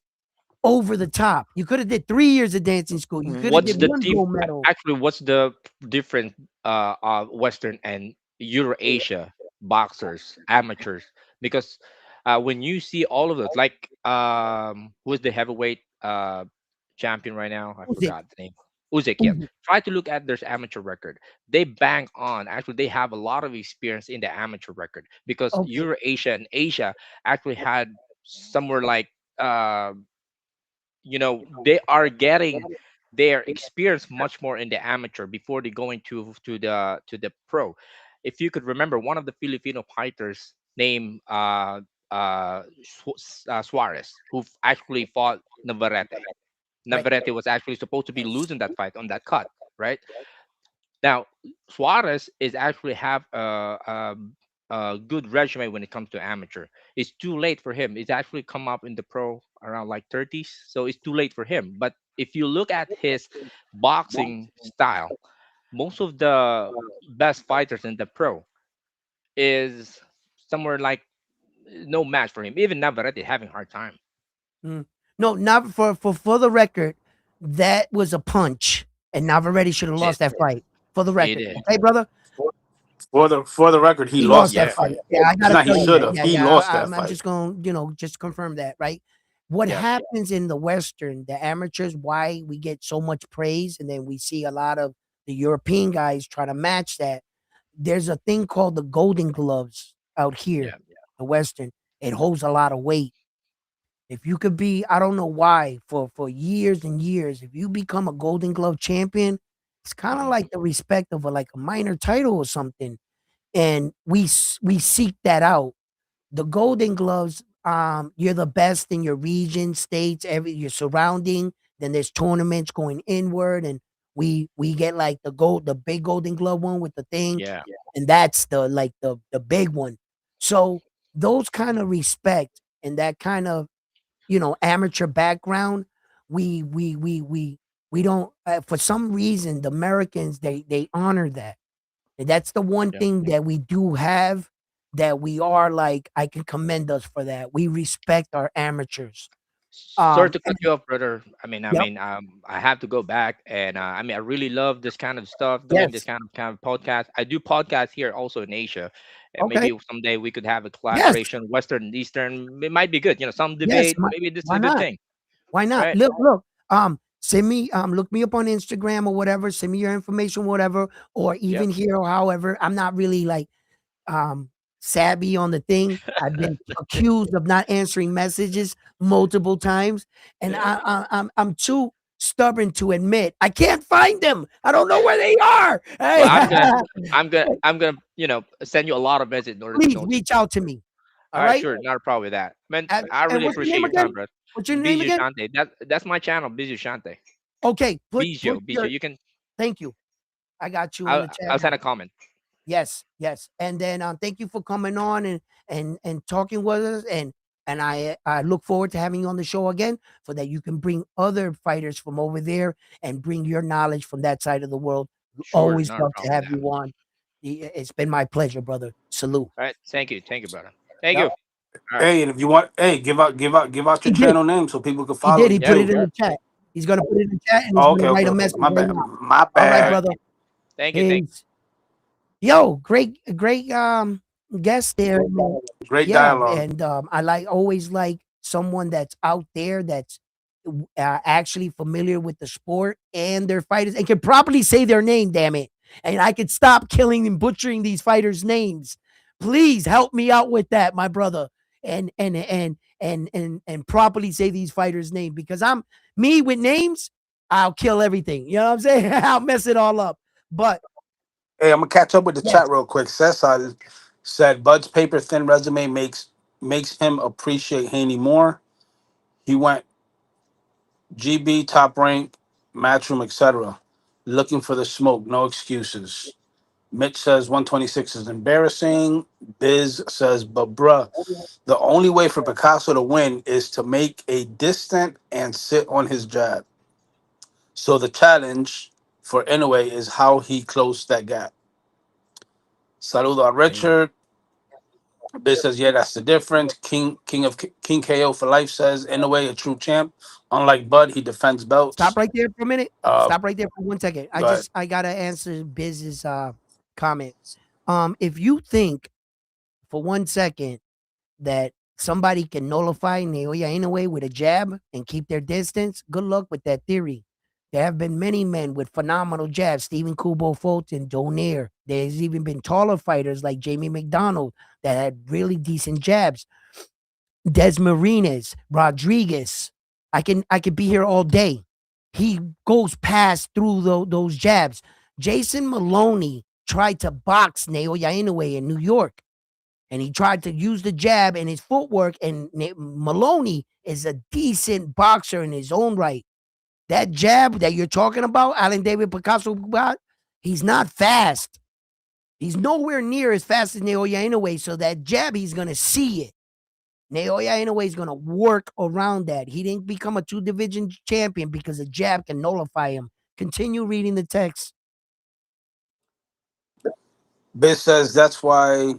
over the top. You could have did 3 years of dancing school. You could have What's did the one team? gold medal. Actually, what's the difference? Western and Eurasia boxers, amateurs, because when you see all of those, like who's the heavyweight champion right now? I Usyk. forgot the name. Usyk. Yeah. Usyk. Try to look at their amateur record. They bang on. Actually, they have a lot of experience in the amateur record because Okay. Eurasia and Asia actually had somewhere like uh, they are getting their experience much more in the amateur before they go into to the pro. If you could remember, one of the Filipino fighters named Suarez, who actually fought Navarrete. Right. Navarrete was actually supposed to be losing that fight on that cut, right? Now, Suarez is actually have a good resume when it comes to amateur. It's too late for him. It's actually come up in the pro around like 30s, so it's too late for him. But if you look at his boxing style, most of the best fighters in the pro is somewhere like no match for him. Even Navarrete having a hard time. Mm. No, not for the record, that was a punch, and Navarrete should have Shit, lost that fight. For the he record, did. okay, brother, For the record, he he lost lost that that Yeah, fight. fight. Yeah, I It's gotta not he tell you should that. have. Yeah, He yeah. lost that I'm fight. just going, just confirm that, right? What yeah, happens in the Western, the amateurs, why we get so much praise, and then we see a lot of the European guys try to match that. There's a thing called the Golden Gloves out here, yeah. the Western. It holds a lot of weight. If you could be, I don't know why, for years and years, if you become a Golden Glove champion, it's kind of Mhm. like the respect of like a minor title or something. And we seek that out. The Golden Gloves, you're the best in your region, states, your surrounding. Then there's tournaments going inward, and we get like the big Golden Glove one with the thing, Yeah. and that's the big one. So those kind of respect and that kind of, amateur background, we don't, for some reason, the Americans, they honor that. And that's the one Yeah. thing that we do have, that we are like, I can commend us for that. We respect our amateurs. Sorry to cut And you off, brother. yep. I have to go back, and I really love this kind of stuff, doing this Yes. kind of podcast. I do podcasts here also in Asia, and Okay. maybe someday we could have a Yes. collaboration, Western and Eastern. It might be good. Some Yes. debate. Maybe this is Why a good not? thing, Why not? right? Look, send me, look me up on Instagram or whatever, send me your information, whatever, or Yep. even here or however. I'm not really like, um, savvy on the thing. I've been accused of not answering messages multiple times, and Yeah. I'm too stubborn to admit I can't find them. I don't know where they are. Well, Hey, I'm gonna send you a lot of messages in order to please know this. reach out to me. All All right, right. sure, not a problem with that. Man, Uh, I and really what's your appreciate name your time, again? bro. What's your name Bijou again? Shante. That's my channel, Bijou Shante. Okay, put Bijou. your. You can. Thank you. I got you in I'll the chat I'll send now. a comment. Yes, yes. And then thank you for coming on and talking with us, and I look forward to having you on the show again, so that you can bring other fighters from over there and bring your knowledge from that side of the world. Sure, Always not a love to problem with have that. you on. It's been my pleasure, brother. Salute. All right, thank you, brother. Thank Yep. you. All right. Hey, and if you want, hey, give out He your did. channel name so people can He follow did. He you put Yep, it too. in yep. the chat. He's gonna put it in the chat, and he's Oh, gonna okay, write okay, a okay. message My right bad. now. My All right, All right. bad. brother. Thank you. Peace. Yo, great guest there, man. Great Yeah, dialogue. and I always like someone that's out there, that's actually familiar with the sport and their fighters, and can properly say their name. Damn it! And I could stop killing and butchering these fighters' names. Please help me out with that, my brother, and properly say these fighters' name, because I'm me with names. I'll kill everything. You know what I'm saying? I'll mess it all up. But Hey, I'm gonna catch up with the yes, chat real quick. Cesar said Bud's paper thin resume makes him appreciate Haney more. He went GB top rank, matchroom, etc. Looking for the smoke, no excuses. Mitch says 126 is embarrassing. Biz says, but bruh, the only way for Picasso to win is to make a distant and sit on his jab. So the challenge for Inoue is how he closed that gap. Saludo a Amen. Richard. Biz says, yeah, that's the difference. King KO for life says, Inoue a true champ. Unlike Bud, he defends stop belts. right there for a minute. Uh, Stop right there for 1 second. but I gotta answer Biz's comment. If you think for 1 second that somebody can nullify Naoya Inoue with a jab and keep their distance, good luck with that theory. There have been many men with phenomenal jabs, Stephen Kubo Fulton, Donaire. There's even been taller fighters like Jamie McDonald that had really decent jabs. Des Marines, Rodriguez. I could be here all day. He goes past through those jabs. Jason Maloney tried to box Naoya Inoue in New York, and he tried to use the jab and his footwork. And Maloney is a decent boxer in his own right. That jab that you're talking about, Alan David Picasso got, he's not fast. He's nowhere near as fast as Naoya Inoue. So that jab, he's gonna see it. Naoya Inoue is going to work around that. He didn't become a two-division champion because a jab can nullify him. Continue reading the text. Biz says that's why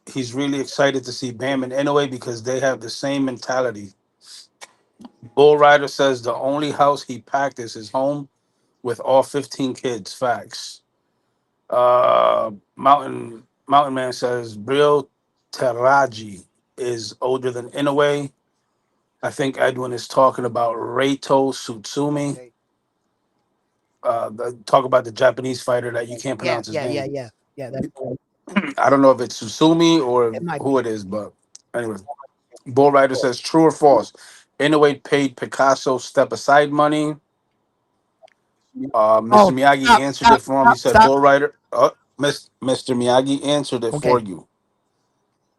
he's really excited to see Bam and Inoue because they have the same mentality. Bull Rider says the only house he packed is his home with all 15 kids. Facts. Mountain Man says Brio Teraji is older than Inoue. I think Edwin is talking about Reito Tsutsumi. Okay. Talk about the Japanese fighter that you can't Yeah, pronounce his yeah, yeah, name. yeah. Yeah, that's right. I don't know if it's Susumi or It might who be. it is, but anyway. Bull Rider says true or false. Inoue paid Picasso step aside money. Mr. Oh, Miyagi stop, answered stop, it for him. He stop, said stop. Bull Rider. Mr. Miyagi answered it for Okay. you.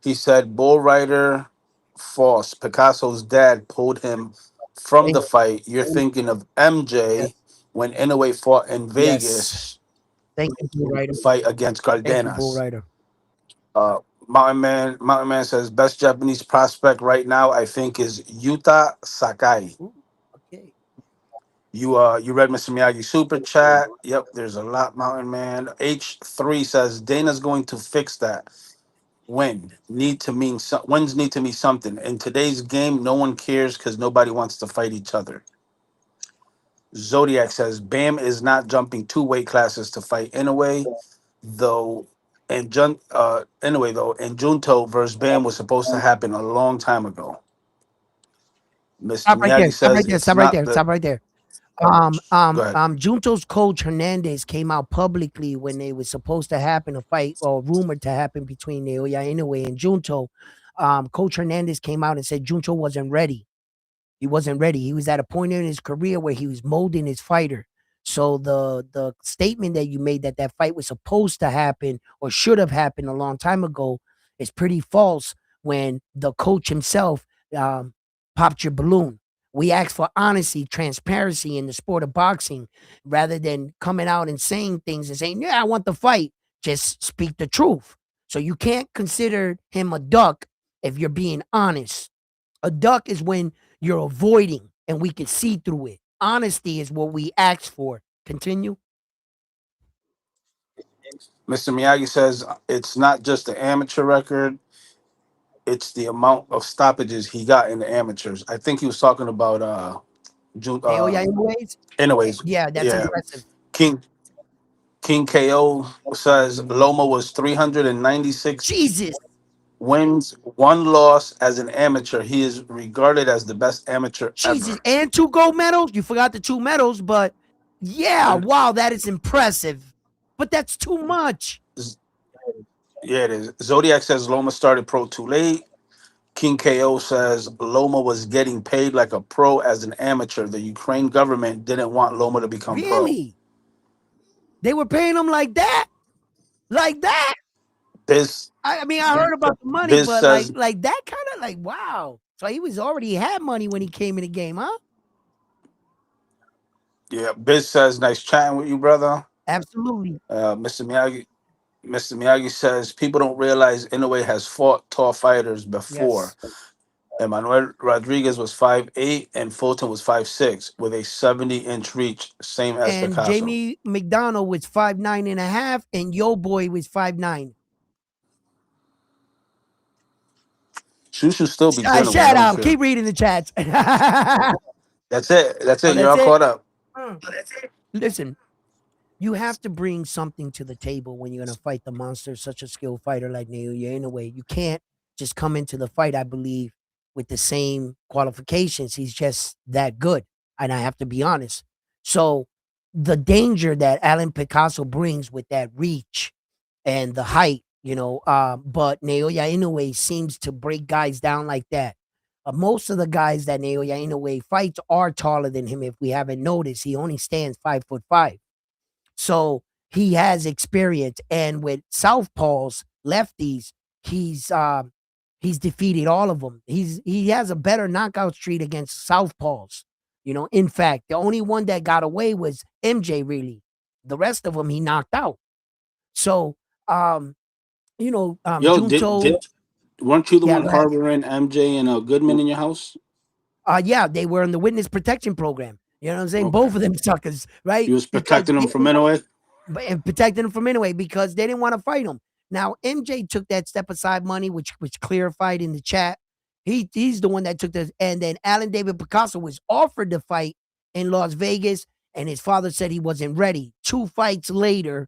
He said Bull Rider false. Picasso's dad pulled him from Thank the fight. You're thinking of Yes, MJ when Inoue fought in yes. Vegas Thank you, Bull Rider. fight against Thank you, Bull Cardenas. Rider. Mountain Man says best Japanese prospect right now I think is Yuta Sakai. Ooh, okay. You read Mr. Miyagi super chat. Yep, there's a lot, Mountain Man. H3 says Dana's going to fix that. Wins need to mean something. In today's game, no one cares because nobody wants to fight each other. Zodiac says Bam is not jumping two weight classes to fight Inoue, though. And Junto versus Bam was supposed to happen a long time ago. Mr. Stop right there. Miyagi Stop says right there. it's Stop right not there. the. Stop right there. Go ahead. Junto's coach Hernandez came out publicly when they was supposed to happen a fight or rumored to happen between Naoya Inoue and Junto. Coach Hernandez came out and said Junto wasn't ready. He wasn't ready. He was at a point in his career where he was molding his fighter. So the statement that you made that that fight was supposed to happen or should have happened a long time ago is pretty false. When the coach himself um, popped your balloon, we ask for honesty, transparency in the sport of boxing, rather than coming out and saying things and saying, "Yeah, I want the fight." Just speak the truth. So you can't consider him a duck if you're being honest. A duck is when you're avoiding and we can see through it. Honesty is what we ask for. Continue. Mr. Miyagi says it's not just the amateur record; it's the amount of stoppages he got in the amateurs. I think he was talking about Jun- Naoya uh anyways? anyways, Yeah, that's yeah. impressive. King King KO says Loma was 396 Jesus. wins, one loss as an amateur. He is regarded as the best amateur Jesus. ever. And 2 gold medals. You forgot the 2 medals, but yeah, And wow, that is impressive. But that's too much. Z- yeah, it is. Zodiac says Loma started pro too late. King KO says Loma was getting paid like a pro as an amateur. The Ukraine government didn't want Loma to become pro. Really? They were paying him like that? Like that? Biz I mean, I heard about the money, Biz but says, like that kind of like wow. So he was already had money when he came in the game, huh? yeah, Biz says, nice chatting with you, brother. Absolutely. Mr. Miyagi says people don't realize Inoue has fought tall fighters before. Yes. Emmanuel Rodriguez was 5'8" and Fulton was 5'6" with a 70-inch reach, same as And Picasso. Jamie McDonald was 5'9.5", and Yo Boy was 5'9". Shu should still be dealing with. I Shout don't out. care. Keep reading the chats. Oh, That's it. That's it. You're that's all it. caught up. Listen, you have to bring something to the table when you're going to fight the monster, such a skilled fighter like Naoya Inoue. You can't just come into the fight, I believe, with the same qualifications. He's just that good. And I have to be honest. So the danger that Alan Picasso brings with that reach and the height, but Naoya Inoue seems to break guys down like that. Most of the guys that Naoya Inoue fights are taller than him. If we haven't noticed, he only stands 5'5". So he has experience, and with southpaws, lefties, he's defeated all of them. He has a better knockout streak against southpaws. In fact, the only one that got away was MJ. Really, the rest of them he knocked out. So, um, Yo, Junto, weren't you the yeah, one go ahead. harboring MJ and Goodman in your house? Yeah, they were in the witness protection program. You know what I'm saying? Okay. Both of them suckers, right? You was Because protecting they him from didn't Inoue? and protecting him from anyway because they didn't want to fight him. Now MJ took that step aside money, which clarified in the chat. He's the one that took the, and then Alan David Picasso was offered to fight in Las Vegas, and his father said he wasn't ready. 2 fights later,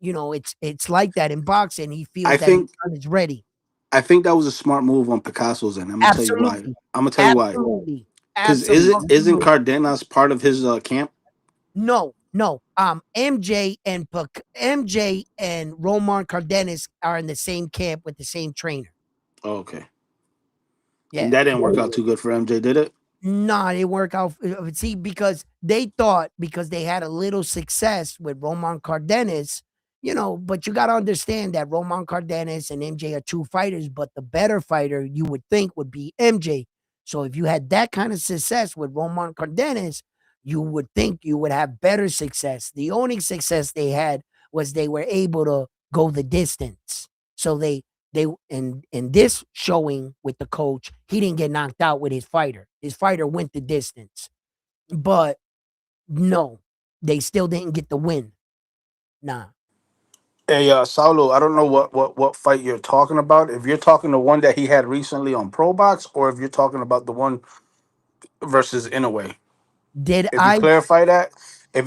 it's like that in boxing. He I feels that his think son is ready. I think that was a smart move on Picasso's end. I'm gonna tell you why. Absolutely, I'm gonna tell you why. absolutely, Because isn't absolutely. Cardenas part of his camp? No, no. MJ and Roman Cardenas are in the same camp with the same trainer. Oh, okay. And Yeah. that didn't work out too good for MJ, did it? No, it didn't work out. See, because they thought because they had a little success with Roman Cardenas, but you got to understand that Roman Cardenas and MJ are two fighters, but the better fighter you would think would be MJ. So if you had that kind of success with Roman Cardenas, you would think you would have better success. The only success they had was they were able to go the distance. So they They in this showing with the coach, he didn't get knocked out with his fighter. His fighter went the distance, but no, they still didn't get the win. Nah. Hey, Saulo, I don't know what fight you're talking about. If you're talking the one that he had recently on Pro Box, or if you're talking about the one versus Inoue. Did If you I? clarify that,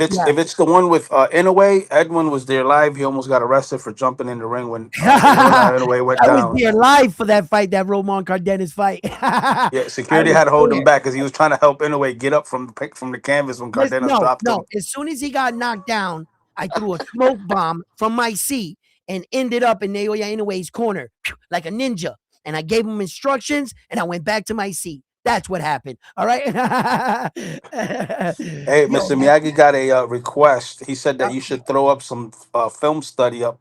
Yeah. if it's the one with Inoue, Edwin was there live. He almost got arrested for jumping in the ring when I Inoue went was down. there live for that fight, that Roman Cardenas fight. I Yeah, security was had to hold him there. back because he was trying to help Inoue get up from the canvas when Listen, Cardenas no, dropped no. him. As soon as he got knocked down, I threw a smoke bomb from my seat and ended up in Naoya Inoue's corner like a ninja. And I gave him instructions and I went back to my seat. That's what happened. All right. Hey, Yo, Mr. man, Miyagi got a request. He said that uh, you should throw up some film study up.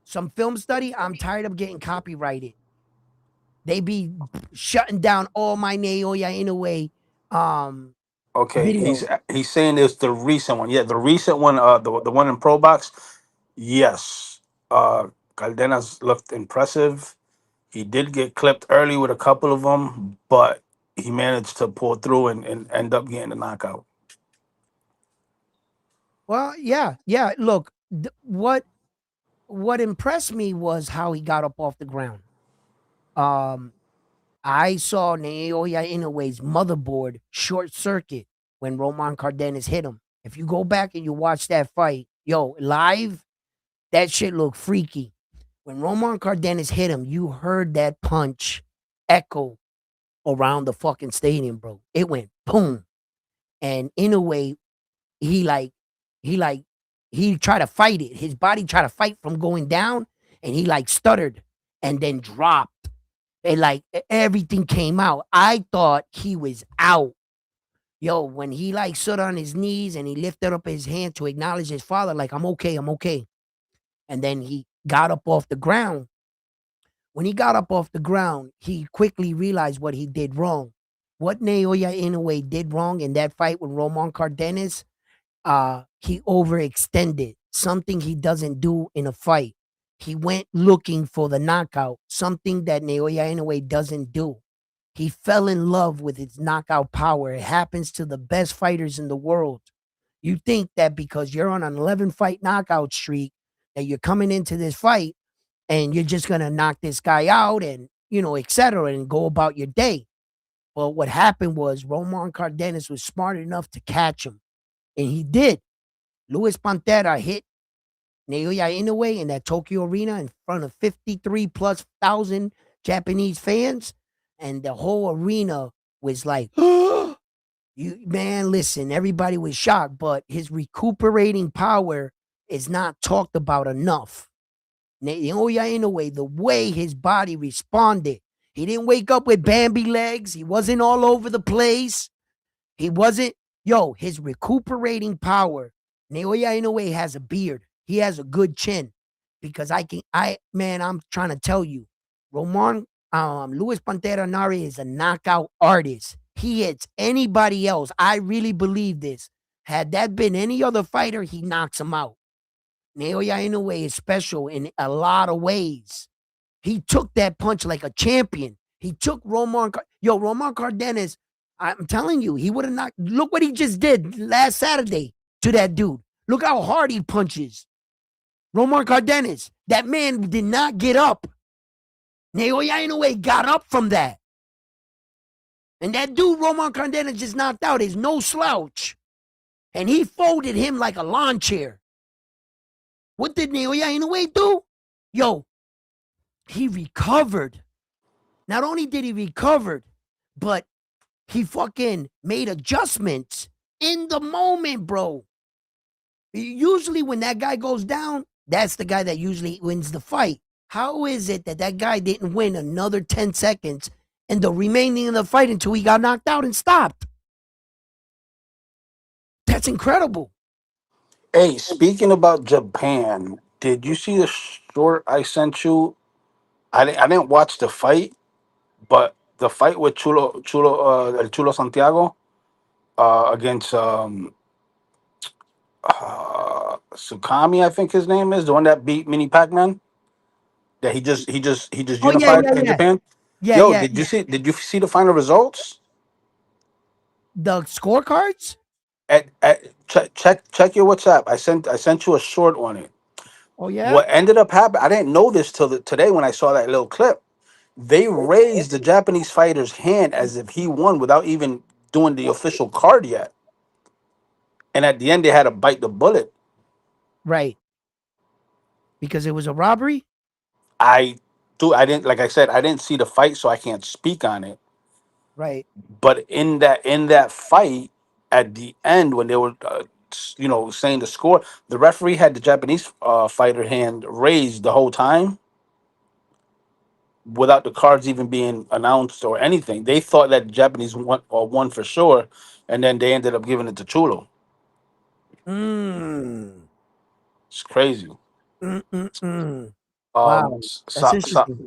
some film study. I'm tired of getting copyrighted. They be shutting down all my Naoya Inoue Okay, videos. he's saying it's the recent one. Yeah, the recent one, the one in Pro Box. Yes, Caldenas looked impressive. He did get clipped early with a couple of them, but he managed to pull through and end up getting the knockout. Well, yeah, yeah. Look, what impressed me was how he got up off the ground. Um, I saw Naoya Inoue's motherboard short circuit when Roman Cardenas hit him. If you go back and you watch that fight, yo, live, that shit looked freaky. When Roman Cardenas hit him, you heard that punch echo around the fucking stadium, bro. It went boom. And Inoue, he like, he like, he tried to fight it. His body tried to fight from going down, and he like stuttered and then dropped. And like everything came out. I thought he was out. Yo, when he like stood on his knees and he lifted up his hand to acknowledge his father, like, I'm okay, I'm okay. And then he got up off the ground. When he got up off the ground, he quickly realized what he did wrong. What Naoya Inoue did wrong in that fight with Roman Cardenas, he overextended, something he doesn't do in a fight. He went looking for the knockout, something that Naoya Inoue doesn't do. He fell in love with his knockout power. It happens to the best fighters in the world. You think that because you're on an 11 fight knockout streak, that you're coming into this fight and you're just going to knock this guy out and, et cetera, and go about your day. Well, what happened was Roman Cardenas was smart enough to catch him, and he did. Luis Pantera hit Naoya Inoue in that Tokyo arena in front of 53 plus thousand Japanese fans, and the whole arena was like, you man, listen, everybody was shocked, but his recuperating power is not talked about enough. Naoya Inoue, the way his body responded, he didn't wake up with Bambi legs. He wasn't all over the place. He wasn't, his recuperating power. Naoya Inoue has a beard. He has a good chin because I'm trying to tell you, Luis Pantera Nari is a knockout artist. He hits anybody else. I really believe this. Had that been any other fighter, he knocks him out. Naoya Inoue is special in a lot of ways. He took that punch like a champion. He took Roman Cardenas. I'm telling you, he would have not. Look what he just did last Saturday to that dude. Look how hard he punches. Roman Cardenas. That man did not get up. Naoya Inoue got up from that. And that dude Roman Cardenas just knocked out is no slouch. And he folded him like a lawn chair. What did Naoya Inoue do? Yo, he recovered. Not only did he recover, but he fucking made adjustments in the moment, bro. Usually, when that guy goes down, that's the guy that usually wins the fight. How is it that that guy didn't win another 10 seconds and the remaining of the fight until he got knocked out and stopped? That's incredible. Hey, speaking about Japan, did you see the short I sent you? I didn't watch the fight, but the fight with Chulo Santiago against Sukami, I think his name is the one that beat Mini Pac Man. that he just Oh yeah, unified yeah, in yeah, Japan. yeah, Yo, yeah, yeah. did you see the final results? The scorecards. Check your WhatsApp. I sent you a short on it. Oh yeah, What ended up happening? I didn't know this till today when I saw that little clip. They raised the Japanese fighter's hand as if he won without even doing the official card yet. And at the end, they had to bite the bullet. right. Because it was a robbery. I I didn't, like I said, I didn't see the fight, so I can't speak on it. Right. But in that fight, at the end, when they were saying the score, the referee had the Japanese fighter hand raised the whole time without the cards even being announced or anything. They thought that the Japanese won for sure, and then they ended up giving it to Chulo. Mm. It's crazy. Mm. Wow, that's interesting.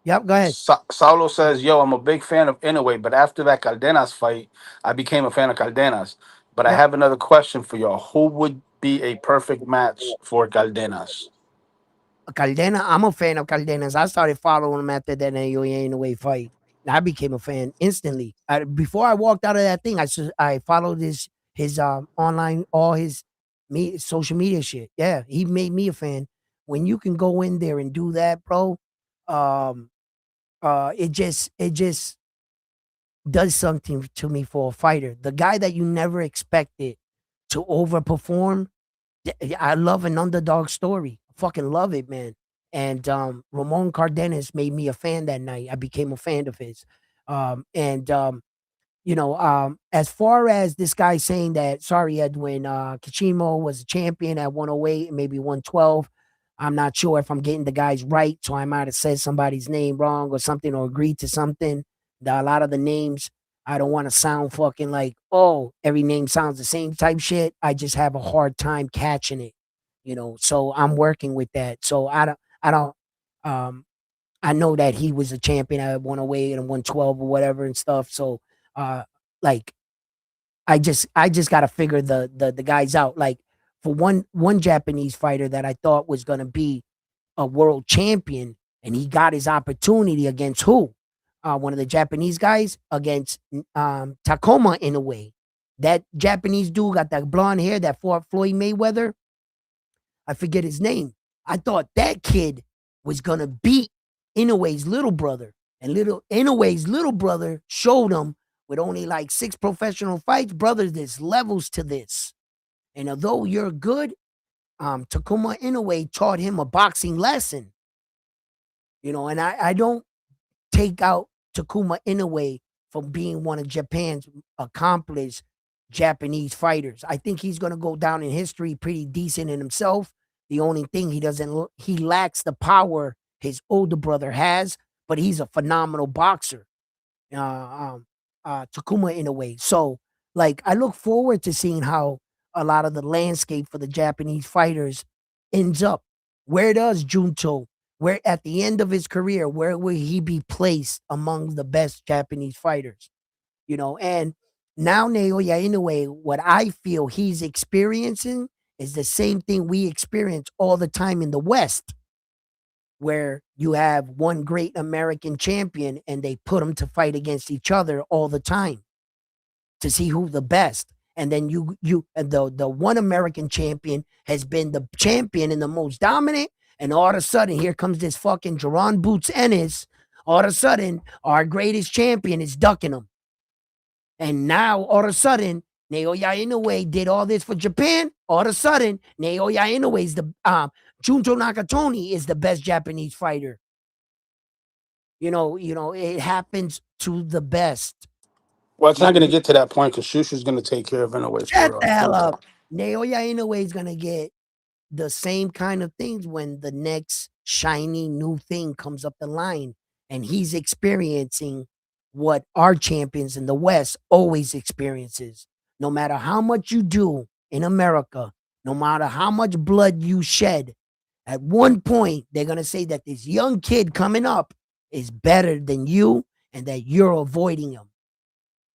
Yep. Go ahead. Saulo says, "Yo, I'm a big fan of Inoue, but after that Caldenas fight, I became a fan of Caldenas. But I Yep. have another question for y'all. Who would be a perfect match for Caldenas?" Caldena, I'm a fan of Caldenas. I started following him after that Naoya in the way fight. I became a fan instantly. Before I walked out of that thing, I followed his online all his social media shit. Yeah, he made me a fan. When you can go in there and do that, bro, um, it just does something to me for a fighter. The guy that you never expected to overperform. I love an underdog story. Fucking love it, man. And Ramon Cardenas made me a fan that night. I became a fan of his. And as far as this guy saying that, sorry, Edwin, Kachimo was a champion at 108 and maybe 112. I'm not sure if I'm getting the guys right, so I might have said somebody's name wrong or something or agreed to something. A lot of the names, I don't want to sound fucking like, oh, every name sounds the same type shit. I just have a hard time catching it, So I'm working with that. So I don't, um, I know that he was a champion at 108 and 112 or whatever and stuff. So, uh, like I just got to figure the guys out. Like for one Japanese fighter that I thought was going to be a world champion, and he got his opportunity against who? One of the Japanese guys against Tacoma in a way. That Japanese dude got that blonde hair that fought Floyd Mayweather. I forget his name. I thought that kid was gonna beat Inoue's little brother, and little Inoue's little brother showed him with only like 6 professional fights, brother. There's levels to this, and although you're good, Takuma Inoue taught him a boxing lesson, and I don't take out Takuma Inoue from being one of Japan's accomplished Japanese fighters. I think he's going to go down in history pretty decent in himself. The only thing he lacks the power his older brother has, but he's a phenomenal boxer. Takuma in a way. So, like, I look forward to seeing how a lot of the landscape for the Japanese fighters ends up. Where does Junto, where at the end of his career, where will he be placed among the best Japanese fighters? And now Naoya Inoue, what I feel he's experiencing is the same thing we experience all the time in the West, where you have one great American champion and they put them to fight against each other all the time to see who the best. And then the one American champion has been the champion and the most dominant. And all of a sudden, here comes this fucking Jerron Boots Ennis. All of a sudden, our greatest champion is ducking him. And now, all of a sudden, Naoya Inoue did all this for Japan. All of a sudden, Naoya Inoue is the Junto Nakatoni is the best Japanese fighter. It happens to the best. Well, it's not going to get to that point because Shushu's going to take care of Inoue Shut for the hell Junto. up. Naoya Inoue is gonna get the same kind of things when the next shiny new thing comes up the line, and he's experiencing what our champions in the West always experiences. No matter how much you do in America, no matter how much blood you shed, at one point they're gonna say that this young kid coming up is better than you, and that you're avoiding him.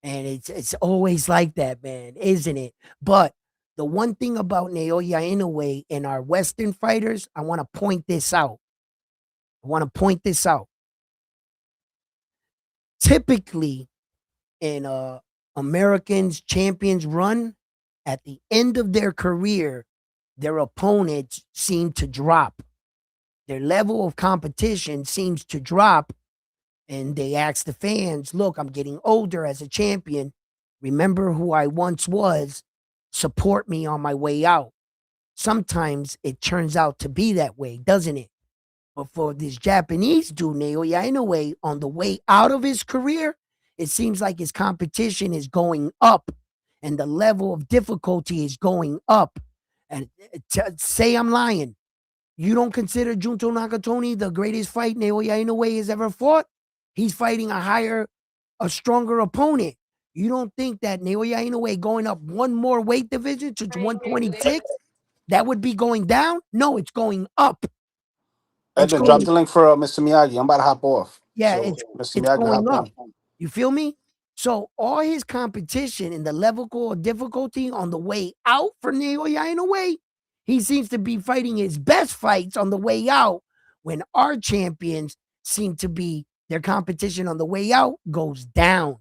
And it's always like that, man, isn't it? But the one thing about Naoya Inoue and our Western fighters, I want to point this out. I want to point this out. Typically, in Americans champions run, at the end of their career, their opponents seem to drop. Their level of competition seems to drop, and they ask the fans, look, I'm getting older as a champion. Remember who I once was. Support me on my way out. Sometimes it turns out to be that way, doesn't it? But for this Japanese dude, Naoya Inoue, on the way out of his career, it seems like his competition is going up and the level of difficulty is going up. And say I'm lying, you don't consider Junto Nakatoni the greatest fight Naoya Inoue has ever fought? He's fighting a stronger opponent. You don't think that Naoya Inoue going up one more weight division to 126, that would be going down? No, it's going up. It's Edna, drop going, the link for Mr. Miyagi. I'm about to hop off. yeah, So Mr. it's Miyagi going hop up. in. You feel me? So all his competition in the level of difficulty on the way out for Naoya Inoue, he seems to be fighting his best fights on the way out, when our champions seem to be, their competition on the way out goes down.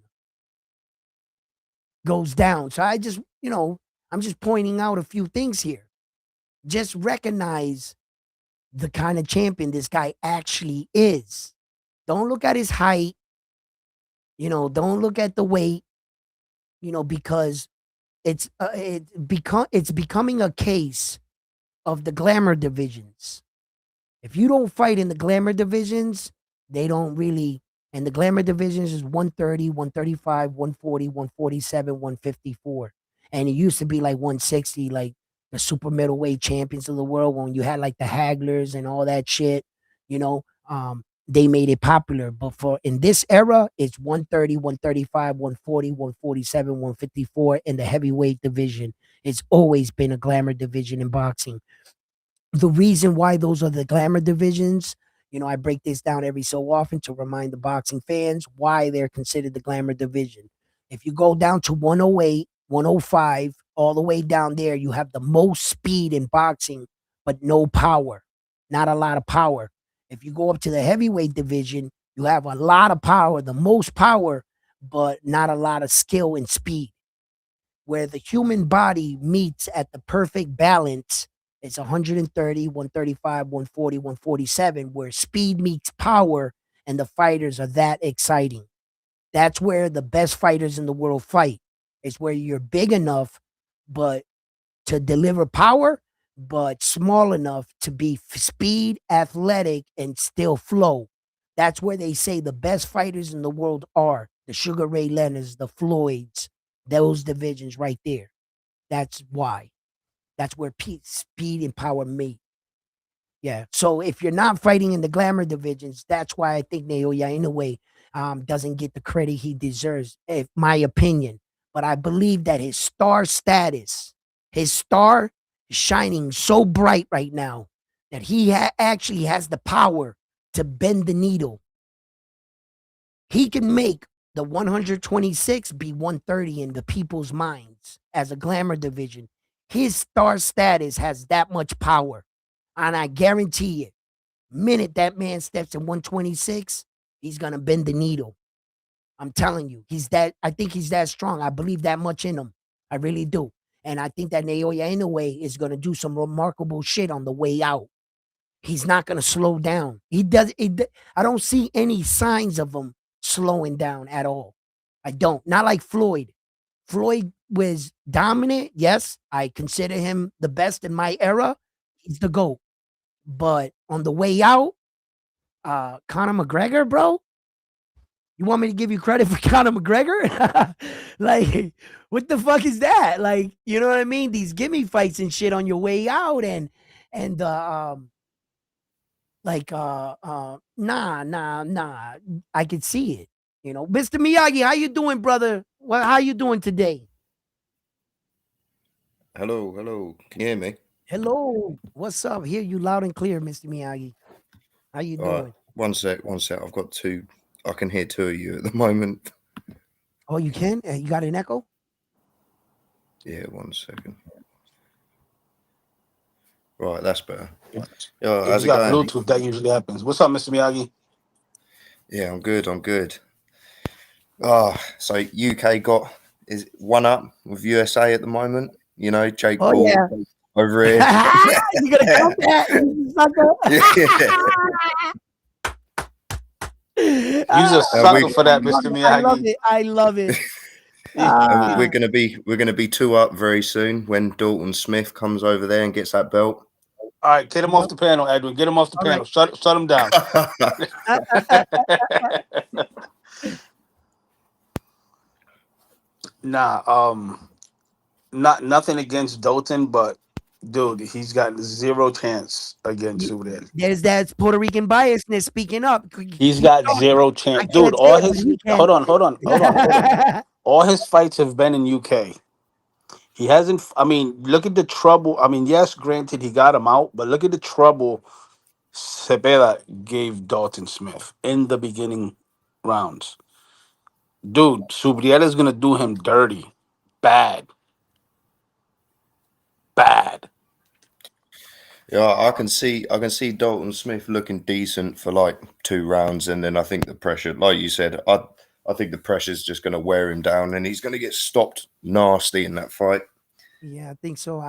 Goes down. So I just, I'm just pointing out a few things here. Just recognize the kind of champion this guy actually is. Don't look at his height. Don't look at the weight. Because it's becoming a case of the glamour divisions. If you don't fight in the glamour divisions, they don't really. And the glamour divisions is 130, 135, 140, 147, 154. And it used to be like 160, like the super middleweight champions of the world, when you had like the Haglers and all that shit, they made it popular. But for in this era, it's 130, 135, 140, 147, 154 in the heavyweight division. It's always been a glamour division in boxing. The reason why those are the glamour divisions, I break this down every so often to remind the boxing fans why they're considered the glamour division. If you go down to 108, 105, all the way down there, you have the most speed in boxing, but no power, not a lot of power. If you go up to the heavyweight division, you have a lot of power, the most power, but not a lot of skill and speed. Where the human body meets at the perfect balance, it's 130, 135, 140, 147, where speed meets power and the fighters are that exciting. That's where the best fighters in the world fight. It's where you're big enough but to deliver power, but small enough to be speed, athletic, and still flow. That's where they say the best fighters in the world are the Sugar Ray Leonards, the Floyds, those divisions right there. That's why. That's where speed and power meet. Yeah. So if you're not fighting in the glamour divisions, that's why I think Naoya Inoue doesn't get the credit he deserves, in my opinion. But I believe that his star status, his star is shining so bright right now that he actually has the power to bend the needle. He can make the 126 be 130 in the people's minds as a glamour division. His star status has that much power. And I guarantee it, minute that man steps in 126, he's going to bend the needle. I'm telling you, I think he's that strong. I believe that much in him. I really do. And I think that Naoya Inoue is going to do some remarkable shit on the way out. He's not going to slow down. I don't see any signs of him slowing down at all. I don't. Not like Floyd. Floyd was dominant. Yes, I consider him the best in my era. He's the GOAT. But on the way out, Conor McGregor, bro, you want me to give you credit for Conor McGregor? Like, what the fuck is that? Like, you know what I mean? These gimme fights and shit on your way out, and nah. I could see it. Mr. Miyagi, how you doing, brother? How you doing today? Hello, hello. Can you hear me? Hello. What's up? Hear you loud and clear, Mr. Miyagi. How you All right, doing? one sec. I've got two. I can hear two of you at the moment. Oh, you can? You got an echo? Yeah, 1 second. Right, that's better. Yo, If how's you it got going? Bluetooth, that usually happens. What's up, Mr. Miyagi? Yeah, I'm good. I'm good. So UK got is one up with USA at the moment. You know, Jake Oh Paul yeah. over here. You gonna come back, you sucker? You's a sucker for I that, love Mr. it. I love Miyagi. it. I love it. And Ah, we're gonna be two up very soon when Dalton Smith comes over there and gets that belt. All right, get him off yep. the panel, Edwin. Get him off the All right. panel. Shut him down. Uh, uh, uh, Nah, nothing against Dalton, but dude, he's got zero chance against y- Sudan. There's that Puerto Rican biasness speaking up. He's Keep got talking. zero I chance, dude. can't say All it, but his he can. hold on. All his fights have been in UK. He hasn't. I mean, look at the trouble. I mean, yes, granted, he got him out, but look at the trouble Cepeda gave Dalton Smith in the beginning rounds. Dude, Subriela's gonna do him dirty, bad, bad. Yeah, I can see Dalton Smith looking decent for like 2 rounds, and then I think the pressure, like you said, I think the pressure's just going to wear him down, and he's going to get stopped nasty in that fight. Yeah, I think so.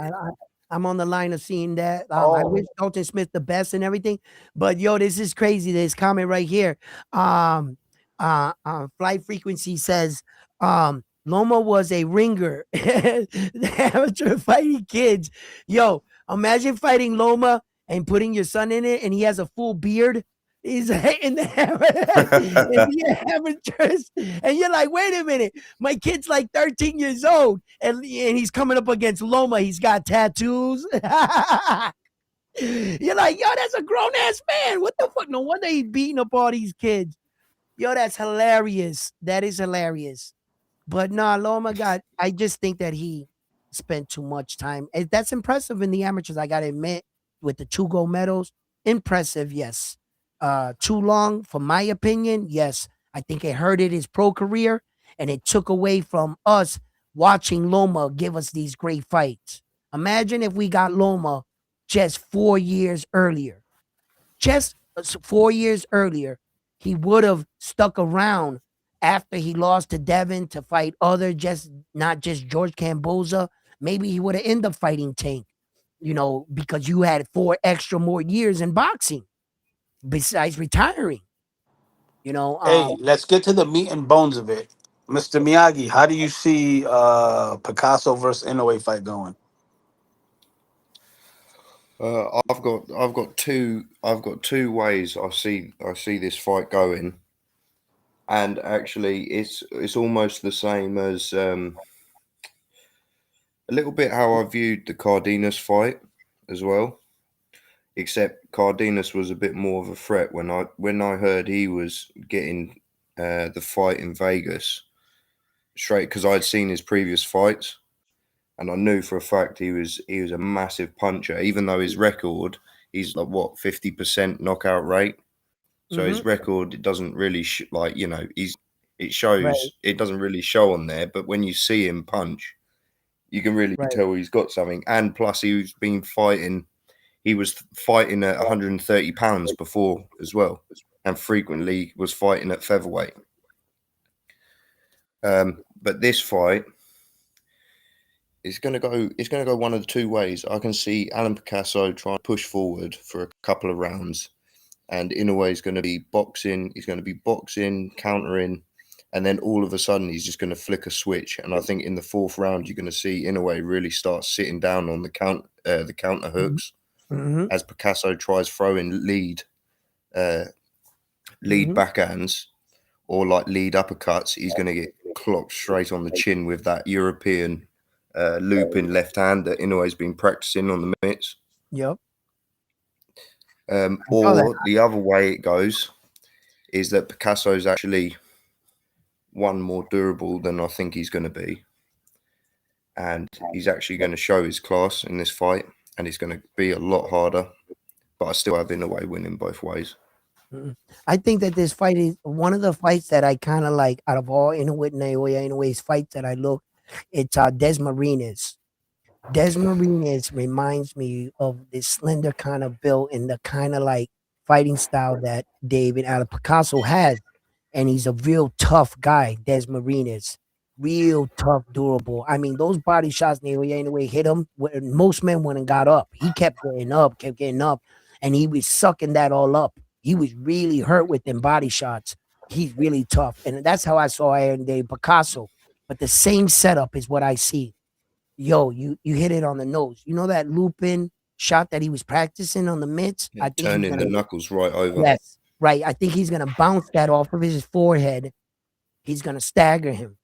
I'm on the line of seeing that. I wish Oh, Dalton Smith the best and everything, but yo, this is crazy. This comment right here. Um, Flight Frequency says, Loma was a ringer. The amateur fighting kids. Yo, imagine fighting Loma and putting your son in it, and he has a full beard. He's in the in the amateurs, and you're like, wait a minute, my kid's like 13 years old, and he's coming up against Loma. He's got tattoos. You're like, yo, that's a grown ass man. What the fuck? No wonder he's beating up all these kids. Yo, that's hilarious. That is hilarious. But nah, Loma got. I just think that he spent too much time. That's impressive in the amateurs. I gotta admit, with the 2 gold medals, impressive. Yes. Too long, for my opinion. Yes, I think it hurted his pro career, and it took away from us watching Loma give us these great fights. Imagine if we got Loma just 4 years earlier. Just 4 years earlier, he would have stuck around after he lost to Devin to fight other, just not just George Camboza. Maybe he would have ended up fighting Tank, because you had 4 extra more years in boxing besides retiring. You know, hey, let's get to the meat and bones of it, Mr. Miyagi. How do you see Picasso versus Inoue fight going? I've got two ways I see this fight going, and actually it's almost the same as a little bit how I viewed the Cardenas fight as well. Except Cardenas was a bit more of a threat when I heard he was getting the fight in Vegas straight, because I'd seen his previous fights and I knew for a fact he was a massive puncher. Even though his record, he's like what 50% knockout rate. So mhm, his record, it doesn't really right, it doesn't really show on there. But when you see him punch, you can really right. tell he's got something. And plus, he was fighting at 130 pounds before as well, and frequently was fighting at featherweight. But this fight is going to go. It's going to go one of the two ways. I can see Alan Picasso trying to push forward for a couple of rounds, and Inoue is going to be boxing. He's going to be boxing, countering, and then all of a sudden he's just going to flick a switch. And I think in the 4th round you're going to see Inoue really start sitting down on the counter hooks Mm-hmm. as Picasso tries throwing lead Mm-hmm. backhands or like lead uppercuts. He's going to get clocked straight on the chin with that European looping left hand that Inoue's been practicing on the mitts. Yep. I saw that. Or the other way it goes is that Picasso's actually one more durable than I think he's going to be. And he's actually going to show his class in this fight, and it's going to be a lot harder. But I still have Inoue winning both ways. I think that this fight is one of the fights that I kind of like out of all Inoue Naoya Inoue's fights that I look. It's Desmarines. Desmarines reminds me of this slender kind of build and the kind of like fighting style that David Allen Picasso has. And he's a real tough guy, Desmarines. Real tough, durable. I mean, those body shots Naoya anyway hit him. Most men went and got up. He kept getting up, and he was sucking that all up. He was really hurt with them body shots. He's really tough. And that's how I saw Aaron David Picasso. But the same setup is what I see. Yo, you hit it on the nose. You know that looping shot that he was practicing on the mitts? Yeah, I think he's turning the gonna knuckles right over. yes, right. I think he's gonna bounce that off of his forehead. He's gonna stagger him.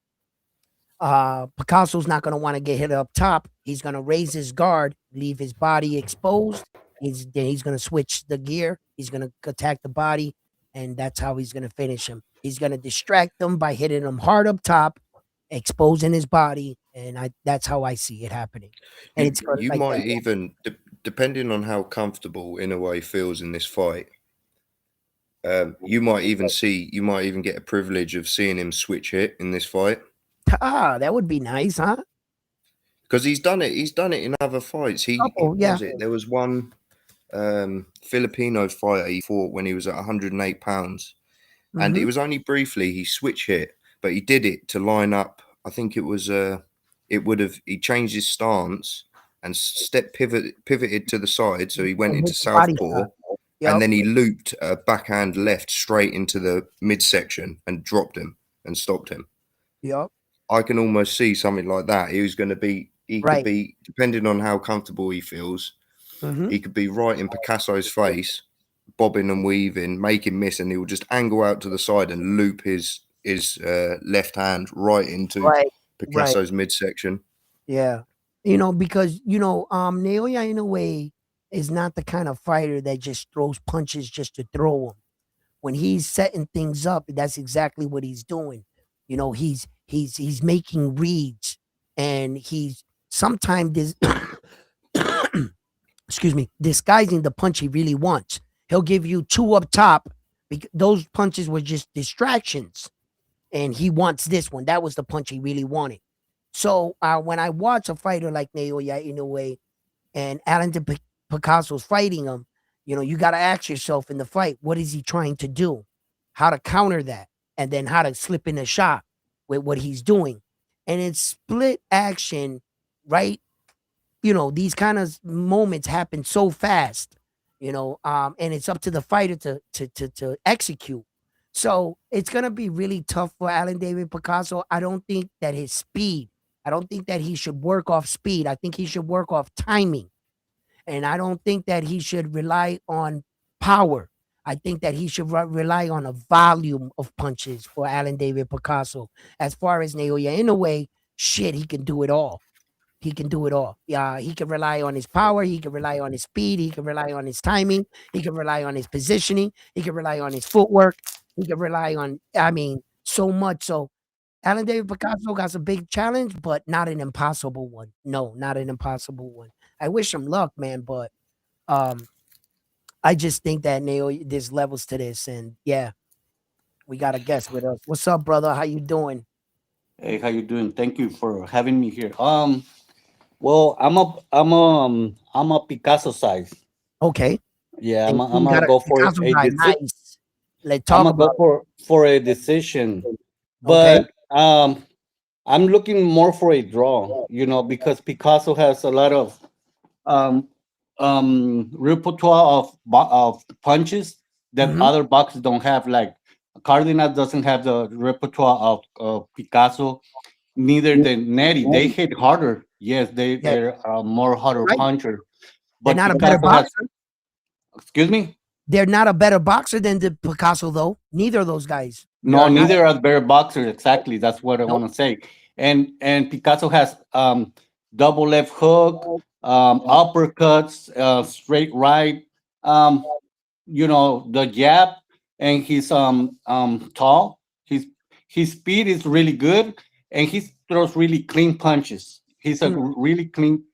Picasso's not gonna want to get hit up top. He's gonna raise his guard, leave his body exposed. He's gonna switch the gear. He's gonna attack the body, and that's how he's gonna finish him. He's gonna distract them by hitting him hard up top, exposing his body, and that's how I see it happening. And You it's gonna you like might that. even, depending on how comfortable Inoue feels in this fight, you might even get a privilege of seeing him switch hit in this fight. That would be nice, huh? Because he's done it. He's done it in other fights. Couple, yeah. Was it? There was one Filipino fighter he fought when he was at 108 pounds, and it Mhm. was only briefly he switch hit, but he did it to line up. I think it was he changed his stance and pivoted to the side, so he went And into hit the body southpaw, shot. and Yep. then he looped a backhand left straight into the midsection and dropped him and stopped him. Yep. I can almost see something like that. He could Right. be, depending on how comfortable he feels, Mhm. he could be right in Picasso's face, bobbing and weaving, make him miss, and he will just angle out to the side and loop his left hand right into Right. Right. Picasso's midsection. Yeah. Because Naoya in a way is not the kind of fighter that just throws punches just to throw them. When he's setting things up, that's exactly what he's doing. He's making reads, and he's sometimes this excuse me, disguising the punch he really wants. He'll give you two up top because those punches were just distractions, and he wants this one. That was the punch he really wanted. So when I watch a fighter like Naoya Inoue and Picasso's fighting him, you got to ask yourself in the fight, what is he trying to do? How to counter that, and then how to slip in a shot with what he's doing. And it's split action, right? These kind of moments happen so fast, and it's up to the fighter to execute. So it's gonna be really tough for Alan David Picasso. I don't think that his speed, I don't think that he should work off speed. I think he should work off timing. And I don't think that he should rely on power. I think that he should rely on a volume of punches for Alan David Picasso. As far as Naoya Inoue, shit, he can do it all. He can do it all. Yeah, he can rely on his power. He can rely on his speed. He can rely on his timing. He can rely on his positioning. He can rely on his footwork. He can rely on, I mean, so much. So Alan David Picasso got a big challenge, but not an impossible one. No, not an impossible one. I wish him luck, man, but um, I just think that there's levels to this, and yeah, we got a guest with us. What's up, brother? How you doing? Hey, how you doing? Thank you for having me here. Well, I'm a Picasso size. Okay, Yeah, and I'm you gonna got a go for Picasso guy. Nice. Let's I'm talk gonna go about for a decision, it. Okay. but I'm looking more for a draw. Because Picasso has a lot of um repertoire of punches that Hmm. other boxers don't have. Like Cardinal doesn't have the repertoire of Picasso. Neither the Netty. They hit harder. Yes, Yeah, they're a more harder right. puncher. They're But not a better Picasso has. boxer. Excuse me. They're not a better boxer than the Picasso, though. Neither of those guys. They No, are not. neither are better boxers. Exactly. That's what I Nope. want to say. And Picasso has double left hook, uppercuts, straight right. Um, the jab, and he's tall. His speed is really good, and he throws really clean punches. He's a Mm, really clean.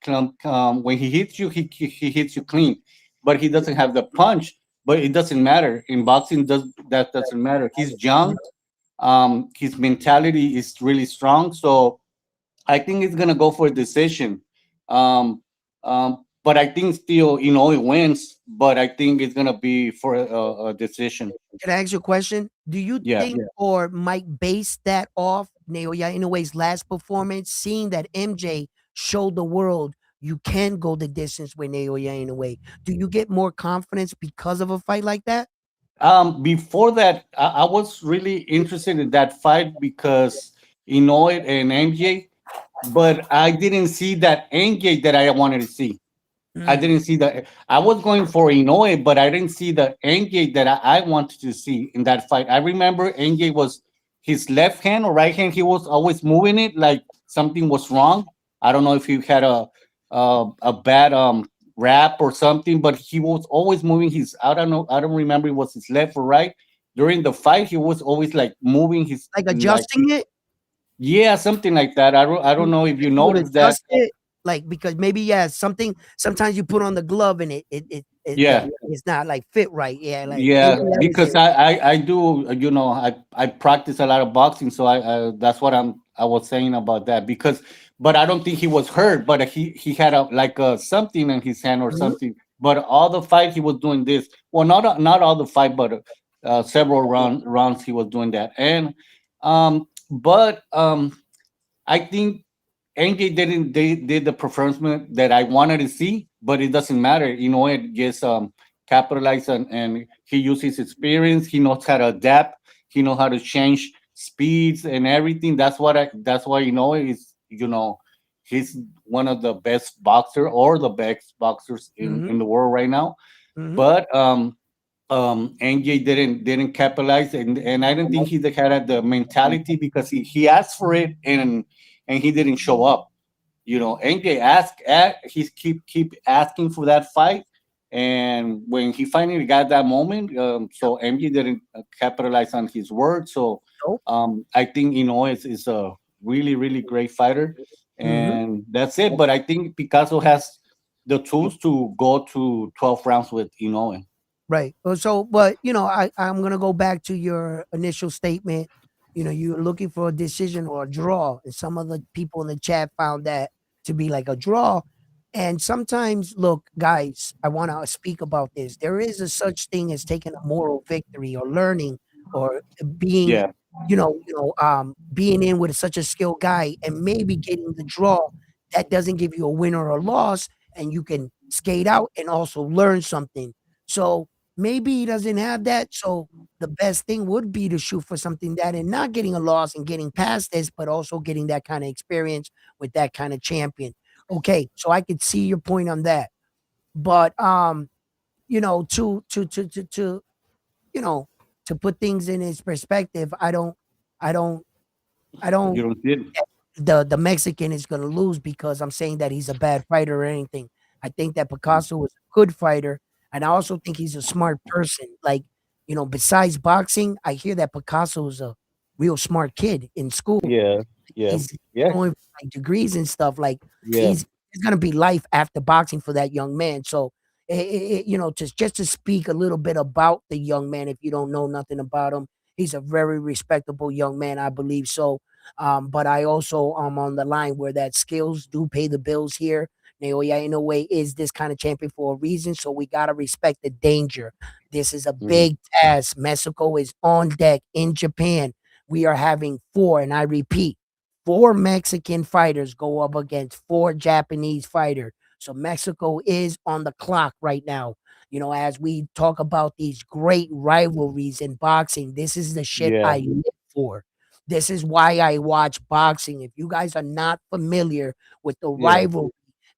When he hits you, he hits you clean, but he doesn't have the punch. But it doesn't matter in boxing. That doesn't matter? He's young. His mentality is really strong. So I think he's gonna go for a decision. Um, but I think still, it wins. But I think it's gonna be for a decision. Can I ask you a question? Do you Yeah. think or might base that off Naoya Inoue's last performance, seeing that MJ showed the world you can go the distance with Naoya Inoue? Do you get more confidence because of a fight like that? Before that, I was really interested in that fight because Inoue and MJ, but I didn't see that MJ that I wanted to see. I Mm, didn't see the. I was going for Inoue, but I didn't see the NJ that I wanted to see in that fight. I remember NJ was his left hand or right hand. He was always moving it like something was wrong. I don't know if he had a bad rap or something, but he was always moving his. I don't know. I don't remember it was his left or right. During the fight, he was always like moving his like like adjusting it? yeah, something like that. I don't You know if you you would noticed that. adjust it? Like, because maybe, yeah, something sometimes you put on the glove and Yeah. it's not, like, fit right. Yeah, like, maybe Yeah, that was because it. I do I practice a lot of boxing, so I that's what I was saying about that because but I don't think he was hurt, but he had a like something in his hand or Mhm, something. But all the fight he was doing this. Well, not all the fight, but several rounds he was doing that. And but I think NJ didn't they did the performance that I wanted to see, but it doesn't matter. It just capitalize and he uses his experience. He knows how to adapt. He knows how to change speeds and everything. That's why is he's one of the best boxer or the best boxers mhm, in the world right now. mhm. But NJ didn't capitalize and I don't think he had the mentality because he asked for it and he didn't show up. NJ he keep asking for that fight, and when he finally got that moment, so MJ didn't capitalize on his word. So Nope. I think is a really great fighter, Mhm. and that's it. But I think Picasso has the tools to go to 12 rounds with Inoue. Right. So, but I'm gonna go back to your initial statement. You're looking for a decision or a draw, and some of the people in the chat found that to be like a draw. And sometimes, look, guys, I want to speak about this. There is a such thing as taking a moral victory or learning or being, Yeah, being in with such a skilled guy and maybe getting the draw that doesn't give you a win or a loss, and you can skate out and also learn something. So maybe he doesn't have that. So the best thing would be to shoot for something that and not getting a loss and getting past this, but also getting that kind of experience with that kind of champion. Okay, so I could see your point on that. But to you know, to put things in its perspective, I don't I you don't don't see it. the Mexican is gonna lose because I'm saying that he's a bad fighter or anything. I think that Picasso was a good fighter, and I also think he's a smart person. Like, besides boxing, I hear that Picasso is a real smart kid in school. Yeah, yeah, He's yeah, going for, like, degrees and stuff. Like, yeah, he's gonna be life after boxing for that young man. So, just to speak a little bit about the young man, if you don't know nothing about him, he's a very respectable young man, I believe so. But I also am on the line where that skills do pay the bills here. Naoya Inoue is this kind of champion for a reason, so we gotta respect the danger. This is a mhm, big task. Mexico is on deck in Japan. We are having four, and I repeat, four Mexican fighters go up against four Japanese fighters. So Mexico is on the clock right now. As we talk about these great rivalries in boxing, this is the shit yeah, I live for. This is why I watch boxing. If you guys are not familiar with the yeah, rivalry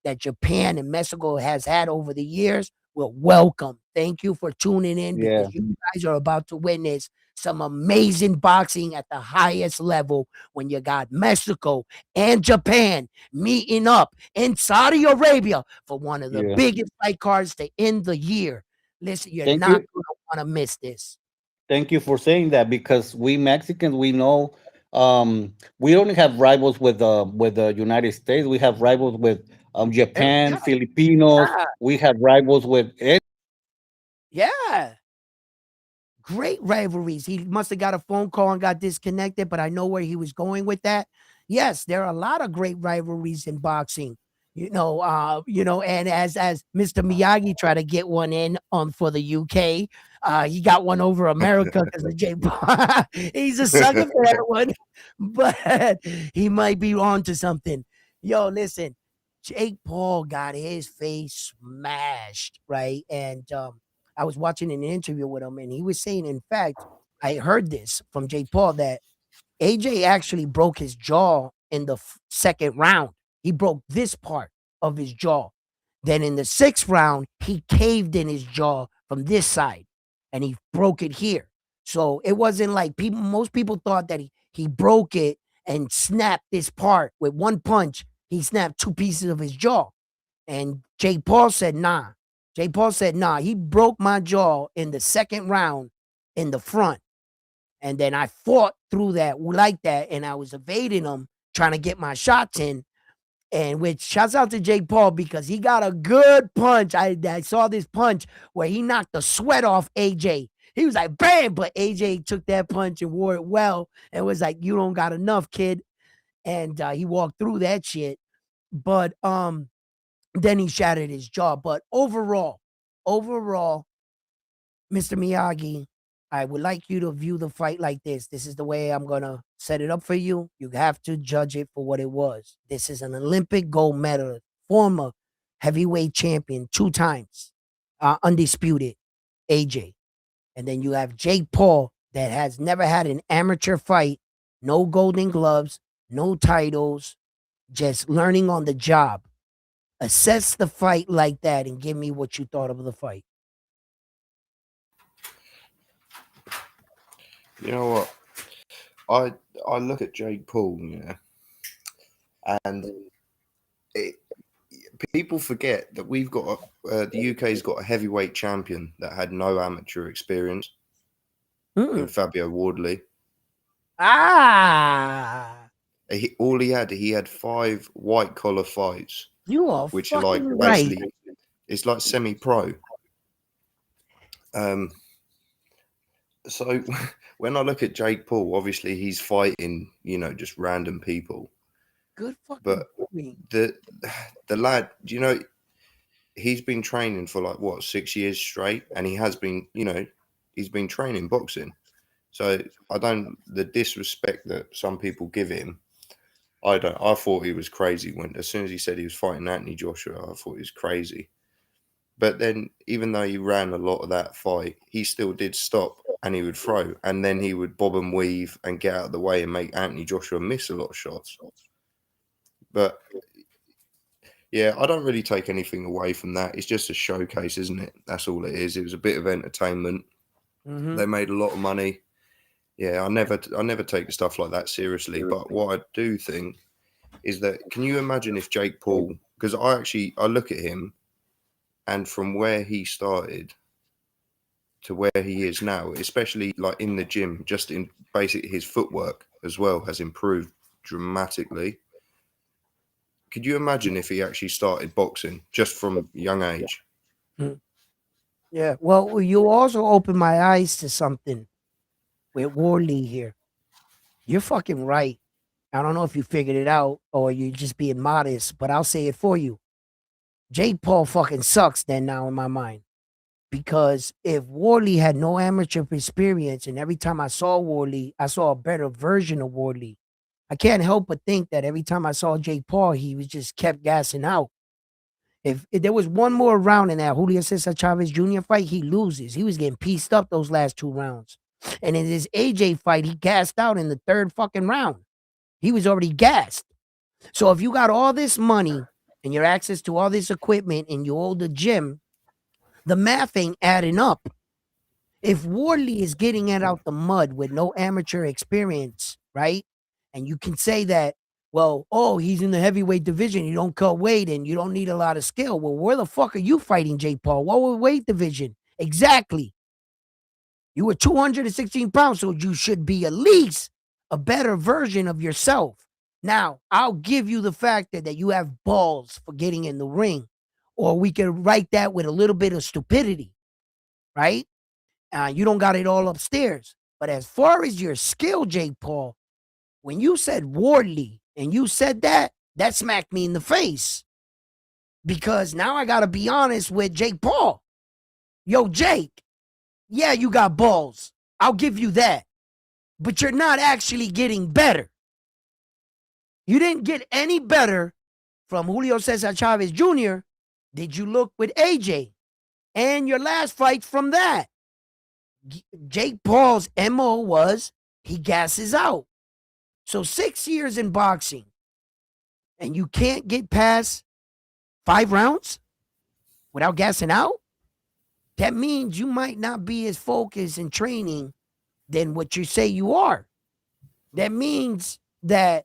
that Japan and Mexico has had over the years, well, welcome. Thank you for tuning in yeah, because you guys are about to witness some amazing boxing at the highest level when you got Mexico and Japan meeting up in Saudi Arabia for one of the yeah. biggest fight cards to end the year. Listen, you're Thank not you. going to want to miss this. Thank you for saying that because we Mexicans we know we don't have rivals with the United States. We have rivals with Japan, Yeah, Filipinos. yeah, We have rivals with yeah. Great rivalries. He must have got a phone call and got disconnected, but I know where he was going with that. Yes, there are a lot of great rivalries in boxing. And as Mr. Miyagi tried to get one in for the UK, he got one over America because of Jake Paul. He's a sucker for that one, but he might be on to something. Yo, listen, Jake Paul got his face smashed, right? And I was watching an interview with him, and he was saying, in fact, I heard this from Jake Paul that AJ actually broke his jaw in the second round. He broke this part of his jaw. Then in the sixth round, he caved in his jaw from this side and he broke it here. So it wasn't like most people thought that he broke it and snapped this part with one punch. He snapped two pieces of his jaw. And Jake Paul said, nah. Jake Paul said, nah, he broke my jaw in the second round in the front. And then I fought through that like that, and I was evading him, trying to get my shots in. And which shouts out to Jake Paul because he got a good punch. I saw this punch where he knocked the sweat off AJ. He was like, bam, but AJ took that punch and wore it well and was like, you don't got enough, kid. And he walked through that shit. But then he shattered his jaw. But overall, Mr. Miyagi, I would like you to view the fight like this. This is the way I'm going to set it up for you. You have to judge it for what it was. This is an Olympic gold medalist, former heavyweight champion 2 times, undisputed, AJ. And then you have Jake Paul that has never had an amateur fight, no golden gloves, no titles, just learning on the job. Assess the fight like that and give me what you thought of the fight. You know what? I look at Jake Paul, and people forget that we've got the UK's got a heavyweight champion that had no amateur experience in Fabio Wardley. He had 5 white collar fights. You are which fucking are like right. basically it's like semi-pro. So when I look at Jake Paul, obviously he's fighting, just random people. Good fucking But movie. the lad, he's been training for 6 years straight, and he has been, he's been training boxing. So the disrespect that some people give him, I thought he was crazy as soon as he said he was fighting Anthony Joshua, I thought he was crazy. But then, even though he ran a lot of that fight, he still did stop and he would throw, and then he would bob and weave and get out of the way and make Anthony Joshua miss a lot of shots. But yeah, I don't really take anything away from that. It's just a showcase, isn't it? That's all it is. It was a bit of entertainment. Mm-hmm. They made a lot of money. Yeah, I never take stuff like that seriously. But what I do think is that, can you imagine if Jake Paul, because I look at him, and from where he started to where he is now, especially like in the gym, just in basically his footwork as well has improved dramatically. Could you imagine if he actually started boxing just from a young age? Yeah. Well, you also opened my eyes to something with Wardley here. You're fucking right. I don't know if you figured it out or you're just being modest, but I'll say it for you. Jake Paul fucking sucks then now in my mind. Because if Wardley had no amateur experience and every time I saw Wardley, I saw a better version of Wardley, I can't help but think that every time I saw Jake Paul, he was just kept gassing out. If there was one more round in that Julio Cesar Chavez Jr. fight, he loses. He was getting pieced up those last 2 rounds. And in his AJ fight, he gassed out in the 3rd fucking round. He was already gassed. So if you got all this money and your access to all this equipment and you own the gym, the math ain't adding up. If Wardley is getting it out the mud with no amateur experience, right? And you can say that, well, he's in the heavyweight division. You don't cut weight and you don't need a lot of skill. Well, where the fuck are you fighting, Jake Paul? What weight division? Exactly. You were 216 pounds, so you should be at least a better version of yourself. Now, I'll give you the fact that you have balls for getting in the ring, or we can write that with a little bit of stupidity, right? You don't got it all upstairs. But as far as your skill, Jake Paul, when you said Wardley and you said that smacked me in the face. because now I gotta be honest with Jake Paul. Yo, Jake, yeah, you got balls. I'll give you that. But you're not actually getting better. You didn't get any better from Julio Cesar Chavez Jr. Did you look with AJ? And your last fight from that. Jake Paul's MO was he gasses out. So 6 years in boxing, and you can't get past 5 rounds without gassing out? That means you might not be as focused in training than what you say you are. That means that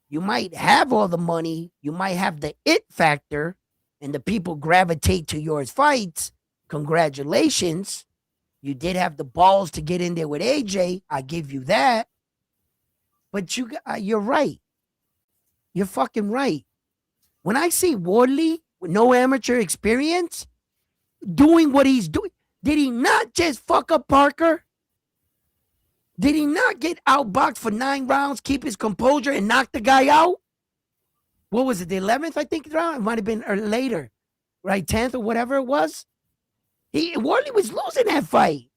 you might have all the money, you might have the it factor, and the people gravitate to your fights. Congratulations. You did have the balls to get in there with AJ. I give you that. But you're right. You're fucking right. When I see Wardley with no amateur experience doing what he's doing, did he not just fuck up Parker? Did he not get outboxed for 9 rounds, keep his composure, and knock the guy out? What was it, the 11th, I think, round? It might have been later, right? 10th or whatever it was. Wardley was losing that fight.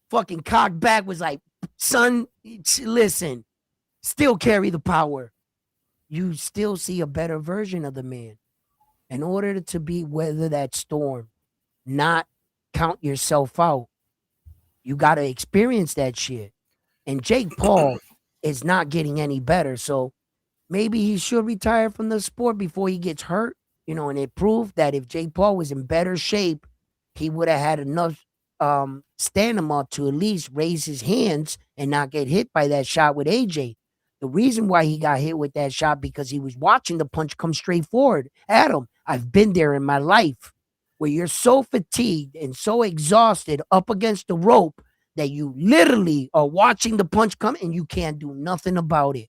Fucking cockback was like, son, listen, still carry the power. You still see a better version of the man. In order to weather that storm, not count yourself out, you got to experience that shit. And Jake Paul is not getting any better. So maybe he should retire from the sport before he gets hurt. And it proved that if Jake Paul was in better shape, he would have had enough stand him up to at least raise his hands and not get hit by that shot with AJ. The reason why he got hit with that shot because he was watching the punch come straight forward at him. I've been there in my life where you're so fatigued and so exhausted up against the rope that you literally are watching the punch come and you can't do nothing about it.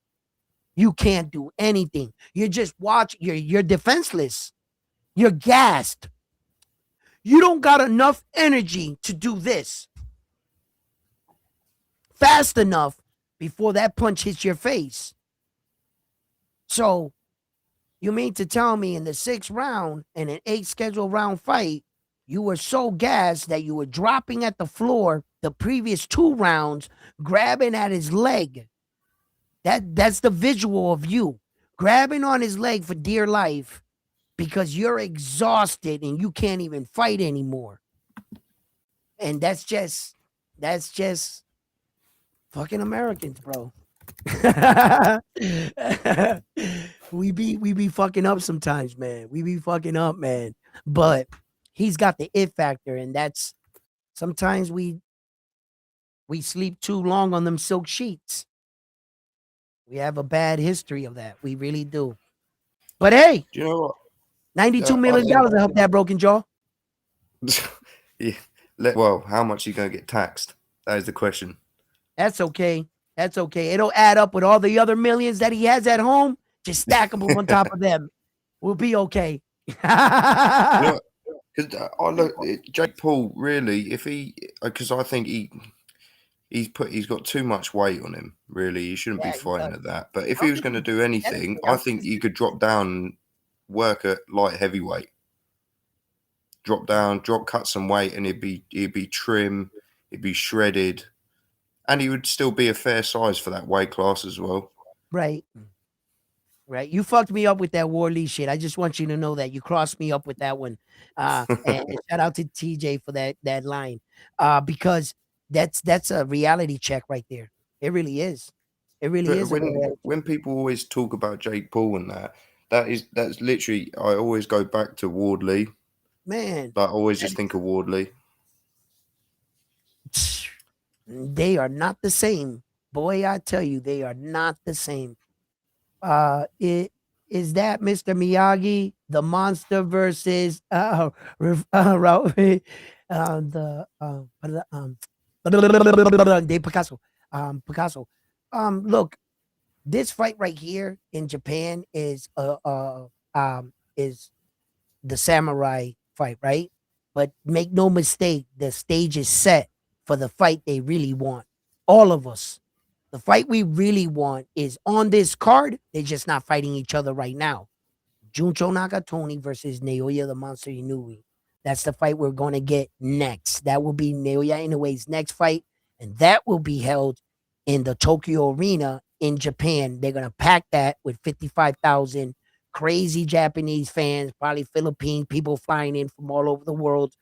You can't do anything. You're just watching. You're defenseless. You're gassed. You don't got enough energy to do this fast enough before that punch hits your face. So you mean to tell me in the 6th round in an 8 scheduled round fight, you were so gassed that you were dropping at the floor the previous 2 rounds, grabbing at his leg. That's the visual of you grabbing on his leg for dear life because you're exhausted and you can't even fight anymore. And that's just fucking Americans, bro. we be fucking up sometimes, man. We be fucking up, man. But he's got the it factor, and that's sometimes we sleep too long on them silk sheets. We have a bad history of that. We really do. But hey, Do you know what? $92 million to help that broken jaw. Yeah. Well, how much are you going to get taxed? That is the question. That's okay. That's okay. It'll add up with all the other millions that he has at home. Just stack them on top of them. We'll be okay. Because I look, Jake Paul really, because I think he's got too much weight on him. Really, he shouldn't be fighting at that. But if he was going to do anything, I think he could drop down, work at light heavyweight. Cut some weight, and he'd be trim, he'd be shredded. And he would still be a fair size for that weight class as well. Right. You fucked me up with that Wardley shit. I just want you to know that you crossed me up with that one. And shout out to TJ for that line. Because that's a reality check right there. It really is. It really is. When people always talk about Jake Paul and that's literally, I always go back to Wardley. Man. But I always just think of Wardley. They are not the same. Boy, I tell you, they are not the same. Is that Mr. Miyagi, the monster versus David Picasso. Picasso. Look, this fight right here in Japan is the samurai fight, right? But make no mistake, the stage is set for the fight they really want. All of us. The fight we really want is on this card. They're just not fighting each other right now. Junto Nakatoni versus Naoya the Monster Inoue. That's the fight we're going to get next. That will be Naoya Inoue's next fight, and that will be held in the Tokyo Arena in Japan. They're going to pack that with 55,000 crazy Japanese fans, probably Philippine people flying in from all over the world,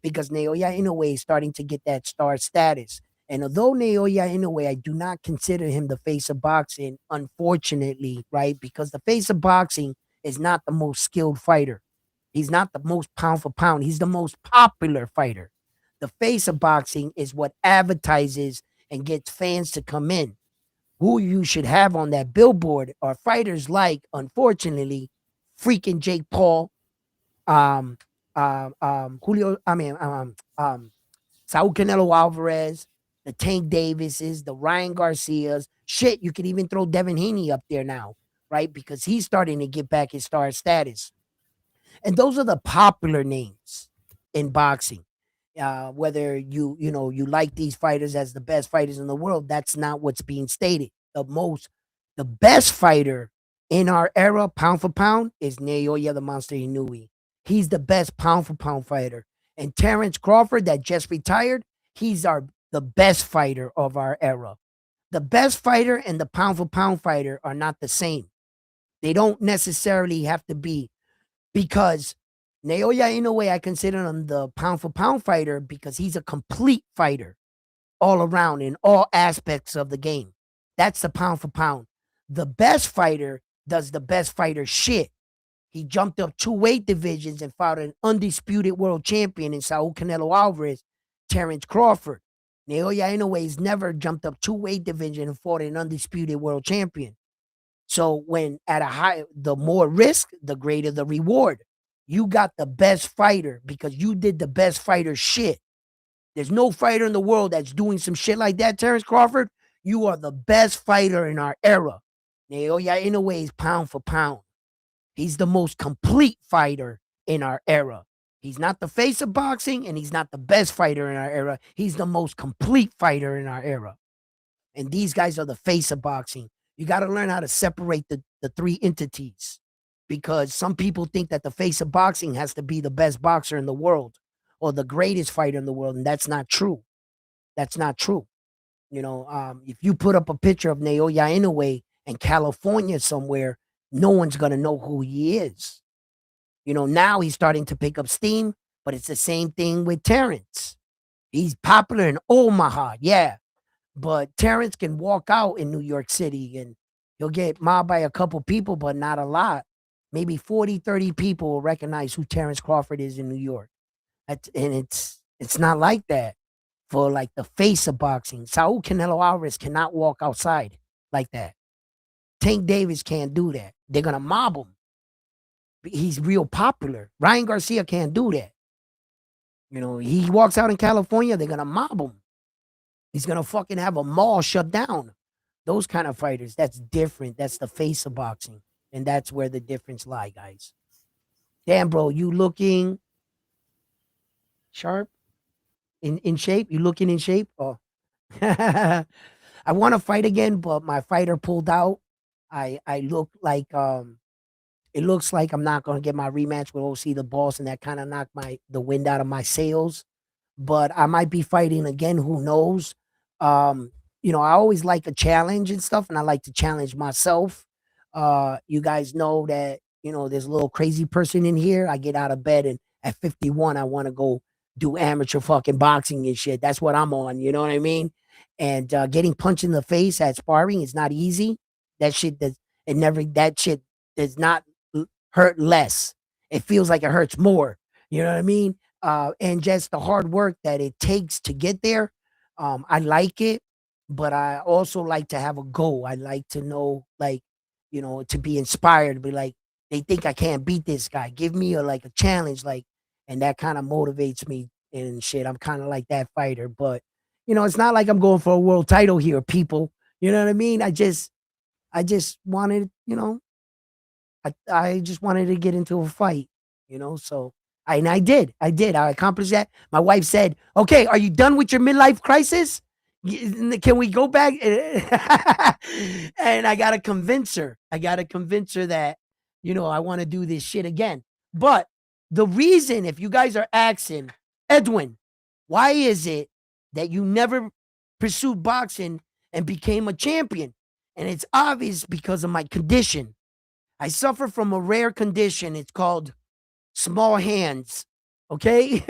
because Naoya Inoue is starting to get that star status. And although Naoya Inoue, I do not consider him the face of boxing, unfortunately, right? Because the face of boxing is not the most skilled fighter. He's not the most pound for pound. He's the most popular fighter. The face of boxing is what advertises and gets fans to come in. Who you should have on that billboard are fighters like, unfortunately, freaking Jake Paul, um, Julio, Saul Canelo Alvarez, the Tank Davises, the Ryan Garcias. Shit, you could even throw Devin Haney up there now, right? Because he's starting to get back his star status. And those are the popular names in boxing. Whether you like these fighters as the best fighters in the world, that's not what's being stated. The best fighter in our era, pound for pound, is Naoya the Monster Inoue. He's the best pound for pound fighter. And Terrence Crawford, that just retired, he's the best fighter of our era. The best fighter and the pound for pound fighter are not the same. They don't necessarily have to be, because Naoya Inoue, I consider him the pound for pound fighter because he's a complete fighter all around in all aspects of the game. That's the pound for pound. The best fighter does the best fighter shit. He jumped up 2 weight divisions and fought an undisputed world champion in Saul Canelo Alvarez, Terrence Crawford. Naoya Inoue's never jumped up 2 weight divisions and fought an undisputed world champion. So when at the more risk, the greater the reward. You got the best fighter because you did the best fighter shit. There's no fighter in the world that's doing some shit like that, Terrence Crawford. You are the best fighter in our era. Naoya Inoue is pound for pound. He's the most complete fighter in our era. He's not the face of boxing, and he's not the best fighter in our era. He's the most complete fighter in our era. And these guys are the face of boxing. You got to learn how to separate the 3 entities, because some people think that the face of boxing has to be the best boxer in the world or the greatest fighter in the world, and that's not true. That's not true. If you put up a picture of Naoya Inoue in California somewhere, no one's going to know who he is. Now he's starting to pick up steam, but it's the same thing with Terrence. He's popular in Omaha, yeah. But Terrence can walk out in New York City and he'll get mobbed by a couple people, but not a lot. Maybe 40, 30 people will recognize who Terrence Crawford is in New York. And it's not like that for like the face of boxing. Saul Canelo Alvarez cannot walk outside like that. Tank Davis can't do that. They're going to mob him. He's real popular. Ryan Garcia can't do that. He walks out in California, they're going to mob him. He's going to fucking have a mall shut down. Those kind of fighters, that's different. That's the face of boxing. And that's where the difference lie, guys. Damn, bro, you looking sharp? In shape? You looking in shape? Oh. I want to fight again, but my fighter pulled out. I look like it looks like I'm not gonna get my rematch with OC the Boss, and that kind of knocked the wind out of my sails. But I might be fighting again, who knows? I always like a challenge and stuff, and I like to challenge myself. You guys know that, there's a little crazy person in here. I get out of bed, and at 51, I want to go do amateur fucking boxing and shit. That's what I'm on, you know what I mean? And getting punched in the face at sparring is not easy. That shit does not hurt less. It feels like it hurts more. You know what I mean? And just the hard work that it takes to get there. I like it, but I also like to have a goal. I like to know, to be inspired, to be like, they think I can't beat this guy. Give me a challenge, and that kind of motivates me and shit. I'm kind of like that fighter, but it's not like I'm going for a world title here, people. You know what I mean? I just wanted, I just wanted to get into a fight, so I did. I accomplished that. My wife said, okay, are you done with your midlife crisis? Can we go back? And I got to convince her. That I want to do this shit again. But the reason, if you guys are asking, Edwin, why is it that you never pursued boxing and became a champion? And it's obvious because of my condition. I suffer from a rare condition. It's called small hands. Okay.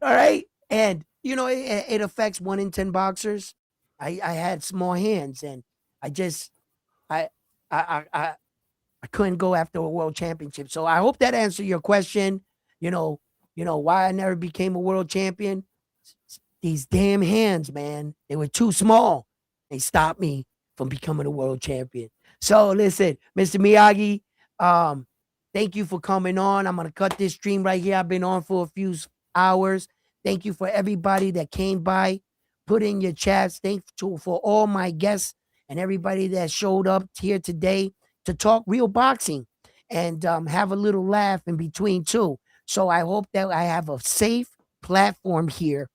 All right. And, it affects 1 in 10 boxers. I had small hands and I just, I, I, I, I couldn't go after a world championship. So I hope that answered your question. Why I never became a world champion. These damn hands, man, they were too small. They stopped me from becoming a world champion. So listen, Mr. Miyagi, thank you for coming on. I'm gonna cut this stream right here. I've been on for a few hours. Thank you for everybody that came by. Put in your chats. Thank you for all my guests and everybody that showed up here today to talk real boxing and have a little laugh in between too. So I hope that I have a safe platform here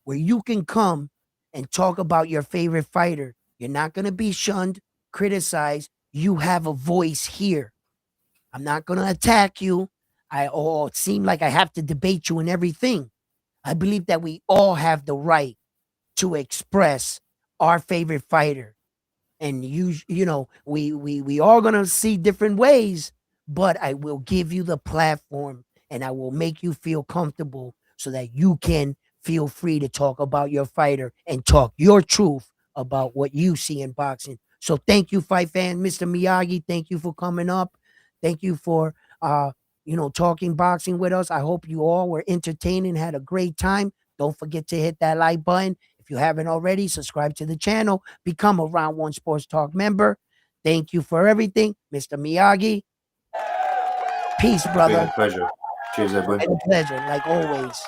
where you can come and talk about your favorite fighter. You're not going to be shunned, criticized. You have a voice here. I'm not going to attack you. It seem like I have to debate you and everything. I believe that we all have the right to express our favorite fighter. And we are going to see different ways, but I will give you the platform and I will make you feel comfortable so that you can feel free to talk about your fighter and talk your truth about what you see in boxing. So thank you, fight fan, Mr. Miyagi. Thank you for coming up. Thank you for talking boxing with us. I hope you all were entertained and had a great time. Don't forget to hit that like button. If you haven't already, subscribe to the channel. Become a Round One Sports Talk member. Thank you for everything, Mr. Miyagi. Peace, Been brother. a pleasure. Cheers, Edwin. And a pleasure, like always.